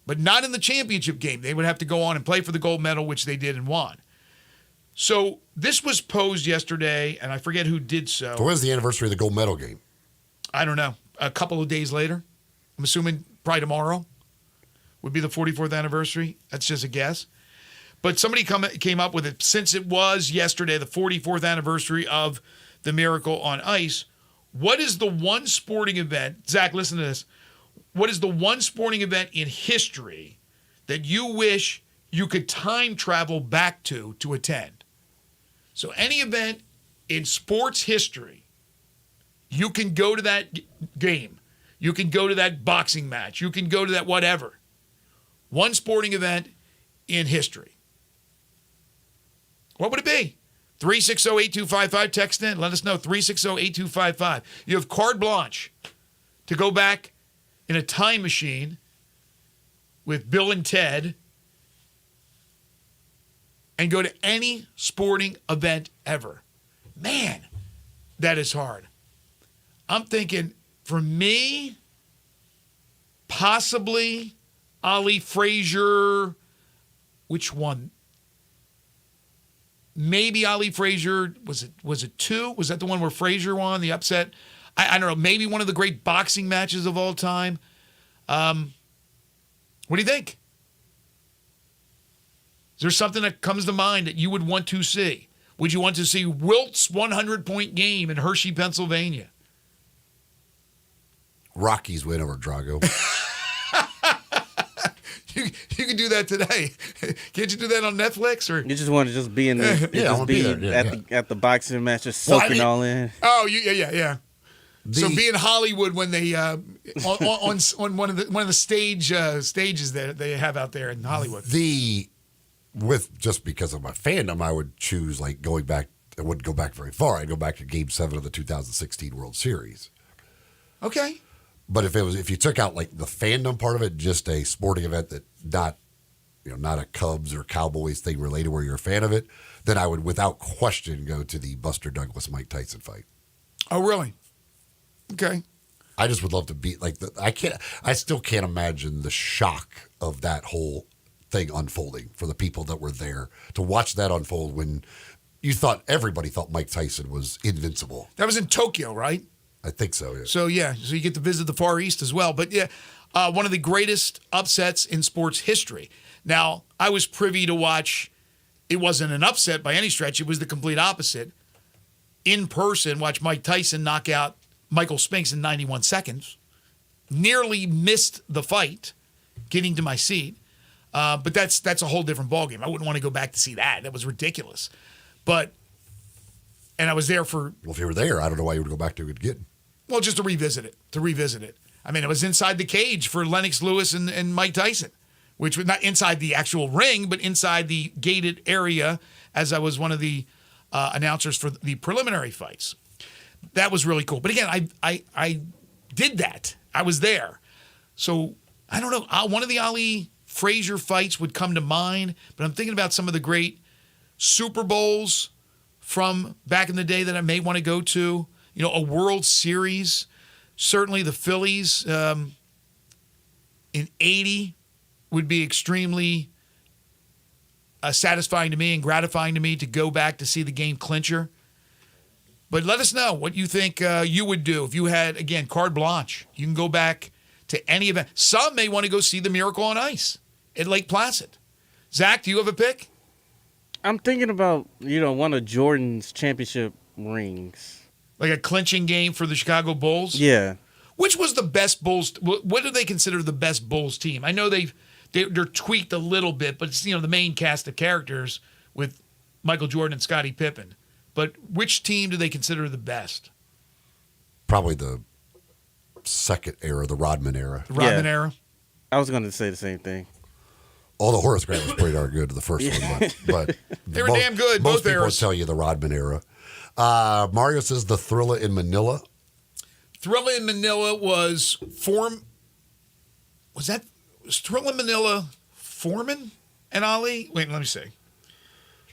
but not in the championship game. They would have to go on and play for the gold medal, which they did and won. So this was posed yesterday, and I forget who did so. So when's the anniversary of the gold medal game? I don't know. A couple of days later. I'm assuming probably tomorrow would be the 44th anniversary. That's just a guess. But somebody came up with it. Since it was yesterday, the 44th anniversary of the Miracle on Ice, what is the one sporting event, Zach, listen to this. What is the one sporting event in history that you wish you could time travel back to attend? So any event in sports history, you can go to that game. You can go to that boxing match. You can go to that whatever. One sporting event in history. What would it be? 360-8255. Text in. Let us know. 360-8255. You have carte blanche to go back in a time machine with Bill and Ted and go to any sporting event ever. Man, that is hard. I'm thinking, for me, possibly Ali Frazier. Which one? Maybe Ali Frazier. Was it 2? Was that the one where Frazier won, the upset? I don't know. Maybe one of the great boxing matches of all time. What do you think? Is there something that comes to mind that you would want to see? Would you want to see Wilt's 100-point game in Hershey, Pennsylvania? Rockies win over Drago. You can do that today. Can't you do that on Netflix? Or you just want to just be in the at the boxing match, just soaking all in. Oh, yeah. So be in Hollywood when they on one of the stages that they have out there in Hollywood. Just because of my fandom, I would choose going back. I wouldn't go back very far. I'd go back to Game 7 of the 2016 World Series. Okay. But if you took out the fandom part of it, just a sporting event that not a Cubs or Cowboys thing related where you're a fan of it, then I would without question go to the Buster Douglas Mike Tyson fight. Oh, really? Okay. I just would love to be I still can't imagine the shock of that whole thing unfolding for the people that were there to watch that unfold when everybody thought Mike Tyson was invincible. That was in Tokyo, right? I think so, yeah. So you get to visit the Far East as well. But one of the greatest upsets in sports history. Now, I was privy to watch, it wasn't an upset by any stretch, it was the complete opposite. In person, watch Mike Tyson knock out Michael Spinks in 91 seconds. Nearly missed the fight, getting to my seat. But that's a whole different ballgame. I wouldn't want to go back to see that. That was ridiculous. And I was there for... Well, if you were there, I don't know why you would go back to it again. Well, just to revisit it. I mean, it was inside the cage for Lennox Lewis and Mike Tyson, which was not inside the actual ring, but inside the gated area, as I was one of the announcers for the preliminary fights. That was really cool. But again, I did that. I was there. So, I don't know. One of the Ali Frazier fights would come to mind, but I'm thinking about some of the great Super Bowls from back in the day that I may want to go to. A World Series. Certainly the Phillies in 80 would be extremely satisfying to me and gratifying to me to go back to see the game clincher. But let us know what you think you would do if you had, again, carte blanche. You can go back to any event. Some may want to go see the Miracle on Ice at Lake Placid. Zach, do you have a pick? I'm thinking about, one of Jordan's championship rings. Like a clinching game for the Chicago Bulls? Yeah. Which was the best Bulls? What do they consider the best Bulls team? I know they're tweaked a little bit, but it's, the main cast of characters with Michael Jordan and Scottie Pippen. But which team do they consider the best? Probably the second era, the Rodman era. The Rodman era? I was going to say the same thing. Although Horace Grant was pretty darn good, the first one. But they were damn good, most both people eras. would tell you the Rodman era. Mario says the Thrilla in Manila. Thrilla in Manila was Thrilla in Manila Foreman and Ali? Wait, let me see.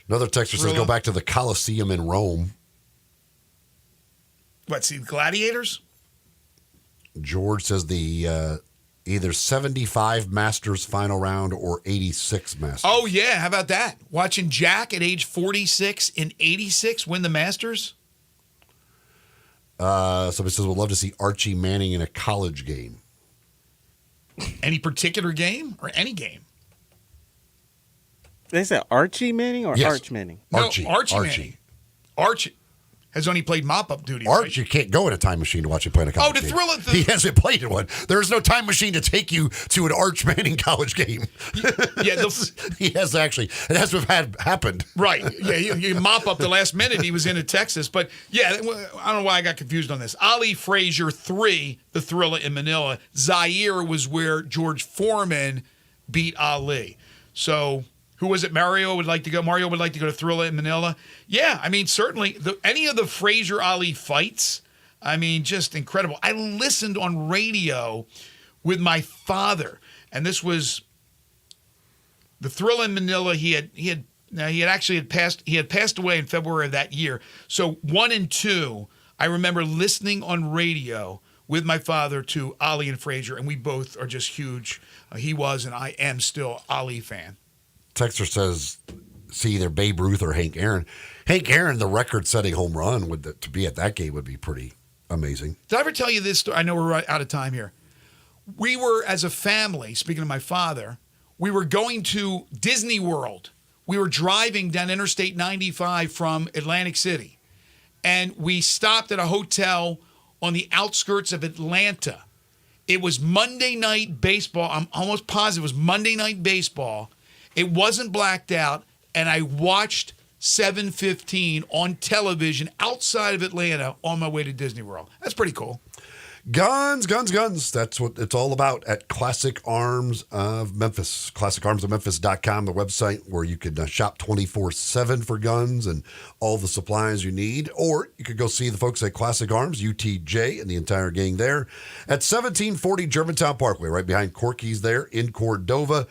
Another texter says go back to the Colosseum in Rome. What, see the Gladiators? George says the Either 75 Masters final round or 86 Masters. Oh, yeah. How about that? Watching Jack at age 46 and 86 win the Masters? Somebody says, would love to see Archie Manning in a college game. Any particular game or any game? They said Archie Manning or Yes. Arch Manning? Archie. No, Archie Manning. Archie has only played mop-up duty, Archie right? can't go in a time machine to watch him play in a college game. He hasn't played in one. There's no time machine to take you to an Arch Manning college game. Yeah, he has actually. It has to have happened. Right. Yeah, you mop up the last minute he was in Texas. But, yeah, I don't know why I got confused on this. Ali Frazier 3, the Thrilla in Manila. Zaire was where George Foreman beat Ali. So... who was it? Mario would like to go to Thrilla in Manila. Yeah, I mean, certainly any of the Frazier Ali fights, I mean, just incredible. I listened on radio with my father, and this was the Thrilla in Manila. He had passed away in February of that year. So 1 and 2, I remember listening on radio with my father to Ali and Frazier, and we both are just huge. He was, and I am still Ali fan. Texter says, see either Babe Ruth or Hank Aaron. Hank Aaron, the record-setting home run, to be at that game would be pretty amazing. Did I ever tell you this story? I know we're out of time here. We were, as a family, speaking of my father, we were going to Disney World. We were driving down Interstate 95 from Atlantic City, and we stopped at a hotel on the outskirts of Atlanta. It was Monday Night Baseball. I'm almost positive it was Monday Night Baseball. It wasn't blacked out, and I watched 7:15 on television outside of Atlanta on my way to Disney World. That's pretty cool. Guns. That's what it's all about at Classic Arms of Memphis. ClassicArmsofMemphis.com, the website where you can shop 24/7 for guns and all the supplies you need. Or you could go see the folks at Classic Arms, UTJ, and the entire gang there at 1740 Germantown Parkway, right behind Corky's there in Cordova.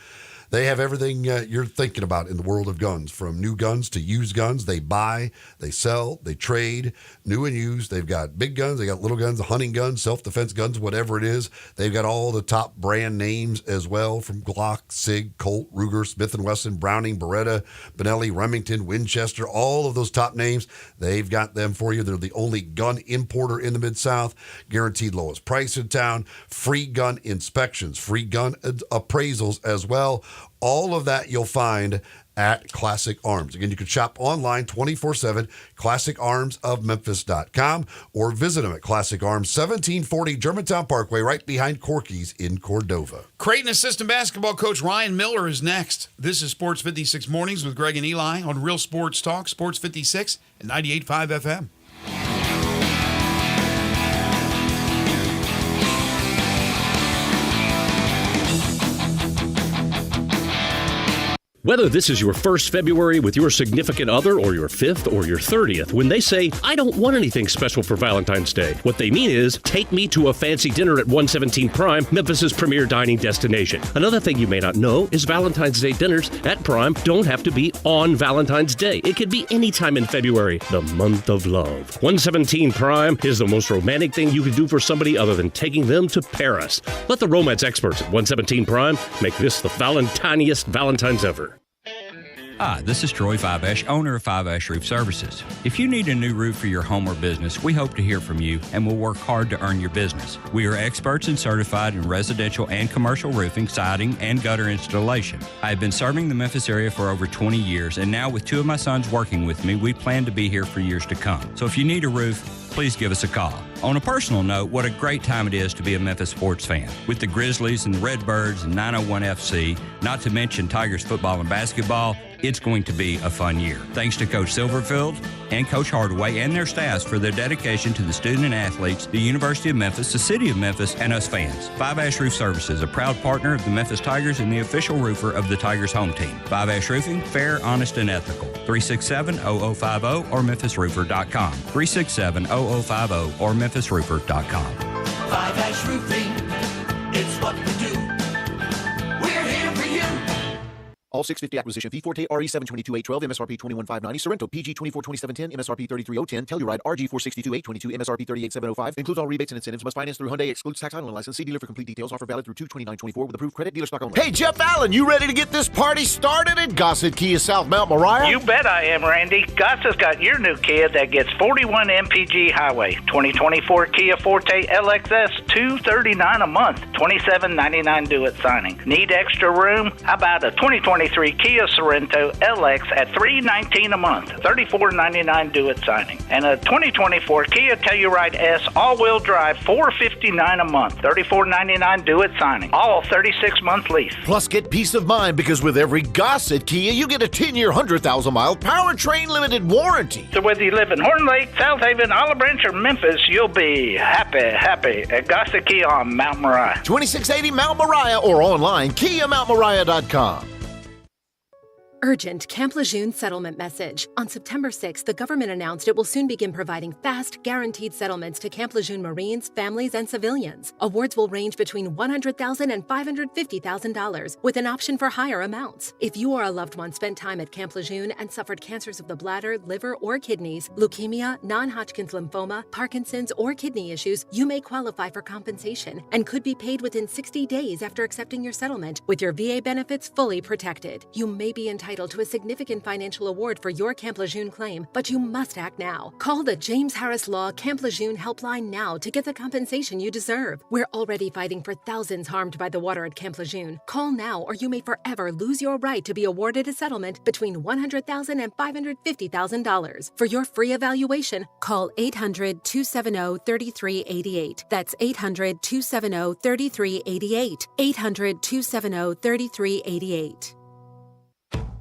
They have everything you're thinking about in the world of guns, from new guns to used guns. They buy, they sell, they trade, new and used. They've got big guns, they got little guns, hunting guns, self-defense guns, whatever it is. They've got all the top brand names as well, from Glock, Sig, Colt, Ruger, Smith & Wesson, Browning, Beretta, Benelli, Remington, Winchester, all of those top names. They've got them for you. They're the only gun importer in the Mid-South. Guaranteed lowest price in town. Free gun inspections, free gun appraisals as well. All of that you'll find at Classic Arms. Again, you can shop online 24/7, classicarmsofmemphis.com, or visit them at Classic Arms, 1740 Germantown Parkway, right behind Corky's in Cordova. Creighton assistant basketball coach Ryan Miller is next. This is Sports 56 Mornings with Greg and Eli on Real Sports Talk, Sports 56 and 98.5 FM. Whether this is your first February with your significant other or your 5th or your 30th, when they say, I don't want anything special for Valentine's Day, what they mean is, take me to a fancy dinner at 117 Prime, Memphis's premier dining destination. Another thing you may not know is Valentine's Day dinners at Prime don't have to be on Valentine's Day. It could be any time in February, the month of love. 117 Prime is the most romantic thing you could do for somebody other than taking them to Paris. Let the romance experts at 117 Prime make this the Valentiniest Valentine's ever. Hi, this is Troy Fiveash, owner of Fiveash Roof Services. If you need a new roof for your home or business, we hope to hear from you and will work hard to earn your business. We are experts and certified in residential and commercial roofing, siding, and gutter installation. I have been serving the Memphis area for over 20 years, and now with 2 of my sons working with me, we plan to be here for years to come. So if you need a roof, please give us a call. On a personal note, what a great time it is to be a Memphis sports fan. With the Grizzlies and the Redbirds and 901 FC, not to mention Tigers football and basketball, it's going to be a fun year. Thanks to Coach Silverfield and Coach Hardaway and their staffs for their dedication to the student and athletes, the University of Memphis, the City of Memphis, and us fans. Five Ash Roof Services, a proud partner of the Memphis Tigers and the official roofer of the Tigers home team. Five Ash Roofing, fair, honest, and ethical. 367-0050 or memphisroofer.com. 367-0050 or memphisroofer.com. Five Ash Roofing, it's what we do. We're here for you. All 650 acquisition fee. Forte RE 722-812, MSRP 21590. Sorrento PG 242710, MSRP 33010. Telluride RG 462-822, MSRP 38705. Includes all rebates and incentives. Must finance through Hyundai. Excludes tax title and license. See dealer for complete details. Offer valid through 2/29/24 with approved credit. Dealer stock only. Hey, Jeff Allen, you ready to get this party started at Gossett Kia South Mount Moriah? You bet I am, Randy. Gossett's got your new Kia that gets 41 MPG highway. 2024 Kia Forte LXS, $239 a month. $27.99 due at signing. Need extra room? How about a 2023 Kia Sorrento LX at $319 a month. $34.99 due at signing. And a 2024 Kia Telluride S all-wheel drive, $459 a month. $34.99 due at signing. All 36-month lease. Plus, get peace of mind because with every Gossett Kia, you get a 10-year, 100,000-mile powertrain limited warranty. So whether you live in Horn Lake, South Haven, Olive Branch, or Memphis, you'll be happy at Gossett Kia on Mount Moriah. 2680 Mount Moriah or online, KiaMountMoriah.com. Urgent Camp Lejeune settlement message. On September 6th, the government announced it will soon begin providing fast, guaranteed settlements to Camp Lejeune Marines, families, and civilians. Awards will range between $100,000 and $550,000, with an option for higher amounts. If you or a loved one spent time at Camp Lejeune and suffered cancers of the bladder, liver, or kidneys, leukemia, non-Hodgkin's lymphoma, Parkinson's, or kidney issues, you may qualify for compensation and could be paid within 60 days after accepting your settlement, with your VA benefits fully protected. You may be entitled to a significant financial award for your Camp Lejeune claim, but you must act now. Call the James Harris Law Camp Lejeune helpline now to get the compensation you deserve. We're already fighting for thousands harmed by the water at Camp Lejeune. Call now or you may forever lose your right to be awarded a settlement between $100,000 and $550,000. For your free evaluation, call 800-270-3388. That's 800-270-3388. 800-270-3388.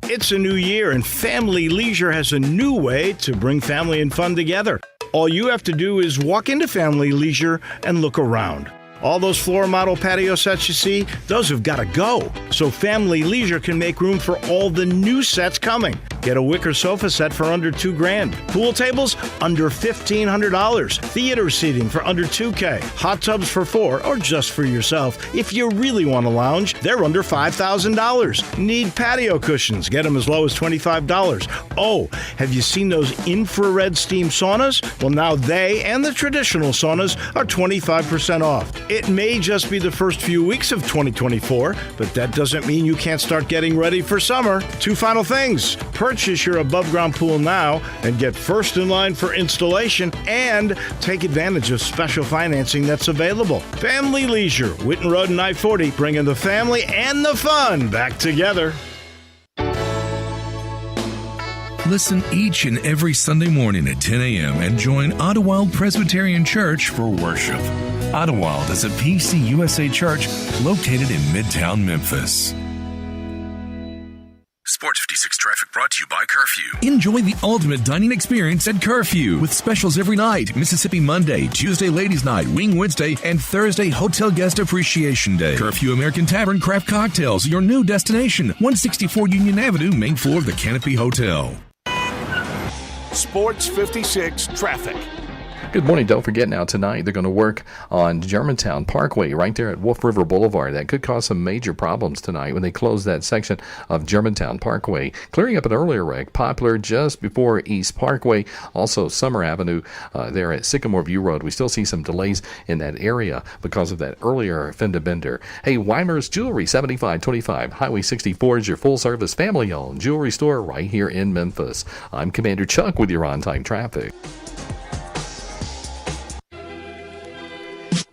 It's a new year, and Family Leisure has a new way to bring family and fun together. All you have to do is walk into Family Leisure and look around. All those floor model patio sets you see, those have got to go, so Family Leisure can make room for all the new sets coming. Get a wicker sofa set for under $2,000. Pool tables under $1,500. Theater seating for under $2,000. Hot tubs for $4,000 or just for yourself. If you really want to lounge, they're under $5,000. Need patio cushions? Get them as low as $25. Oh, have you seen those infrared steam saunas? Well, now they and the traditional saunas are 25% off. It may just be the first few weeks of 2024, but that doesn't mean you can't start getting ready for summer. Two final things. Purchase your above-ground pool now and get first in line for installation and take advantage of special financing that's available. Family Leisure, Whitten Road and I-40, bringing the family and the fun back together. Listen each and every Sunday morning at 10 a.m. and join Ottawild Presbyterian Church for worship. Ottawild is a PCUSA church located in Midtown Memphis. Sports 56 traffic brought to you by Curfew. Enjoy the ultimate dining experience at Curfew with specials every night. Mississippi Monday, Tuesday Ladies Night, Wing Wednesday, and Thursday Hotel Guest Appreciation Day. Curfew American Tavern Craft Cocktails, your new destination. 164 Union Avenue, main floor of the Canopy Hotel. Sports 56 traffic. Good morning. Don't forget now tonight they're going to work on Germantown Parkway right there at Wolf River Boulevard. That could cause some major problems tonight when they close that section of Germantown Parkway. Clearing up an earlier wreck, Poplar just before East Parkway. Also Summer Avenue there at Sycamore View Road. We still see some delays in that area because of that earlier fender bender. Hey, Weimer's Jewelry, 7525 Highway 64 is your full-service family-owned jewelry store right here in Memphis. I'm Commander Chuck with your on-time traffic.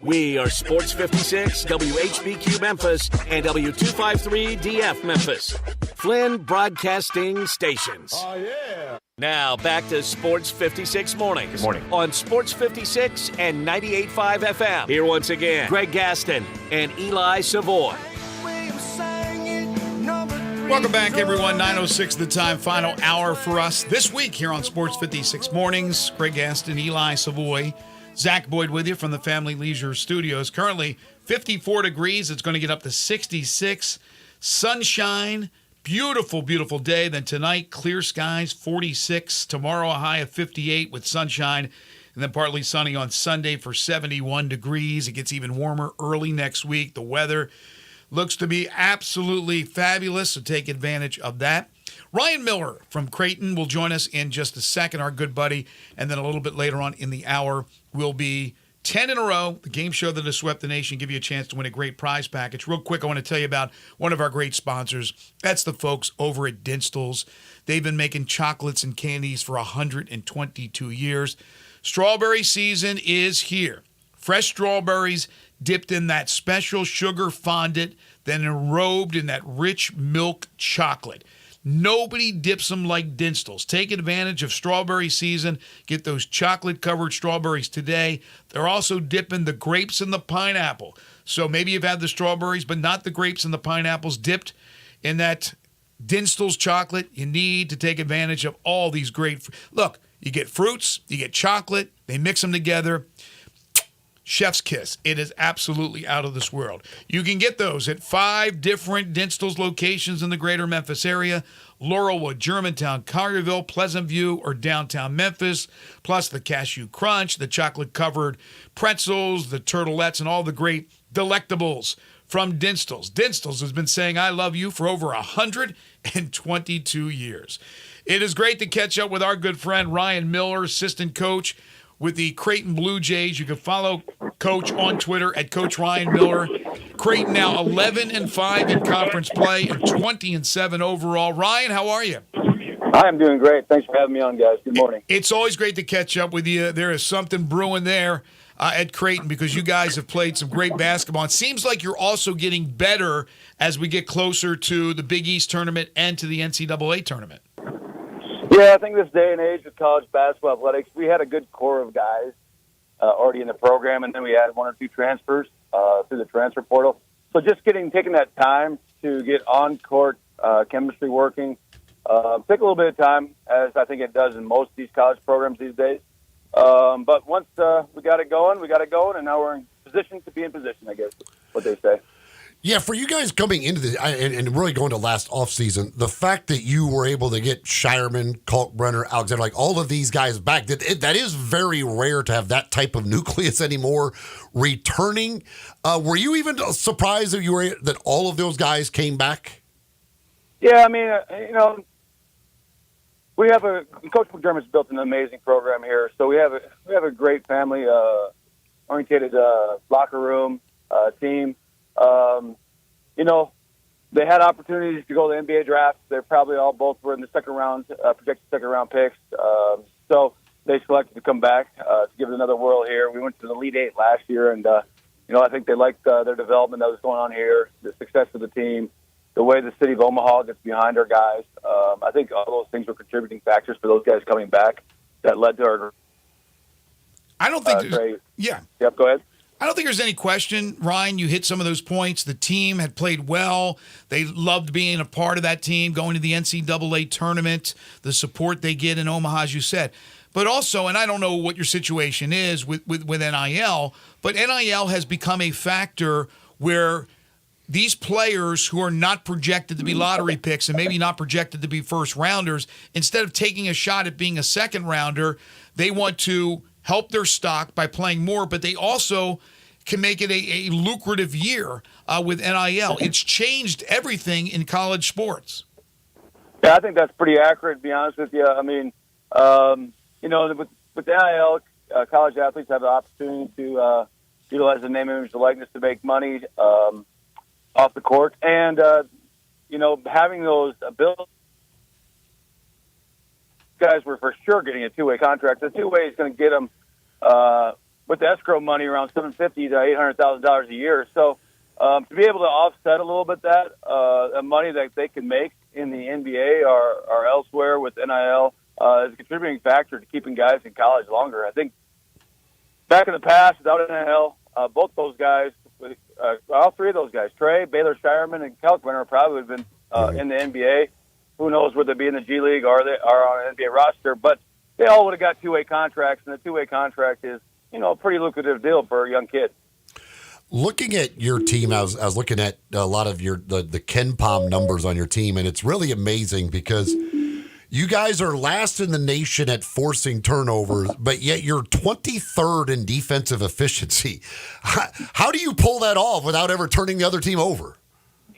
We are Sports 56, WHBQ Memphis, and W253DF Memphis. Flynn Broadcasting Stations. Oh, yeah. Now back to Sports 56 Mornings. Good morning. On Sports 56 and 98.5 FM. Here once again, Greg Gaston and Eli Savoy. Welcome back, everyone. 9:06 the time. Final hour for us this week here on Sports 56 Mornings. Greg Gaston, Eli Savoy. Zach Boyd with you from the Family Leisure Studios. Currently 54 degrees. It's going to get up to 66. Sunshine. Beautiful, beautiful day. Then tonight, clear skies, 46. Tomorrow, a high of 58 with sunshine. And then partly sunny on Sunday for 71 degrees. It gets even warmer early next week. The weather looks to be absolutely fabulous, so take advantage of that. Ryan Miller from Creighton will join us in just a second, our good buddy, and then a little bit later on in the hour will be 10 in a row, the game show that has swept the nation, give you a chance to win a great prize package. Real quick, I want to tell you about one of our great sponsors. That's the folks over at Dinstall's. They've been making chocolates and candies for 122 years. Strawberry season is here. Fresh strawberries dipped in that special sugar fondant, then enrobed in that rich milk chocolate. Nobody dips them like Dinstall's. Take advantage of strawberry season. Get those chocolate-covered strawberries today. They're also dipping the grapes and the pineapple. So maybe you've had the strawberries, but not the grapes and the pineapples dipped in that Dinstall's chocolate. You need to take advantage of all these great. Look, you get fruits, you get chocolate. They mix them together. Chef's kiss. It is absolutely out of this world. You can get those at 5 different Dinstall's locations in the greater Memphis area: Laurelwood, Germantown, Collierville, Pleasant View, or downtown Memphis. Plus the cashew crunch, the chocolate-covered pretzels, the turtlettes, and all the great delectables from Dinstall's. Dinstall's has been saying I love you for over 122 years. It is great to catch up with our good friend Ryan Miller, assistant coach with the Creighton Blue Jays. You can follow Coach on Twitter at Coach Ryan Miller. Creighton now 11-5 in conference play and 20-7 overall. Ryan, how are you? Hi, I'm doing great. Thanks for having me on, guys. Good morning. It's always great to catch up with you. There is something brewing there at Creighton because you guys have played some great basketball. It seems like you're also getting better as we get closer to the Big East tournament and to the NCAA tournament. Yeah, I think this day and age with college basketball athletics, we had a good core of guys already in the program, and then we had 1 or 2 transfers through the transfer portal. So just taking that time to get on-court chemistry working took a little bit of time, as I think it does in most of these college programs these days. But once we got it going, and now we're in position to be in position, I guess, what they say. Yeah, for you guys coming into the and really going to last offseason, the fact that you were able to get Shireman, Kalkbrenner, Alexander, like all of these guys back, that is very rare to have that type of nucleus anymore returning. Were you even surprised that all of those guys came back? Yeah, I mean, we have Coach McDermott's built an amazing program here, so we have a great family oriented locker room team. They had opportunities to go to the NBA draft. They're probably both were in the second round, projected second round picks. So they selected to come back to give it another whirl here. We went to the Elite Eight last year, and I think they liked their development that was going on here, the success of the team, the way the city of Omaha gets behind our guys. I think all those things were contributing factors for those guys coming back that led to our. I don't think. Great. Yeah. Yep. Go ahead. I don't think there's any question, Ryan, you hit some of those points. The team had played well. They loved being a part of that team, going to the NCAA tournament, the support they get in Omaha, as you said. But also, and I don't know what your situation is with NIL, but NIL has become a factor where these players who are not projected to be lottery picks and maybe not projected to be first rounders, instead of taking a shot at being a second rounder, they want to help their stock by playing more, but they also can make it a lucrative year with NIL. It's changed everything in college sports. Yeah, I think that's pretty accurate, to be honest with you. I mean, with NIL, college athletes have the opportunity to utilize the name, image, and likeness to make money off the court. And, having those abilities, guys were for sure getting a 2-way contract. The 2-way is going to get them with the escrow money around $750,000 to $800,000 a year. So to be able to offset a little bit that money that they can make in the NBA or elsewhere with NIL is a contributing factor to keeping guys in college longer. I think back in the past, without NIL, both those guys, all 3 of those guys, Trey, Baylor, Shireman, and Kalkbrenner, probably would have been in the NBA. Who knows whether they be in the G League or they are on an NBA roster, but they all would have got 2-way contracts, and the 2-way contract is, a pretty lucrative deal for a young kid. Looking at your team, I was looking at a lot of the Ken Pom numbers on your team, and it's really amazing because you guys are last in the nation at forcing turnovers, but yet you're 23rd in defensive efficiency. How do you pull that off without ever turning the other team over?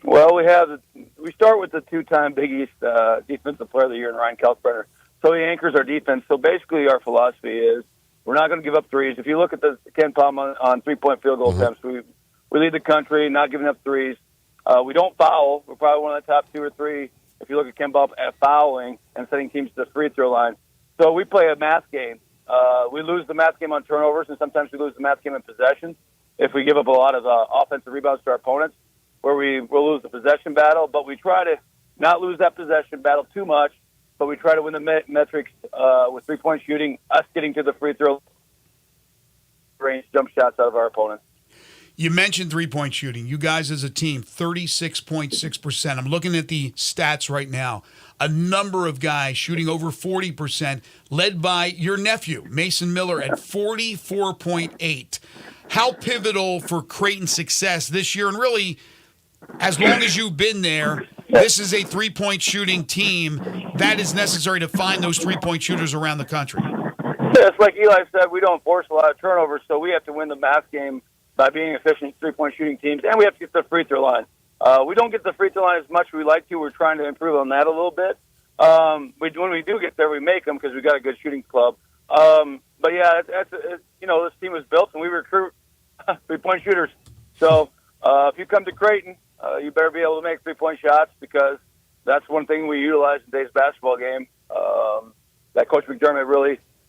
Well, we start with the two-time Big East Defensive Player of the Year in Ryan Kalkbrenner. So he anchors our defense. So basically our philosophy is we're not going to give up threes. If you look at the Ken Palm on three-point field goal attempts, we lead the country not giving up threes. We don't foul. We're probably one of the top 2 or 3 if you look at Ken Palm at fouling and setting teams to the free throw line. So we play a math game. We lose the math game on turnovers, and sometimes we lose the math game in possession if we give up a lot of offensive rebounds to our opponents, where we will lose the possession battle. But we try to not lose that possession battle too much, but we try to win the metrics with three-point shooting, us getting to the free throw range jump shots out of our opponents. You mentioned three-point shooting. You guys as a team, 36.6%. I'm looking at the stats right now. A number of guys shooting over 40%, led by your nephew, Mason Miller, at 44.8. How pivotal for Creighton's success this year, and really, as long as you've been there, this is a three-point shooting team that is necessary to find those three-point shooters around the country. Yes, like Eli said, we don't force a lot of turnovers, so we have to win the math game by being efficient three-point shooting teams, and we have to get to the free throw line. We don't get to the free throw line as much as we like to. We're trying to improve on that a little bit. When we do get there, we make them because we've got a good shooting club. But yeah, this team was built, and we recruit three-point shooters. So if you come to Creighton, you better be able to make three-point shots because that's one thing we utilize in today's basketball game. That Coach McDermott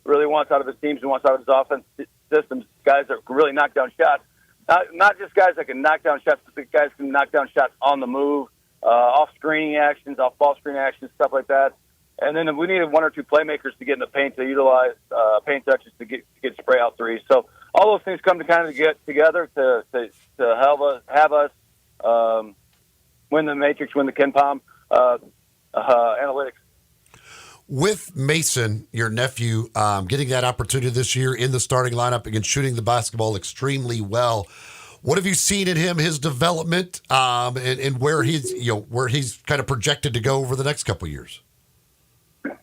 really wants out of his teams and wants out of his offense systems guys that can really knock down shots. Not just guys that can knock down shots, but guys who can knock down shots on the move, off screening actions, off ball screen actions, stuff like that. And then we needed 1 or 2 playmakers to get in the paint to utilize paint touches to get spray out threes. So all those things come to kind of get together to have us win the matrix, win the Ken Palm analytics. With Mason, your nephew, getting that opportunity this year in the starting lineup and shooting the basketball extremely well, what have you seen in him, his development, and where he's kind of projected to go over the next couple of years?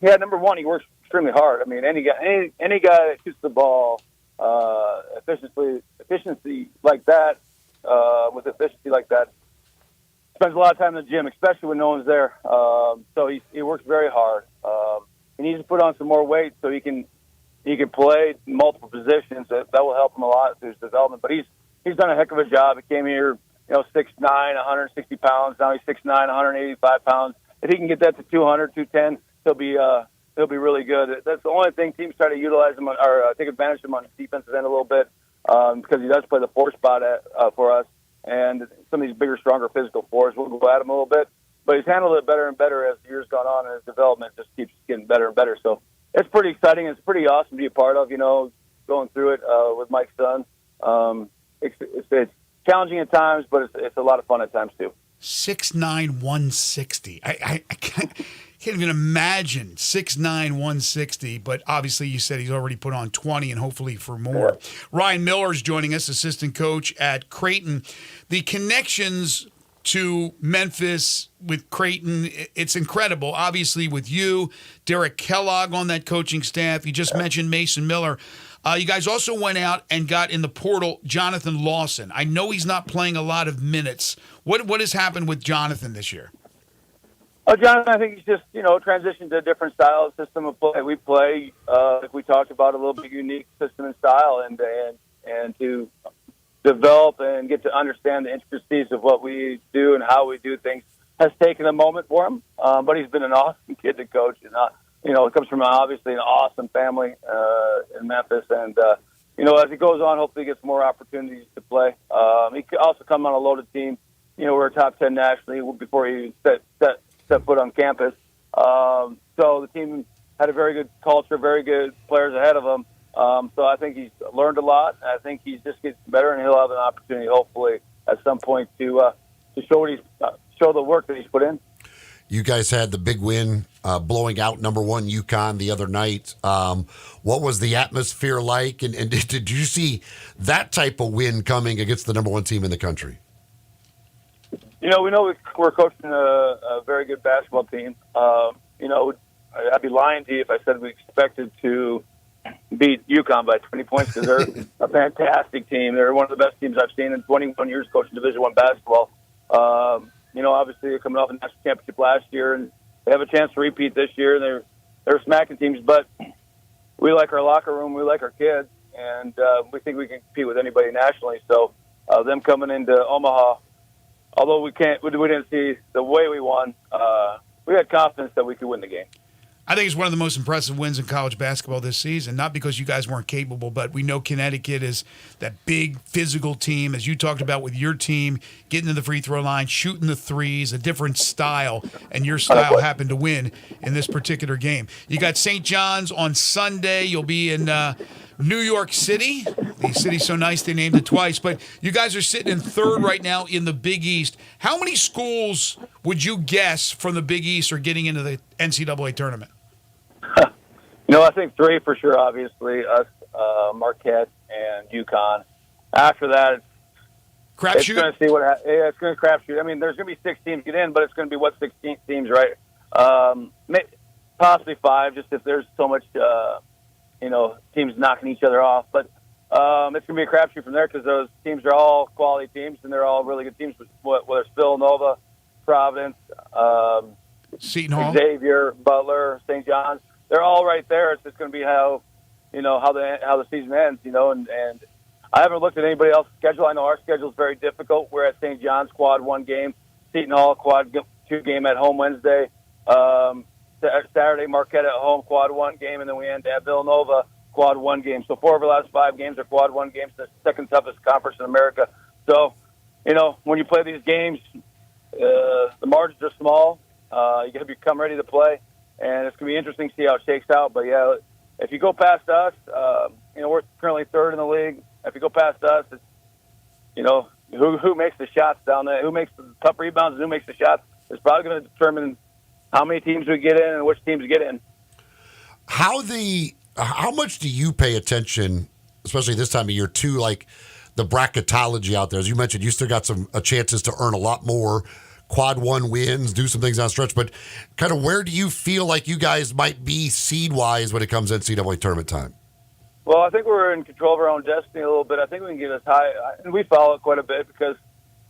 Yeah, number one, he works extremely hard. I mean, any guy that shoots the ball efficiency like that, with efficiency like that, spends a lot of time in the gym, especially when no one's there. So he works very hard. He needs to put on some more weight so he can play multiple positions. That will help him a lot through his development. But he's done a heck of a job. He came here, 6'9", 160 pounds. Now he's 6'9", 185 pounds. If he can get that to 200, 210, he'll be really good. That's the only thing teams try to utilize him or take advantage of him on the defensive end a little bit because he does play the 4 spot for us. And some of these bigger, stronger physical fours will go at him a little bit. But he's handled it better and better as the years gone on, and his development just keeps getting better and better. So it's pretty exciting. It's pretty awesome to be a part of, going through it with Mike's son. It's challenging at times, but it's a lot of fun at times, too. 6'9", 160. I can't even imagine 6'9", 160, but obviously you said he's already put on 20 and hopefully for more. Yeah. Ryan Miller's joining us, assistant coach at Creighton. The connections to Memphis with Creighton, it's incredible. Obviously with you, Derek Kellogg on that coaching staff. You just mentioned Mason Miller. You guys also went out and got in the portal Jonathan Lawson. I know he's not playing a lot of minutes. What has happened with Jonathan this year? Jonathan, I think he's just, transitioned to a different style of system of play. We play, like we talked about, a little bit unique system and style, and to develop and get to understand the intricacies of what we do and how we do things has taken a moment for him. But he's been an awesome kid to coach, and it comes from obviously an awesome family in Memphis, and as he goes on, hopefully he gets more opportunities to play. He could also come on a loaded team. We're a top 10 nationally before he set foot on campus. So the team had a very good culture, very good players ahead of him. So I think he's learned a lot. I think he's just getting better, and he'll have an opportunity, hopefully, at some point to show the work that he's put in. You guys had the big win, blowing out number 1 UConn the other night. What was the atmosphere like, and did you see that type of win coming against the number 1 team in the country? We know we're coaching a very good basketball team. I'd be lying to you if I said we expected to beat UConn by 20 points because they're a fantastic team. They're one of the best teams I've seen in 21 years coaching Division I basketball. Obviously they're coming off a national championship last year, and they have a chance to repeat this year. And they're smacking teams, but we like our locker room, we like our kids, and we think we can compete with anybody nationally. So them coming into Omaha, although we didn't see the way we won, we had confidence that we could win the game. I think it's one of the most impressive wins in college basketball this season, not because you guys weren't capable, but we know Connecticut is that big physical team, as you talked about with your team, getting to the free throw line, shooting the threes, a different style, and your style happened to win in this particular game. You got St. John's on Sunday. You'll be in New York City. The city's so nice they named it twice, but you guys are sitting in third right now in the Big East. How many schools would you guess from the Big East are getting into the NCAA tournament? I think 3 for sure, obviously, us, Marquette, and UConn. After that, it's going to see what happens. Yeah, it's going to crapshoot. I mean, there's going to be 6 teams get in, but it's going to be what 16 teams, right? Possibly 5, just if there's so much, teams knocking each other off. But it's going to be a crapshoot from there because those teams are all quality teams, and they're all really good teams, whether it's Villanova, Providence, Seton Hall, Xavier, Butler, St. John's. They're all right there. It's just going to be how the season ends, and I haven't looked at anybody else's schedule. I know our schedule is very difficult. We're at St. John's, quad 1 game, Seton Hall, quad 2 game at home Wednesday, Saturday, Marquette at home, quad 1 game, and then we end at Villanova, quad 1 game. So 4 of our last 5 games are quad 1 games, the second toughest conference in America. So, when you play these games, the margins are small. You got to come ready to play. And it's going to be interesting to see how it shakes out. But, yeah, if you go past us, we're currently 3rd in the league. If you go past us, it's, who makes the shots down there, who makes the tough rebounds and who makes the shots is probably going to determine how many teams we get in and which teams get in. How much do you pay attention, especially this time of year, to, like, the bracketology out there? As you mentioned, you still got some chances to earn a lot more. Quad 1 wins, do some things on stretch, but kind of where do you feel like you guys might be seed-wise when it comes to NCAA tournament time? Well, I think we're in control of our own destiny a little bit. I think we can get as high, and we follow it quite a bit because,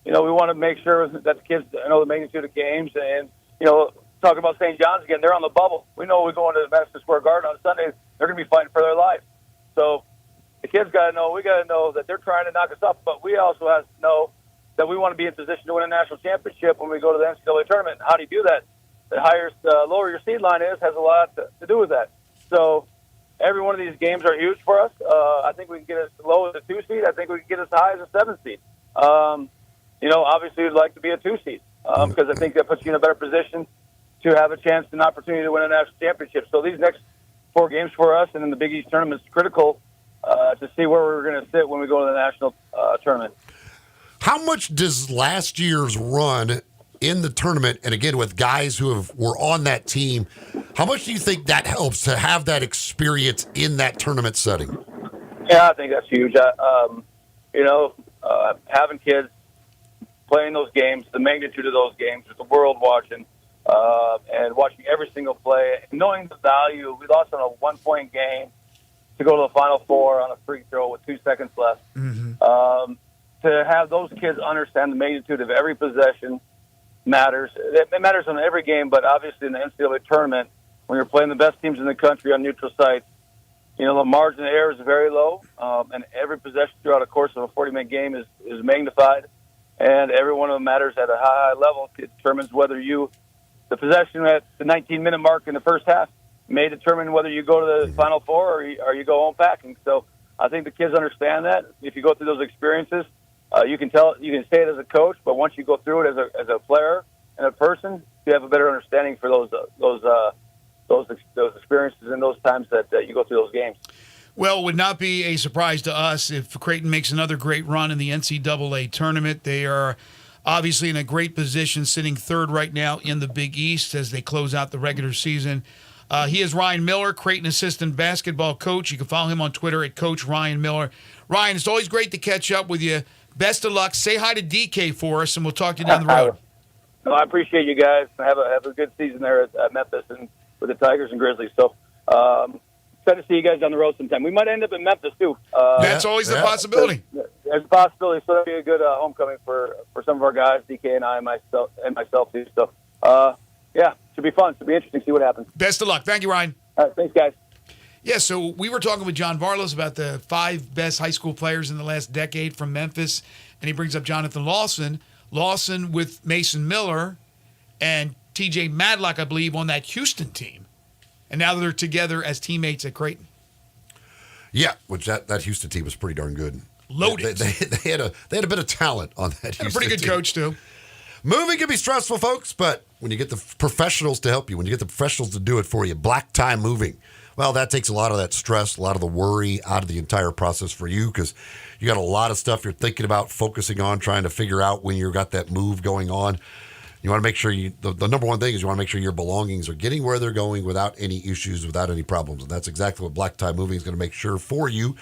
we want to make sure that the kids know the magnitude of games. And, talking about St. John's again, they're on the bubble. We know we're going to Madison Square Garden on Sunday. They're going to be fighting for their life. So the kids got to know, we got to know that they're trying to knock us off, but we also have to know that we want to be in position to win a national championship when we go to the NCAA tournament. How do you do that? The lower your seed line is has a lot to do with that. So every one of these games are huge for us. I think we can get as low as a 2 seed. I think we can get as high as a 7 seed. Obviously we'd like to be a 2 seed because I think that puts you in a better position to have a chance and opportunity to win a national championship. So these next 4 games for us and in the Big East tournament is critical to see where we're going to sit when we go to the national tournament. How much does last year's run in the tournament, and again with guys who were on that team, how much do you think that helps to have that experience in that tournament setting? Yeah, I think that's huge. Having kids playing those games, the magnitude of those games, with the world watching, and watching every single play, and knowing the value. We lost on a 1-point game to go to the Final Four on a free throw with 2 seconds left. Mm-hmm. To have those kids understand the magnitude of every possession matters. It matters in every game, but obviously in the NCAA tournament, when you're playing the best teams in the country on neutral sites, the margin of error is very low, and every possession throughout a course of a 40-minute game is magnified, and every one of them matters at a high level. It determines whether the possession at the 19-minute mark in the first half may determine whether you go to the Final Four or you go home packing. So I think the kids understand that. If you go through those experiences, you can say it as a coach, but once you go through it as a player and a person, you have a better understanding for those experiences and those times that you go through those games. Well, it would not be a surprise to us if Creighton makes another great run in the NCAA tournament. They are obviously in a great position, sitting 3rd right now in the Big East as they close out the regular season. He is Ryan Miller, Creighton assistant basketball coach. You can follow him on Twitter at Coach Ryan Miller. Ryan, it's always great to catch up with you. Best of luck. Say hi to DK for us, and we'll talk to you down the road. No, I appreciate you guys. Have a good season there at Memphis and with the Tigers and Grizzlies. So excited to see you guys down the road sometime. We might end up in Memphis, too. That's always the possibility. Yeah, there's a possibility. So that'll be a good homecoming for some of our guys, DK and I, and myself too. So, yeah, should be fun. Should be interesting. See what happens. Best of luck. Thank you, Ryan. All right, thanks, guys. Yeah, so we were talking with John Varlos about the 5 best high school players in the last decade from Memphis, and he brings up Jonathan Lawson. Lawson with Mason Miller and TJ Madlock, I believe, on that Houston team. And now they're together as teammates at Creighton. Yeah, which that Houston team was pretty darn good. Loaded. They had a bit of talent on that Houston team. A pretty good coach, too. Moving can be stressful, folks, but when you get the professionals to help you, when you get the professionals to do it for you, Black Tie Moving, well, that takes a lot of that stress, a lot of the worry out of the entire process for you because you got a lot of stuff you're thinking about, focusing on, trying to figure out when you've got that move going on. You want to make sure the number one thing is you want to make sure your belongings are getting where they're going without any issues, without any problems. And that's exactly what Black Tie Moving is going to make sure for you,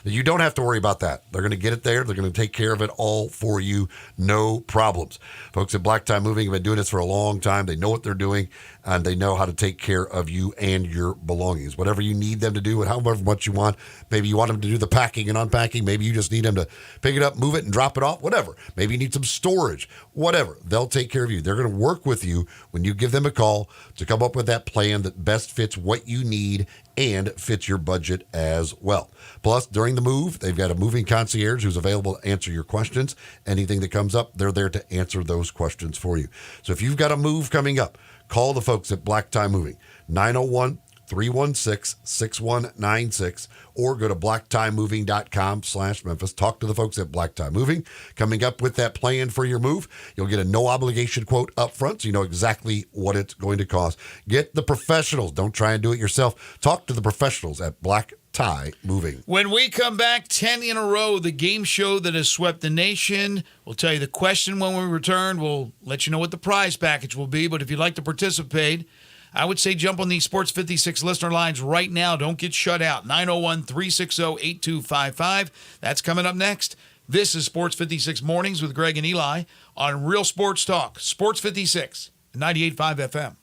that you don't have to worry about that. They're going to get it there. They're going to take care of it all for you. No problems. Folks at Black Tie Moving have been doing this for a long time. They know what they're doing, and they know how to take care of you and your belongings. Whatever you need them to do, and however much you want. Maybe you want them to do the packing and unpacking. Maybe you just need them to pick it up, move it, and drop it off. Whatever. Maybe you need some storage. Whatever. They'll take care of you. They're going to work with you when you give them a call to come up with that plan that best fits what you need and fits your budget as well. Plus, during the move, they've got a moving concierge who's available to answer your questions. Anything that comes up, they're there to answer those questions for you. So if you've got a move coming up, call the folks at Black Tie Moving, 901-316-6196, or go to blacktiemoving.com/Memphis. Talk to the folks at Black Tie Moving. Coming up with that plan for your move, you'll get a no-obligation quote up front so you know exactly what it's going to cost. Get the professionals. Don't try and do it yourself. Talk to the professionals at Black Tie Moving. When we come back, 10 in a row, the game show that has swept the nation. We'll tell you the question when we return. We'll let you know what the prize package will be. But if you'd like to participate, I would say jump on these Sports 56 listener lines right now. Don't get shut out. 901-360-8255. That's coming up next. This is Sports 56 Mornings with Greg and Eli on Real Sports Talk. Sports 56, 98.5 FM.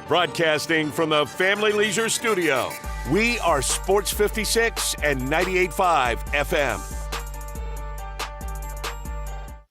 Broadcasting from the Family Leisure Studio, we are Sports 56 and 98.5 FM.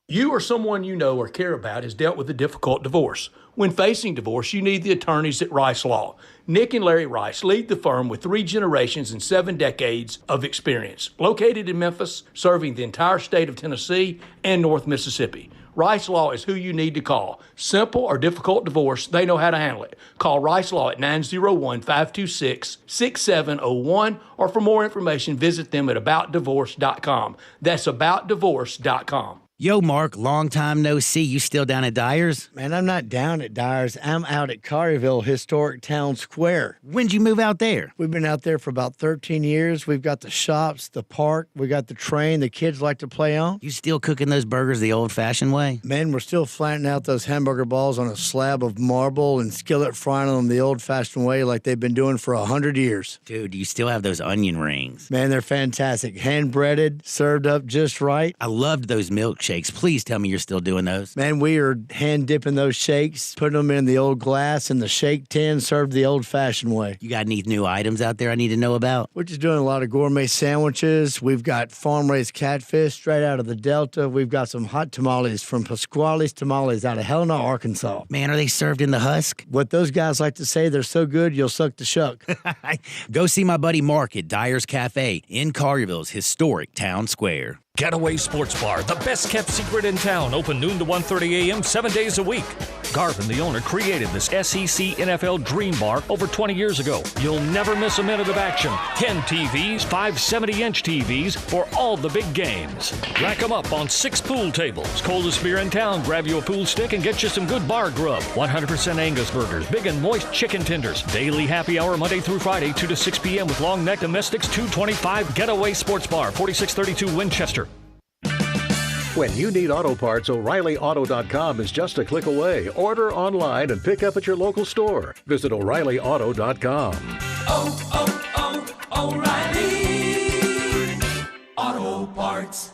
You or someone you know or care about has dealt with a difficult divorce. When facing divorce, you need the attorneys at Rice Law. Nick and Larry Rice lead the firm with 3 generations and 7 decades of experience. Located in Memphis, serving the entire state of Tennessee and North Mississippi. Rice Law is who you need to call. Simple or difficult divorce, they know how to handle it. Call Rice Law at 901-526-6701, or for more information, visit them at aboutdivorce.com. That's aboutdivorce.com. Yo, Mark, long time no see. You still down at Dyer's? Man, I'm not down at Dyer's. I'm out at Collierville Historic Town Square. When'd you move out there? We've been out there for about 13 years. We've got the shops, the park. We got the train the kids like to play on. You still cooking those burgers the old-fashioned way? Man, we're still flattening out those hamburger balls on a slab of marble and skillet frying them the old-fashioned way like they've been doing for 100 years. Dude, you still have those onion rings. Man, they're fantastic. Hand-breaded, served up just right. I loved those milkshakes. Please tell me you're still doing those. Man, we are hand dipping those shakes, putting them in the old glass in the shake tin, served the old-fashioned way. You got any new items out there I need to know about? We're just doing a lot of gourmet sandwiches. We've got farm-raised catfish straight out of the Delta. We've got some hot tamales from Pasquale's Tamales out of Helena, Arkansas. Man, are they served in the husk? What those guys like to say, they're so good, you'll suck the shuck. Go see my buddy Mark at Dyer's Cafe in Collierville's historic town square. Getaway Sports Bar, the best-kept secret in town, open noon to 1:30 a.m. 7 days a week. Garvin, the owner, created this SEC NFL Dream Bar over 20 years ago. You'll never miss a minute of action. 10 TVs, 5 70-inch TVs for all the big games. Rack them up on 6 pool tables. Coldest beer in town, grab you a pool stick and get you some good bar grub. 100% Angus burgers, big and moist chicken tenders. Daily happy hour Monday through Friday, 2 to 6 p.m. with long neck domestics, $2.25. Getaway Sports Bar, 4632 Winchester. When you need auto parts, O'ReillyAuto.com is just a click away. Order online and pick up at your local store. Visit O'ReillyAuto.com. O'Reilly Auto Parts.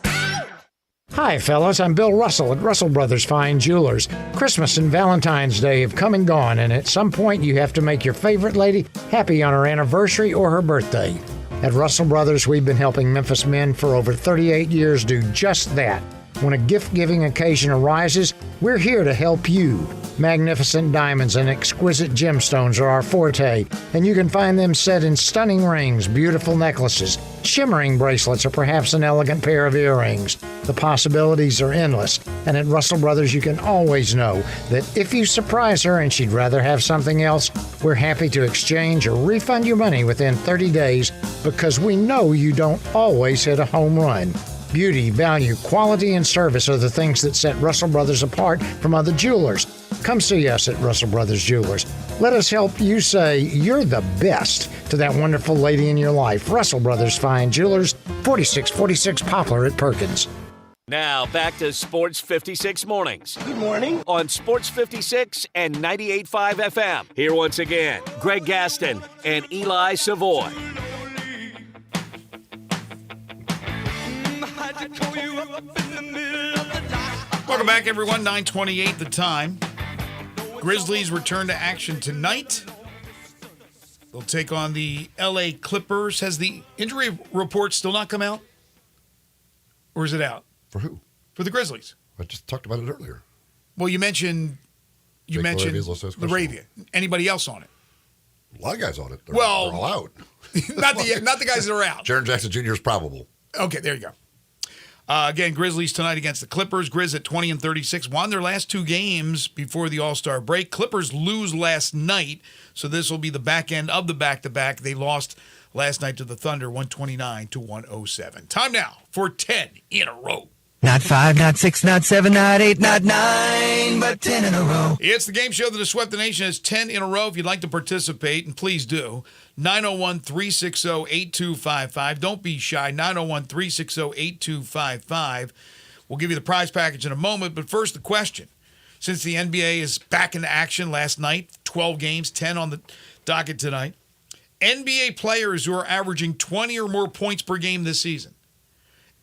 Hi, fellas. I'm Bill Russell at Russell Brothers Fine Jewelers. Christmas and Valentine's Day have come and gone, and at some point you have to make your favorite lady happy on her anniversary or her birthday. At Russell Brothers, we've been helping Memphis men for over 38 years do just that. When a gift-giving occasion arises, we're here to help you. Magnificent diamonds and exquisite gemstones are our forte, and you can find them set in stunning rings, beautiful necklaces, shimmering bracelets, or perhaps an elegant pair of earrings. The possibilities are endless, and at Russell Brothers you can always know that if you surprise her and she'd rather have something else, we're happy to exchange or refund your money within 30 days because we know you don't always hit a home run. Beauty, value, quality, and service are the things that set Russell Brothers apart from other jewelers. Come see us at Russell Brothers Jewelers. Let us help you say you're the best to that wonderful lady in your life. Russell Brothers Fine Jewelers, 4646 Poplar at Perkins. Now back to Sports 56 Mornings. Good morning. On Sports 56 and 98.5 FM. Here once again, Greg Gaston and Eli Savoy. Welcome back, everyone. 9:28 the time. Grizzlies return to action tonight. They'll take on the L.A. Clippers. Has the injury report still not come out? Or is it out? For who? For the Grizzlies. I just talked about it earlier. Well, you mentioned Laravia. Anybody else on it? A lot of guys on it. They're all out. not the guys that are out. Jaren Jackson Jr. is probable. Okay, there you go. Again, Grizzlies tonight against the Clippers. Grizz at 20-36 won their last two games before the All-Star break. Clippers lose last night, so this will be the back end of the back-to-back. They lost last night to the Thunder, 129-107. Time now for 10 in a row. Not 5, not 6, not 7, not 8, not 9, but 10 in a row. It's the game show that has swept the nation. It's 10 in a row. If you'd like to participate, and please do, 901-360-8255. Don't be shy, 901-360-8255. We'll give you the prize package in a moment, but first the question. Since the NBA is back into action last night, 12 games, 10 on the docket tonight, NBA players who are averaging 20 or more points per game this season.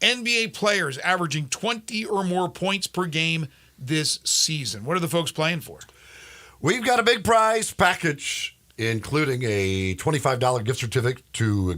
NBA players averaging 20 or more points per game this season. What are the folks playing for? We've got a big prize package, including a $25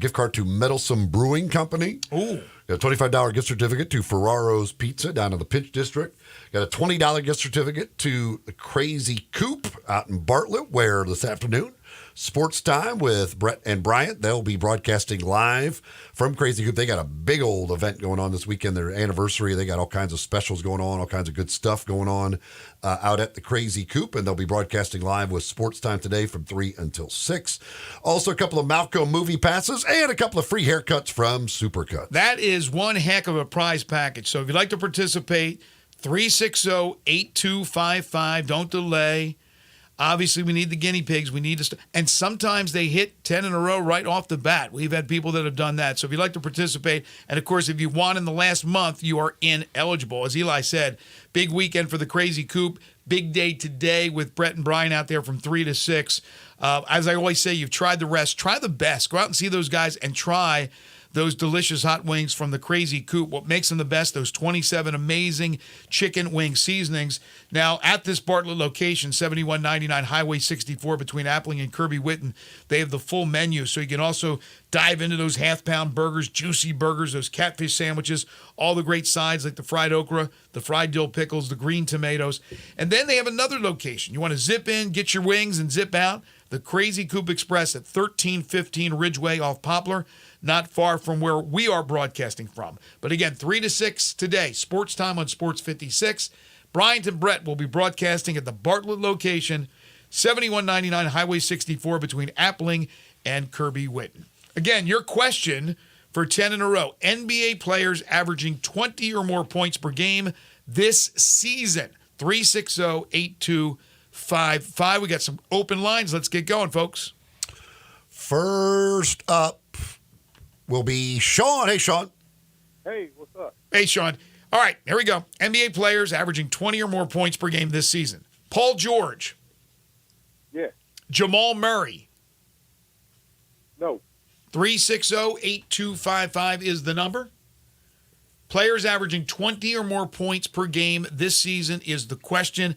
gift card to Meddlesome Brewing Company. Ooh. Got a $25 gift certificate to Ferraro's Pizza down in the Pinch District. Got a $20 gift certificate to the Crazy Coop out in Bartlett, where this afternoon, Sports Time with Brett and Bryant. They'll be broadcasting live from Crazy Coop. They got a big old event going on this weekend, their anniversary. They got all kinds of specials going on, all kinds of good stuff going on out at the Crazy Coop, and they'll be broadcasting live with Sports Time today from 3 until 6. Also, a couple of Malco movie passes and a couple of free haircuts from Supercuts. That is one heck of a prize package. So if you'd like to participate, 360-8255. Don't delay. Obviously, we need the guinea pigs. We need to, and sometimes they hit 10 in a row right off the bat. We've had people that have done that. So if you'd like to participate, and of course, if you won in the last month, you are ineligible. As Eli said, big weekend for the Crazy Coop. Big day today with Brett and Brian out there from 3 to 6. As I always say, you've tried the rest. Try the best. Go out and see those guys and try those delicious hot wings from the Crazy Coop. What makes them the best, those 27 amazing chicken wing seasonings. Now, at this Bartlett location, 7199 Highway 64 between Appling and Kirby Whitten, they have the full menu, so you can also dive into those half-pound burgers, juicy burgers, those catfish sandwiches, all the great sides like the fried okra, the fried dill pickles, the green tomatoes. And then they have another location. You want to zip in, get your wings, and zip out? The Crazy Coop Express at 1315 Ridgeway off Poplar, not far from where we are broadcasting from. But again, 3 to 6 today, Sports Time on Sports 56. Bryant and Brett will be broadcasting at the Bartlett location, 7199 Highway 64 between Appling and Kirby Whitten. Again, your question for 10 in a row. NBA players averaging 20 or more points per game this season. 360-8255. We got some open lines. Let's get going, folks. First up will be Sean. Hey, Sean. Hey, what's up? Hey, Sean. All right, here we go. NBA players averaging 20 or more points per game this season. Paul George. Yeah. Jamal Murray. No. 360-8255 is the number. Players averaging 20 or more points per game this season is the question.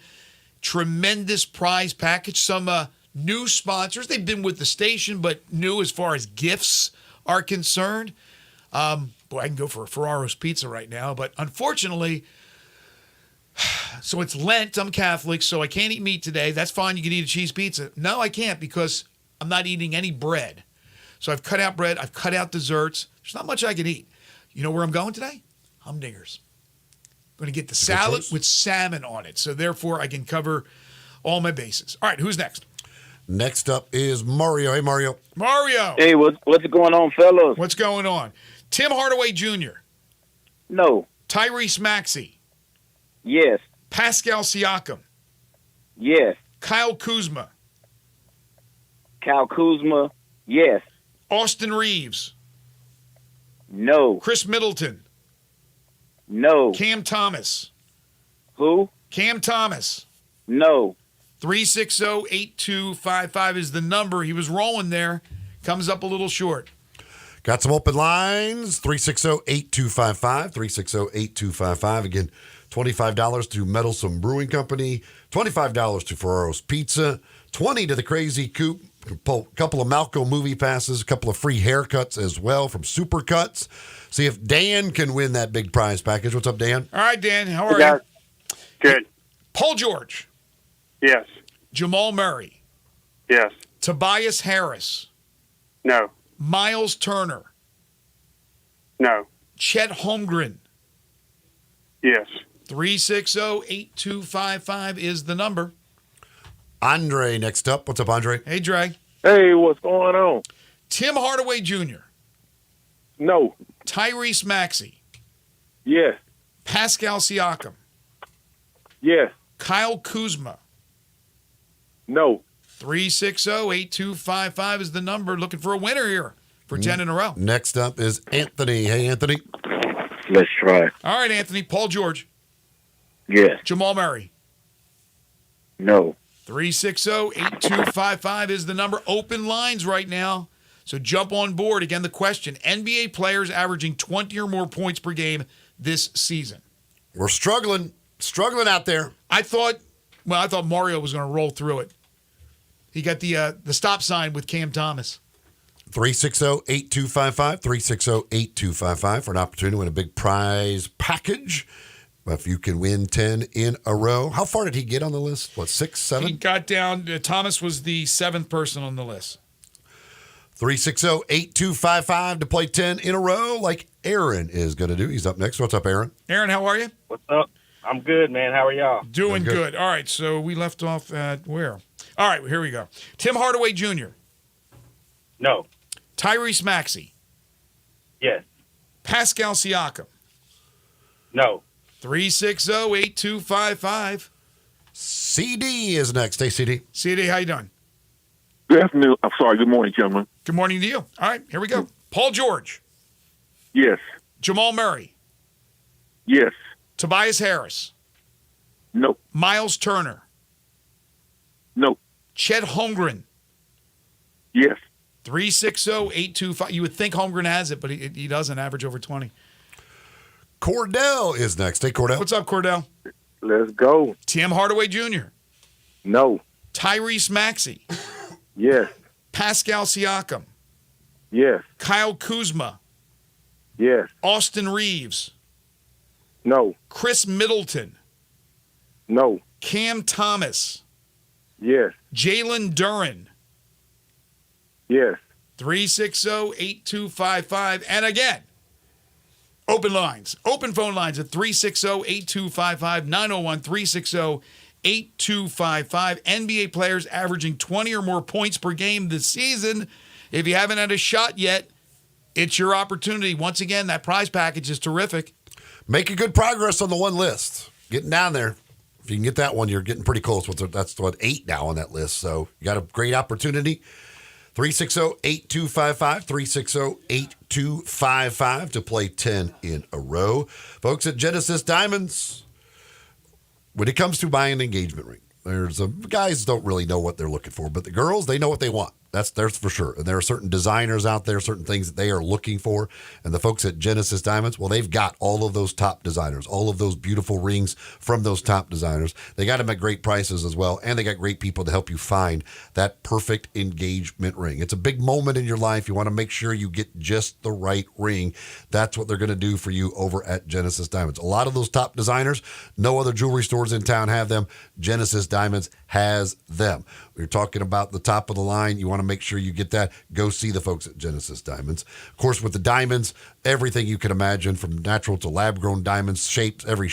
Tremendous prize package. Some new sponsors. They've been with the station, but new as far as gifts are concerned, boy, I can go for a Ferraro's pizza right now, but unfortunately, so it's Lent. I'm Catholic, so I can't eat meat today. That's fine. You can eat a cheese pizza. No, I can't because I'm not eating any bread. So I've cut out bread. I've cut out desserts. There's not much I can eat. You know where I'm going today? Humdingers. I'm going to get the salad with salmon on it. So therefore, I can cover all my bases. All right, who's next? Next up is Mario. Hey, Mario. Mario. Hey, what's going on, fellas? What's going on? Tim Hardaway Jr. No. Tyrese Maxey. Yes. Pascal Siakam. Yes. Kyle Kuzma. Kyle Kuzma. Yes. Austin Reeves. No. Chris Middleton. No. Cam Thomas. Who? Cam Thomas. No. 360-8255 is the number. He was rolling there. Comes up a little short. Got some open lines. 360-8255. 360-8255. Again, $25 to Meddlesome Brewing Company. $25 to Ferraro's Pizza. $20 to the Crazy Coop. A couple of Malco movie passes. A couple of free haircuts as well from Supercuts. See if Dan can win that big prize package. What's up, Dan? All right, Dan. How are you? Good. Paul George. Yes. Jamal Murray. Yes. Tobias Harris. No. Miles Turner. No. Chet Holmgren. Yes. 360-8255 is the number. Andre next up. What's up, Andre? Hey, Dre. Hey, what's going on? Tim Hardaway Jr. No. Tyrese Maxey. Yes. Pascal Siakam. Yes. Kyle Kuzma. No. 360-8255 is the number. Looking for a winner here for 10 in a row. Next up is Anthony. Hey, Anthony. Let's try. All right, Anthony. Paul George. Yes. Jamal Murray. No. 360-8255 is the number. Open lines right now. So jump on board. Again, the question, NBA players averaging 20 or more points per game this season. We're struggling out there. I thought Mario was going to roll through it. He got the stop sign with Cam Thomas. 360-8255, 360-8255 for an opportunity to win a big prize package. If you can win 10 in a row. How far did he get on the list? What, 6, 7? He got down. Thomas was the 7th person on the list. 360-8255 to play 10 in a row like Aaron is going to do. He's up next. What's up, Aaron? Aaron, how are you? What's up? I'm good, man. How are y'all? Doing good. All right, so we left off at where? All right, here we go. Tim Hardaway Jr. No. Tyrese Maxey. Yes. Pascal Siakam. No. 360-8255. CD is next. Hey, CD. CD, how you doing? Good afternoon. I'm sorry. Good morning, gentlemen. Good morning to you. All right, here we go. Paul George. Yes. Jamal Murray. Yes. Tobias Harris. No. Miles Turner. No. Chet Holmgren. Yes. 360-825. You would think Holmgren has it, but he doesn't average over 20. Cordell is next. Hey, Cordell. What's up, Cordell? Let's go. Tim Hardaway Jr. No. Tyrese Maxey. Yes. Pascal Siakam. Yes. Kyle Kuzma. Yes. Austin Reeves. No. Chris Middleton. No. Cam Thomas. Yes. Jalen Duren. Yes. 360-8255. And again, open lines. Open phone lines at 360-8255, 901-360-8255. NBA players averaging 20 or more points per game this season. If you haven't had a shot yet, it's your opportunity. Once again, that prize package is terrific. Making good progress on the one list. Getting down there. If you can get that one, you're getting pretty close. That's 8 now on that list. So you got a great opportunity. 360-8255, 360-8255 to play 10 in a row. Folks at Genesis Diamonds, when it comes to buying an engagement ring, guys don't really know what they're looking for, but the girls, they know what they want. That's for sure. And there are certain designers out there, certain things that they are looking for. And the folks at Genesis Diamonds, well, they've got all of those top designers, all of those beautiful rings from those top designers. They got them at great prices as well. And they got great people to help you find that perfect engagement ring. It's a big moment in your life. You want to make sure you get just the right ring. That's what they're going to do for you over at Genesis Diamonds. A lot of those top designers, no other jewelry stores in town have them. Genesis Diamonds has them. We're talking about the top of the line. You want to make sure you get that. Go see the folks at Genesis Diamonds. Of course, with the diamonds, everything you can imagine from natural to lab-grown diamonds, shape, every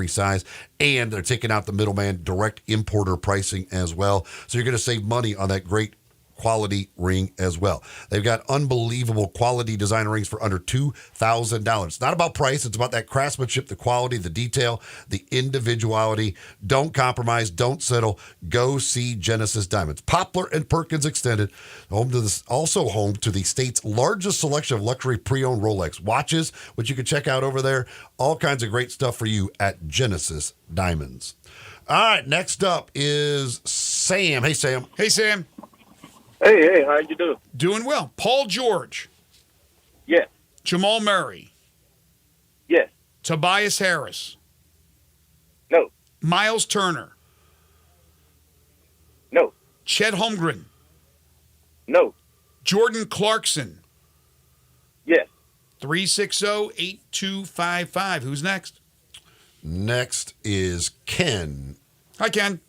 size. And they're taking out the middleman, direct importer pricing as well. So you're going to save money on that great quality ring as well. They've got unbelievable quality designer rings for under $2,000. It's not about price. It's about that craftsmanship, the quality, the detail, the individuality. Don't compromise. Don't settle. Go see Genesis Diamonds. Poplar and Perkins Extended, also home to the state's largest selection of luxury pre-owned Rolex watches, which you can check out over there. All kinds of great stuff for you at Genesis Diamonds. All right, next up is Sam. Hey, Sam. Hey, Sam. Hey, how you doing? Doing well. Paul George. Yes. Jamal Murray. Yes. Tobias Harris. No. Miles Turner. No. Chet Holmgren. No. Jordan Clarkson. Yes. 360-8255. Who's next? Next is Ken. Hi, Ken.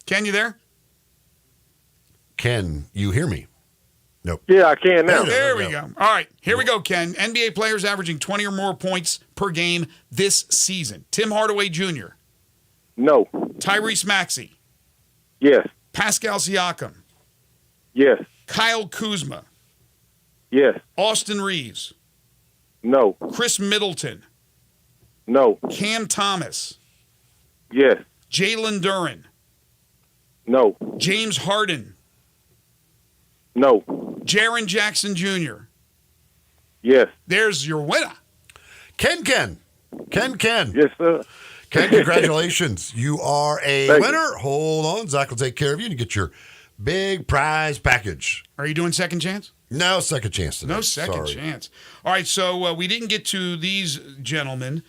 Ken, you there? Ken, you hear me? Nope. Yeah, I can now. There we go. All right, here we go, Ken. NBA players averaging 20 or more points per game this season. Tim Hardaway Jr. No. Tyrese Maxey. Yes. Pascal Siakam. Yes. Kyle Kuzma. Yes. Austin Reeves. No. Chris Middleton. No. Cam Thomas. Yes. Jalen Duren. No. James Harden. No. Jaren Jackson Jr. Yes. There's your winner. Ken. Yes, sir. Ken, congratulations. You are a Thank winner. Hold on. Zach will take care of you and you get your big prize package. Are you doing second chance? No second chance today. No second Sorry. chance. All right, so we didn't get to these gentlemen.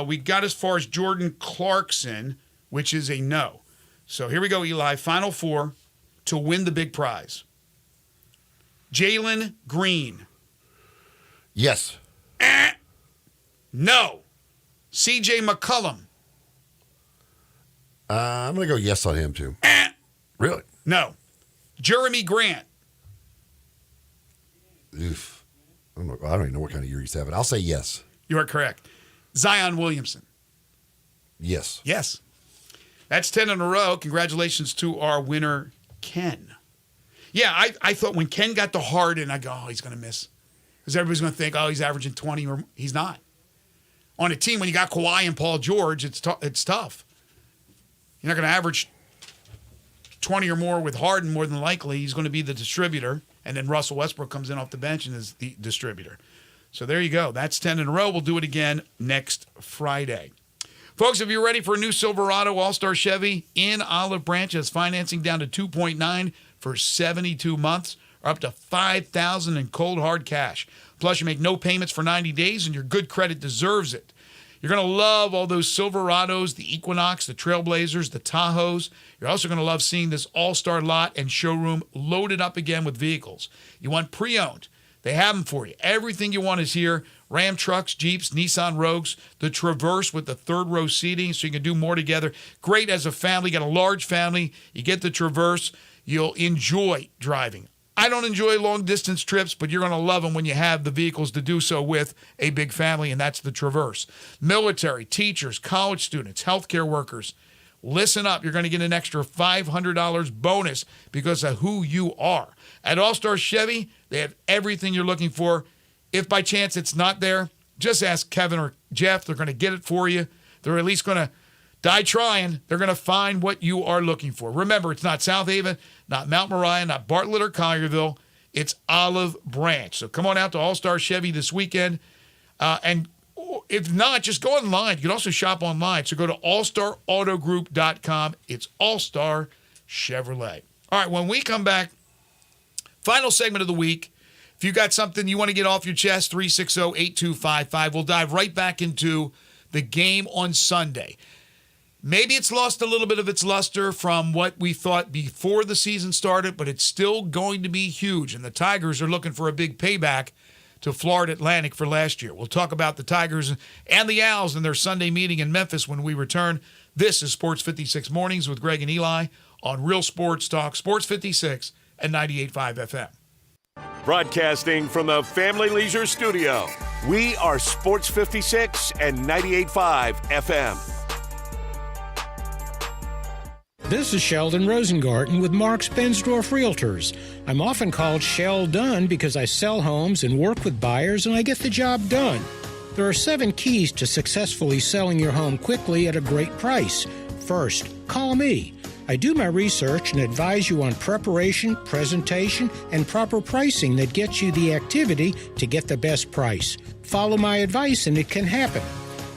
We got as far as Jordan Clarkson, which is a no. So here we go, Eli. Final four to win the big prize. Jalen Green. Yes. No. CJ McCollum. I'm going to go yes on him, too. Really? No. Jeremy Grant. Oof. I don't even know what kind of year he's having. I'll say yes. You are correct. Zion Williamson. Yes. Yes. That's 10 in a row. Congratulations to our winner, Ken. Yeah, I thought when Ken got to Harden, I go, oh, he's going to miss. Because everybody's going to think, oh, he's averaging 20. Or he's not. On a team, when you got Kawhi and Paul George, it's tough. You're not going to average 20 or more with Harden, more than likely. He's going to be the distributor. And then Russell Westbrook comes in off the bench and is the distributor. So there you go. That's 10 in a row. We'll do it again next Friday. Folks, if you're ready for a new Silverado All-Star Chevy in Olive Branch, has financing down to 2.9 for 72 months, or up to $5,000 in cold hard cash. Plus, you make no payments for 90 days, and your good credit deserves it. You're going to love all those Silverados, the Equinox, the Trailblazers, the Tahoes. You're also going to love seeing this all-star lot and showroom loaded up again with vehicles. You want pre-owned. They have them for you. Everything you want is here. Ram trucks, Jeeps, Nissan Rogues, the Traverse with the third row seating so you can do more together. Great as a family. You got a large family. You get the Traverse. You'll enjoy driving. I don't enjoy long-distance trips, but you're going to love them when you have the vehicles to do so with a big family, and that's the Traverse. Military, teachers, college students, healthcare workers, listen up. You're going to get an extra $500 bonus because of who you are. At All-Star Chevy, they have everything you're looking for. If by chance it's not there, just ask Kevin or Jeff. They're going to get it for you. They're at least going to die trying. They're going to find what you are looking for. Remember, it's not South Haven, not Mount Moriah, not Bartlett or Collierville. It's Olive Branch. So come on out to All-Star Chevy this weekend. And if not, just go online. You can also shop online. So go to allstarautogroup.com. It's All-Star Chevrolet. All right, when we come back, final segment of the week. If you got something you want to get off your chest, 360-8255. We'll dive right back into the game on Sunday. Maybe it's lost a little bit of its luster from what we thought before the season started, but it's still going to be huge. And the Tigers are looking for a big payback to Florida Atlantic for last year. We'll talk about the Tigers and the Owls in their Sunday meeting in Memphis when we return. This is Sports 56 Mornings with Greg and Eli on Real Sports Talk, Sports 56 and 98.5 FM. Broadcasting from the Family Leisure Studio, we are Sports 56 and 98.5 FM. This is Sheldon Rosengarten with Marks Bensdorf Realtors. I'm often called Shell Done because I sell homes and work with buyers and I get the job done. There are 7 keys to successfully selling your home quickly at a great price. First, call me. I do my research and advise you on preparation, presentation, and proper pricing that gets you the activity to get the best price. Follow my advice and it can happen.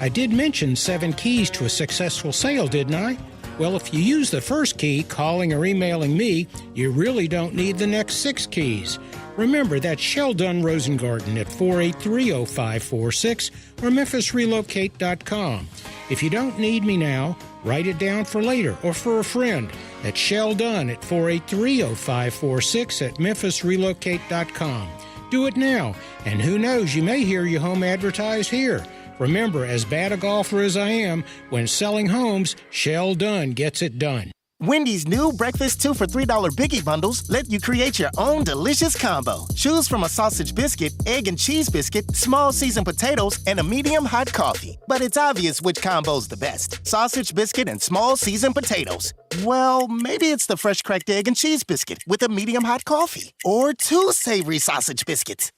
I did mention 7 keys to a successful sale, didn't I? Well, if you use the first key, calling or emailing me, you really don't need the next 6 keys. Remember, that's Sheldon Rosengarten at 483-0546 or MemphisRelocate.com. If you don't need me now, write it down for later or for a friend at Sheldon at 483-0546 at MemphisRelocate.com. Do it now, and who knows, you may hear your home advertised here. Remember, as bad a golfer as I am, when selling homes, Sheldon gets it done. Wendy's new breakfast 2 for $3 Biggie Bundles let you create your own delicious combo. Choose from a sausage biscuit, egg and cheese biscuit, small seasoned potatoes, and a medium hot coffee. But it's obvious which combo's the best. Sausage biscuit and small seasoned potatoes. Well, maybe it's the fresh cracked egg and cheese biscuit with a medium hot coffee. Or 2 savory sausage biscuits.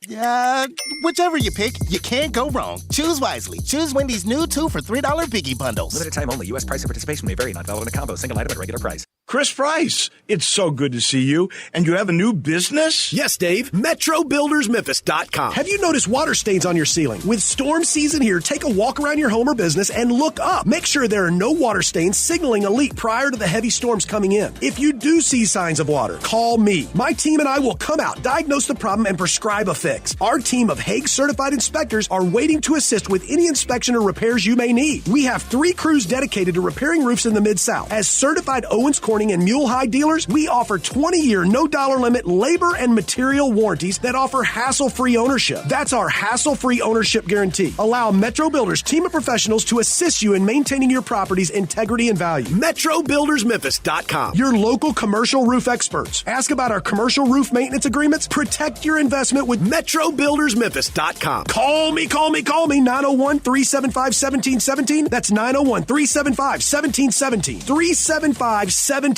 Whichever you pick, you can't go wrong. Choose wisely. Choose Wendy's new 2 for $3 Biggie Bundles. Limited time only. U.S. price and participation may vary. Not valid in a combo. Single item at regular price. Chris Price, it's so good to see you. And you have a new business? Yes, Dave. MetroBuildersMemphis.com. Have you noticed water stains on your ceiling? With storm season here, take a walk around your home or business and look up. Make sure there are no water stains signaling a leak prior to the heavy storms coming in. If you do see signs of water, call me. My team and I will come out, diagnose the problem, and prescribe a fix. Our team of Hague-certified inspectors are waiting to assist with any inspection or repairs you may need. We have 3 crews dedicated to repairing roofs in the Mid-South. As certified Owens Corning and Mule High dealers, we offer 20-year, no-dollar limit labor and material warranties that offer hassle-free ownership. That's our hassle-free ownership guarantee. Allow Metro Builders team of professionals to assist you in maintaining your property's integrity and value. MetroBuildersMemphis.com. Your local commercial roof experts. Ask about our commercial roof maintenance agreements. Protect your investment with MetroBuildersMemphis.com. Call me, 901-375-1717. That's 901-375-1717. 375-1717.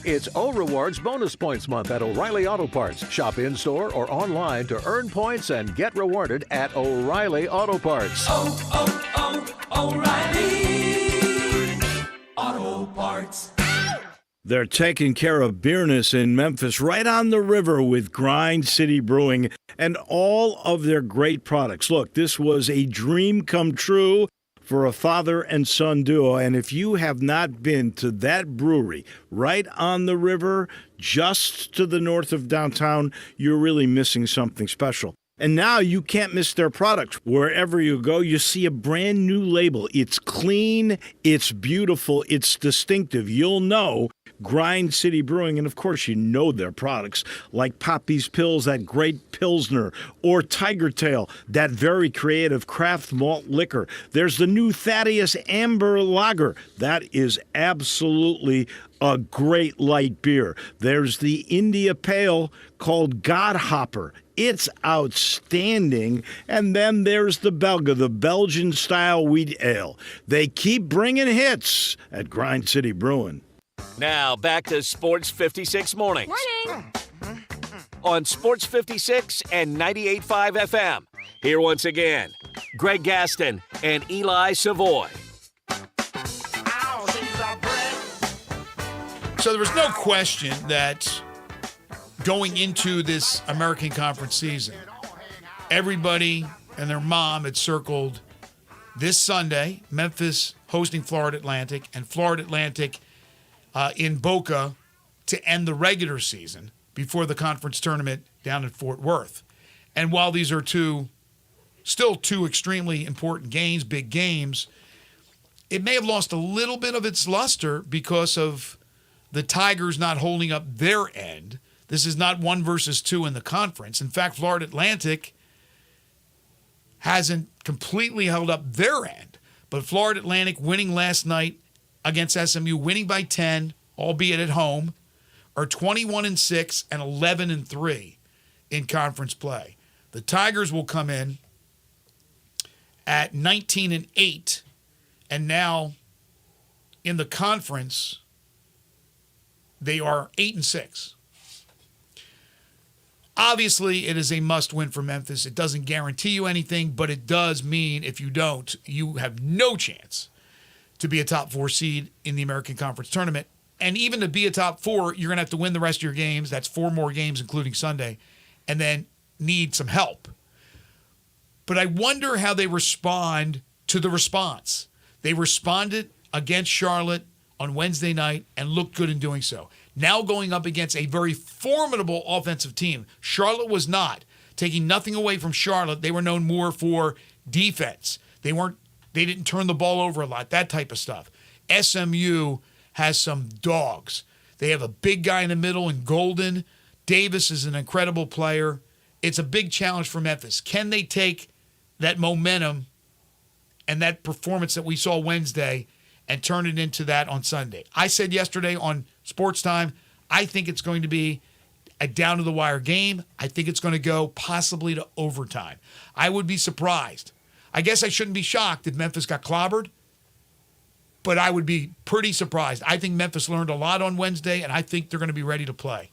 It's O Rewards Bonus Points Month at O'Reilly Auto Parts. Shop in-store or online to earn points and get rewarded at O'Reilly Auto Parts. O'Reilly Auto Parts. They're taking care of business in Memphis right on the river with Grind City Brewing and all of their great products. Look, this was a dream come true for a father and son duo. And if you have not been to that brewery right on the river, just to the north of downtown, you're really missing something special. And now you can't miss their products. Wherever you go, you see a brand new label. It's clean, it's beautiful, it's distinctive. You'll know Grind City Brewing, and of course you know their products like Poppy's Pills, that great Pilsner, or Tiger Tail, that very creative craft malt liquor. There's the new Thaddeus Amber Lager. That is absolutely a great light beer. There's the India Pale called Godhopper. It's outstanding. And then there's the Belga, the Belgian-style wheat ale. They keep bringing hits at Grind City Brewing. Now, back to Sports 56 Mornings. Morning! On Sports 56 and 98.5 FM. Here once again, Greg Gaston and Eli Savoy. So there was no question that going into this American Conference season, everybody and their mom had circled this Sunday, Memphis hosting Florida Atlantic, and Florida Atlantic in Boca to end the regular season before the conference tournament down in Fort Worth. And while these are still two extremely important games, big games, it may have lost a little bit of its luster because of the Tigers not holding up their end. This is not 1 versus 2 in the conference. In fact, Florida Atlantic hasn't completely held up their end. But Florida Atlantic winning last night against SMU, winning by 10, albeit at home, are 21-6 and 11-3 in conference play. The Tigers will come in at 19-8, and now in the conference they are 8-6. Obviously, it is a must-win for Memphis. It doesn't guarantee you anything, but it does mean if you don't, you have no chance to be a top 4 seed in the American Conference Tournament. And even to be a top 4, you're going to have to win the rest of your games. That's 4 more games, including Sunday, and then need some help. But I wonder how they respond to the response. They responded against Charlotte on Wednesday night and looked good in doing so. Now going up against a very formidable offensive team. Charlotte was not. Taking nothing away from Charlotte, they were known more for defense. They didn't turn the ball over a lot, that type of stuff. SMU has some dogs. They have a big guy in the middle in Golden. Davis is an incredible player. It's a big challenge for Memphis. Can they take that momentum and that performance that we saw Wednesday and turn it into that on Sunday? I said yesterday on Sports Time, I think it's going to be a down-to-the-wire game. I think it's going to go possibly to overtime. I would be surprised. I guess I shouldn't be shocked if Memphis got clobbered, but I would be pretty surprised. I think Memphis learned a lot on Wednesday, and I think they're going to be ready to play.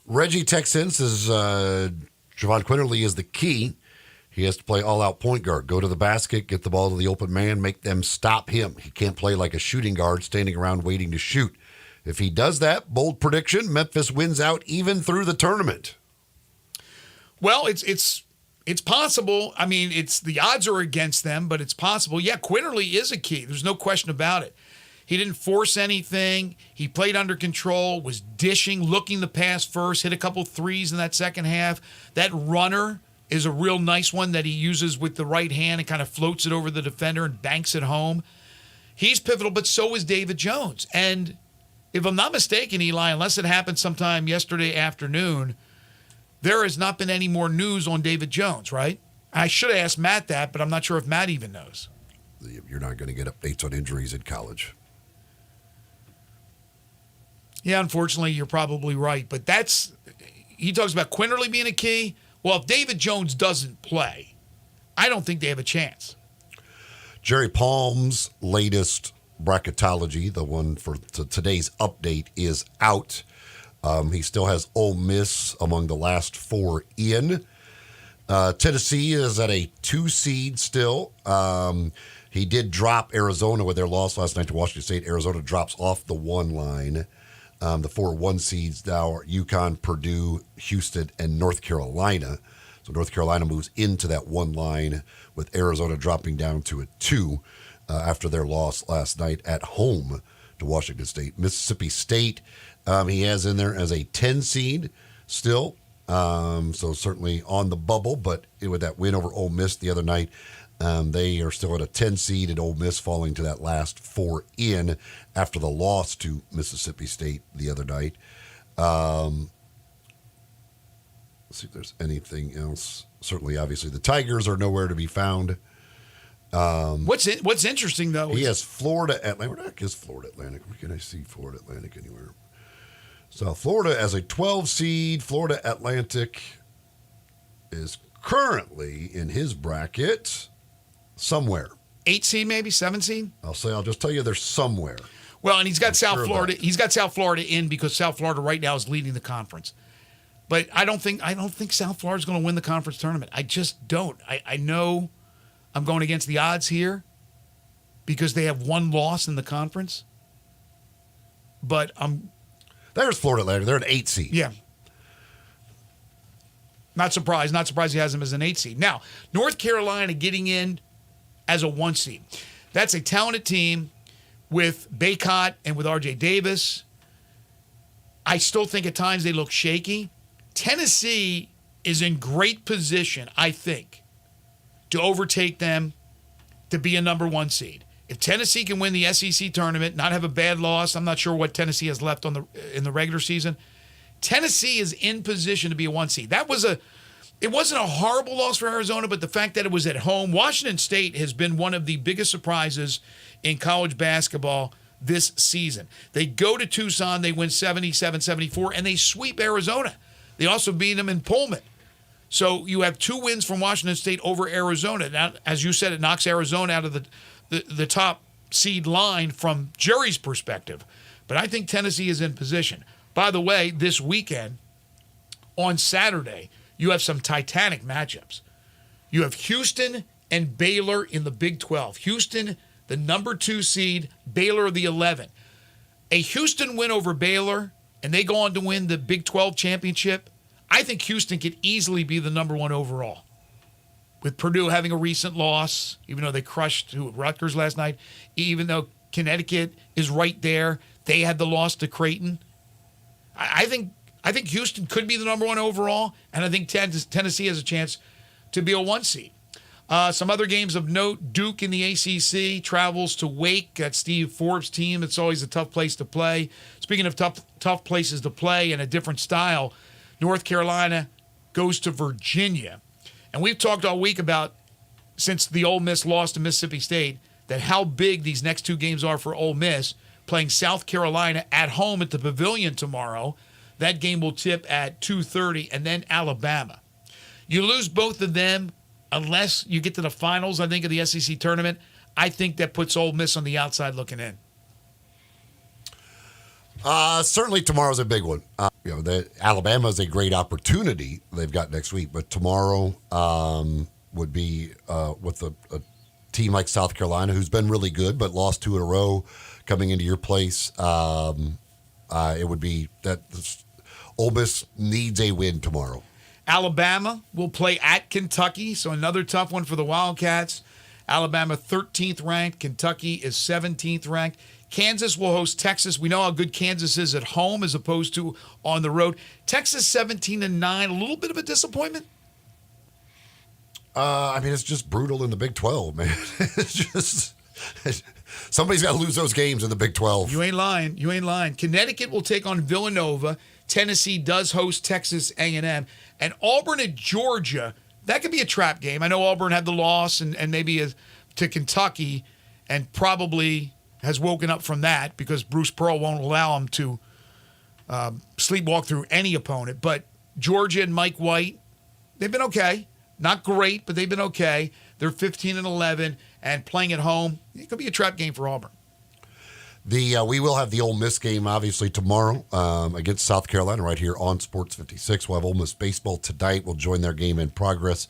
Reggie texts in, says Javon Quinterly is the key. He has to play all-out point guard. Go to the basket, get the ball to the open man, make them stop him. He can't play like a shooting guard standing around waiting to shoot. If he does that, bold prediction, Memphis wins out even through the tournament. Well, it's possible. I mean, the odds are against them, but it's possible. Yeah, Quinterly is a key. There's no question about it. He didn't force anything. He played under control, was dishing, looking the pass first, hit a couple threes in that second half. That runner is a real nice one that he uses with the right hand and kind of floats it over the defender and banks it home. He's pivotal, but so is David Jones. And if I'm not mistaken, Eli, unless it happened sometime yesterday afternoon, there has not been any more news on David Jones, right? I should have asked Matt that, but I'm not sure if Matt even knows. You're not going to get updates on injuries in college. Yeah, unfortunately, you're probably right. But he talks about Quinterly being a key. Well, if David Jones doesn't play, I don't think they have a chance. Jerry Palm's latest bracketology, the one for today's update, is out. He still has Ole Miss among the last 4 in. Tennessee is at a 2 seed still. He did drop Arizona with their loss last night to Washington State. Arizona drops off the 1 line. The 4 1 seeds now are UConn, Purdue, Houston, and North Carolina. So North Carolina moves into that 1 line with Arizona dropping down to a 2 after their loss last night at home to Washington State. Mississippi State, he has in there as a 10 seed still. So certainly on the bubble, but with that win over Ole Miss the other night, they are still at a 10 seed, and Ole Miss falling to that last 4 in after the loss to Mississippi State the other night. Let's see if there's anything else. Certainly, obviously, the Tigers are nowhere to be found. What's interesting, though, he has Florida Atlantic. Where is Florida Atlantic? Where can I see Florida Atlantic anywhere? So Florida as a 12 seed. Florida Atlantic is currently in his bracket somewhere. 8 seed, maybe 7 seed. I'll just tell you they're somewhere. Well, and he's got South Florida. He's got South Florida in because South Florida right now is leading the conference. But I don't think South Florida's going to win the conference tournament. I just don't. I know I'm going against the odds here because they have 1 loss in the conference. But there's Florida Atlantic. They're an 8 seed. Yeah. Not surprised. Not surprised he has them as an 8 seed. Now, North Carolina getting in as a 1 seed. That's a talented team with Baycott and with R.J. Davis. I still think at times they look shaky. Tennessee is in great position, I think, to overtake them to be a number 1 seed. If Tennessee can win the SEC tournament, not have a bad loss, I'm not sure what Tennessee has left in the regular season. Tennessee is in position to be a 1 seed. It wasn't a horrible loss for Arizona, but the fact that it was at home. Washington State has been one of the biggest surprises in college basketball this season. They go to Tucson, they win 77-74, and they sweep Arizona. They also beat them in Pullman. So you have 2 wins from Washington State over Arizona. Now, as you said, it knocks Arizona out of the top seed line from Jerry's perspective. But I think Tennessee is in position. By the way, this weekend, on Saturday, you have some titanic matchups. You have Houston and Baylor in the Big 12. Houston, the number 2 seed, Baylor the 11. A Houston win over Baylor, and they go on to win the Big 12 championship. I think Houston could easily be the number 1 overall. With Purdue having a recent loss, even though they crushed Rutgers last night, even though Connecticut is right there, they had the loss to Creighton. I think Houston could be the number 1 overall, and I think Tennessee has a chance to be a 1 seed. Some other games of note: Duke in the ACC travels to Wake. That's Steve Forbes' team. It's always a tough place to play. Speaking of tough places to play and a different style, North Carolina goes to Virginia. And we've talked all week about, since the Ole Miss lost to Mississippi State, that how big these next 2 games are for Ole Miss, playing South Carolina at home at the Pavilion tomorrow. That game will tip at 2:30, and then Alabama. You lose both of them unless you get to the finals, I think, of the SEC tournament. I think that puts Ole Miss on the outside looking in. Certainly tomorrow's a big one. Alabama is a great opportunity they've got next week, but tomorrow would be with a team like South Carolina, who's been really good but lost 2 in a row coming into your place. It would be that Ole Miss needs a win tomorrow. Alabama will play at Kentucky, so another tough one for the Wildcats. Alabama 13th ranked. Kentucky is 17th ranked. Kansas will host Texas. We know how good Kansas is at home as opposed to on the road. Texas 17-9, a little bit of a disappointment. It's just brutal in the Big 12, man. It's just somebody's got to lose those games in the Big 12. You ain't lying. Connecticut will take on Villanova. Tennessee does host Texas A&M. And Auburn at Georgia, that could be a trap game. I know Auburn had the loss and maybe to Kentucky and probably has woken up from that because Bruce Pearl won't allow him to sleepwalk through any opponent. But Georgia and Mike White, they've been okay. Not great, but they've been okay. They're 15-11 and playing at home. It could be a trap game for Auburn. We will have the Ole Miss game, obviously, tomorrow against South Carolina right here on Sports 56. We'll have Ole Miss baseball tonight. We'll join their game in progress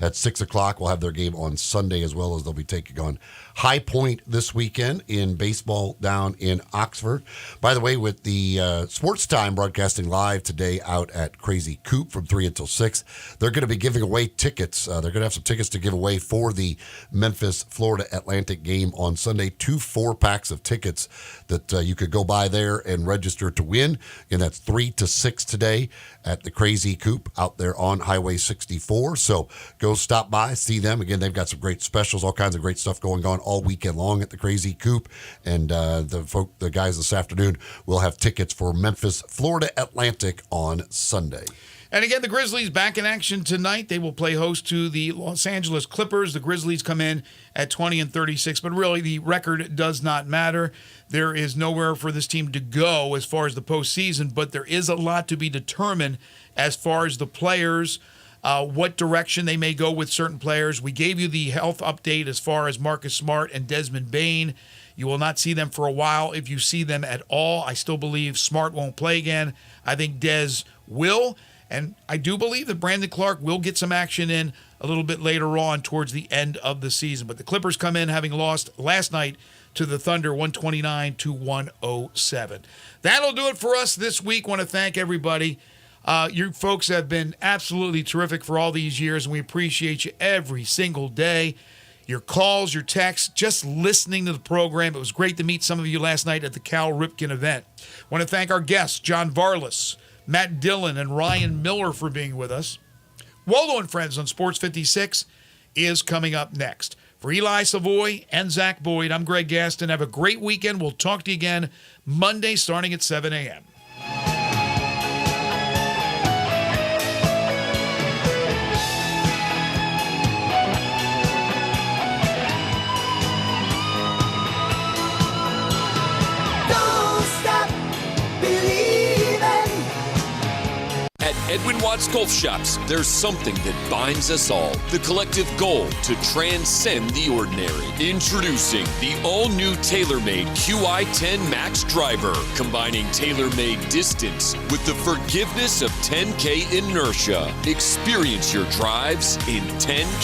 at 6 o'clock. We'll have their game on Sunday as well, as they'll be taking on High Point this weekend in baseball down in Oxford. By the way, with the Sports Time broadcasting live today out at Crazy Coop from 3 until 6, they're going to be giving away tickets. They're going to have some tickets to give away for the Memphis, Florida Atlantic game on Sunday. 2 4-packs of tickets that you could go by there and register to win. And that's 3 to 6 today at the Crazy Coop out there on Highway 64. So go stop by, see them. Again, they've got some great specials, all kinds of great stuff going on all weekend long at the Crazy Coop. And the guys this afternoon will have tickets for Memphis, Florida Atlantic on Sunday. And again, the Grizzlies back in action tonight. They will play host to the Los Angeles Clippers. The Grizzlies come in at 20-36, but really the record does not matter. There is nowhere for this team to go as far as the postseason, but there is a lot to be determined as far as the players, what direction they may go with certain players. We gave you the health update as far as Marcus Smart and Desmond Bane. You will not see them for a while if you see them at all. I still believe Smart won't play again. I think Des will. And I do believe that Brandon Clark will get some action in a little bit later on towards the end of the season. But the Clippers come in having lost last night to the Thunder 129-107. That'll do it for us this week. Want to thank everybody. You folks have been absolutely terrific for all these years, and we appreciate you every single day. your calls, your texts, just listening to the program. It was great to meet some of you last night at the Cal Ripken event. I want to thank our guests, John Varlas, Matt Dillon, and Ryan Miller for being with us. Waldo and Friends on Sports 56 is coming up next. For Eli Savoy and Zach Boyd, I'm Greg Gaston. Have a great weekend. We'll talk to you again Monday starting at 7 a.m. At Edwin Watts Golf Shops, there's something that binds us all. The collective goal to transcend the ordinary. Introducing the all-new TaylorMade QI10 Max Driver, combining TaylorMade distance with the forgiveness of 10K inertia. Experience your drives in 10K.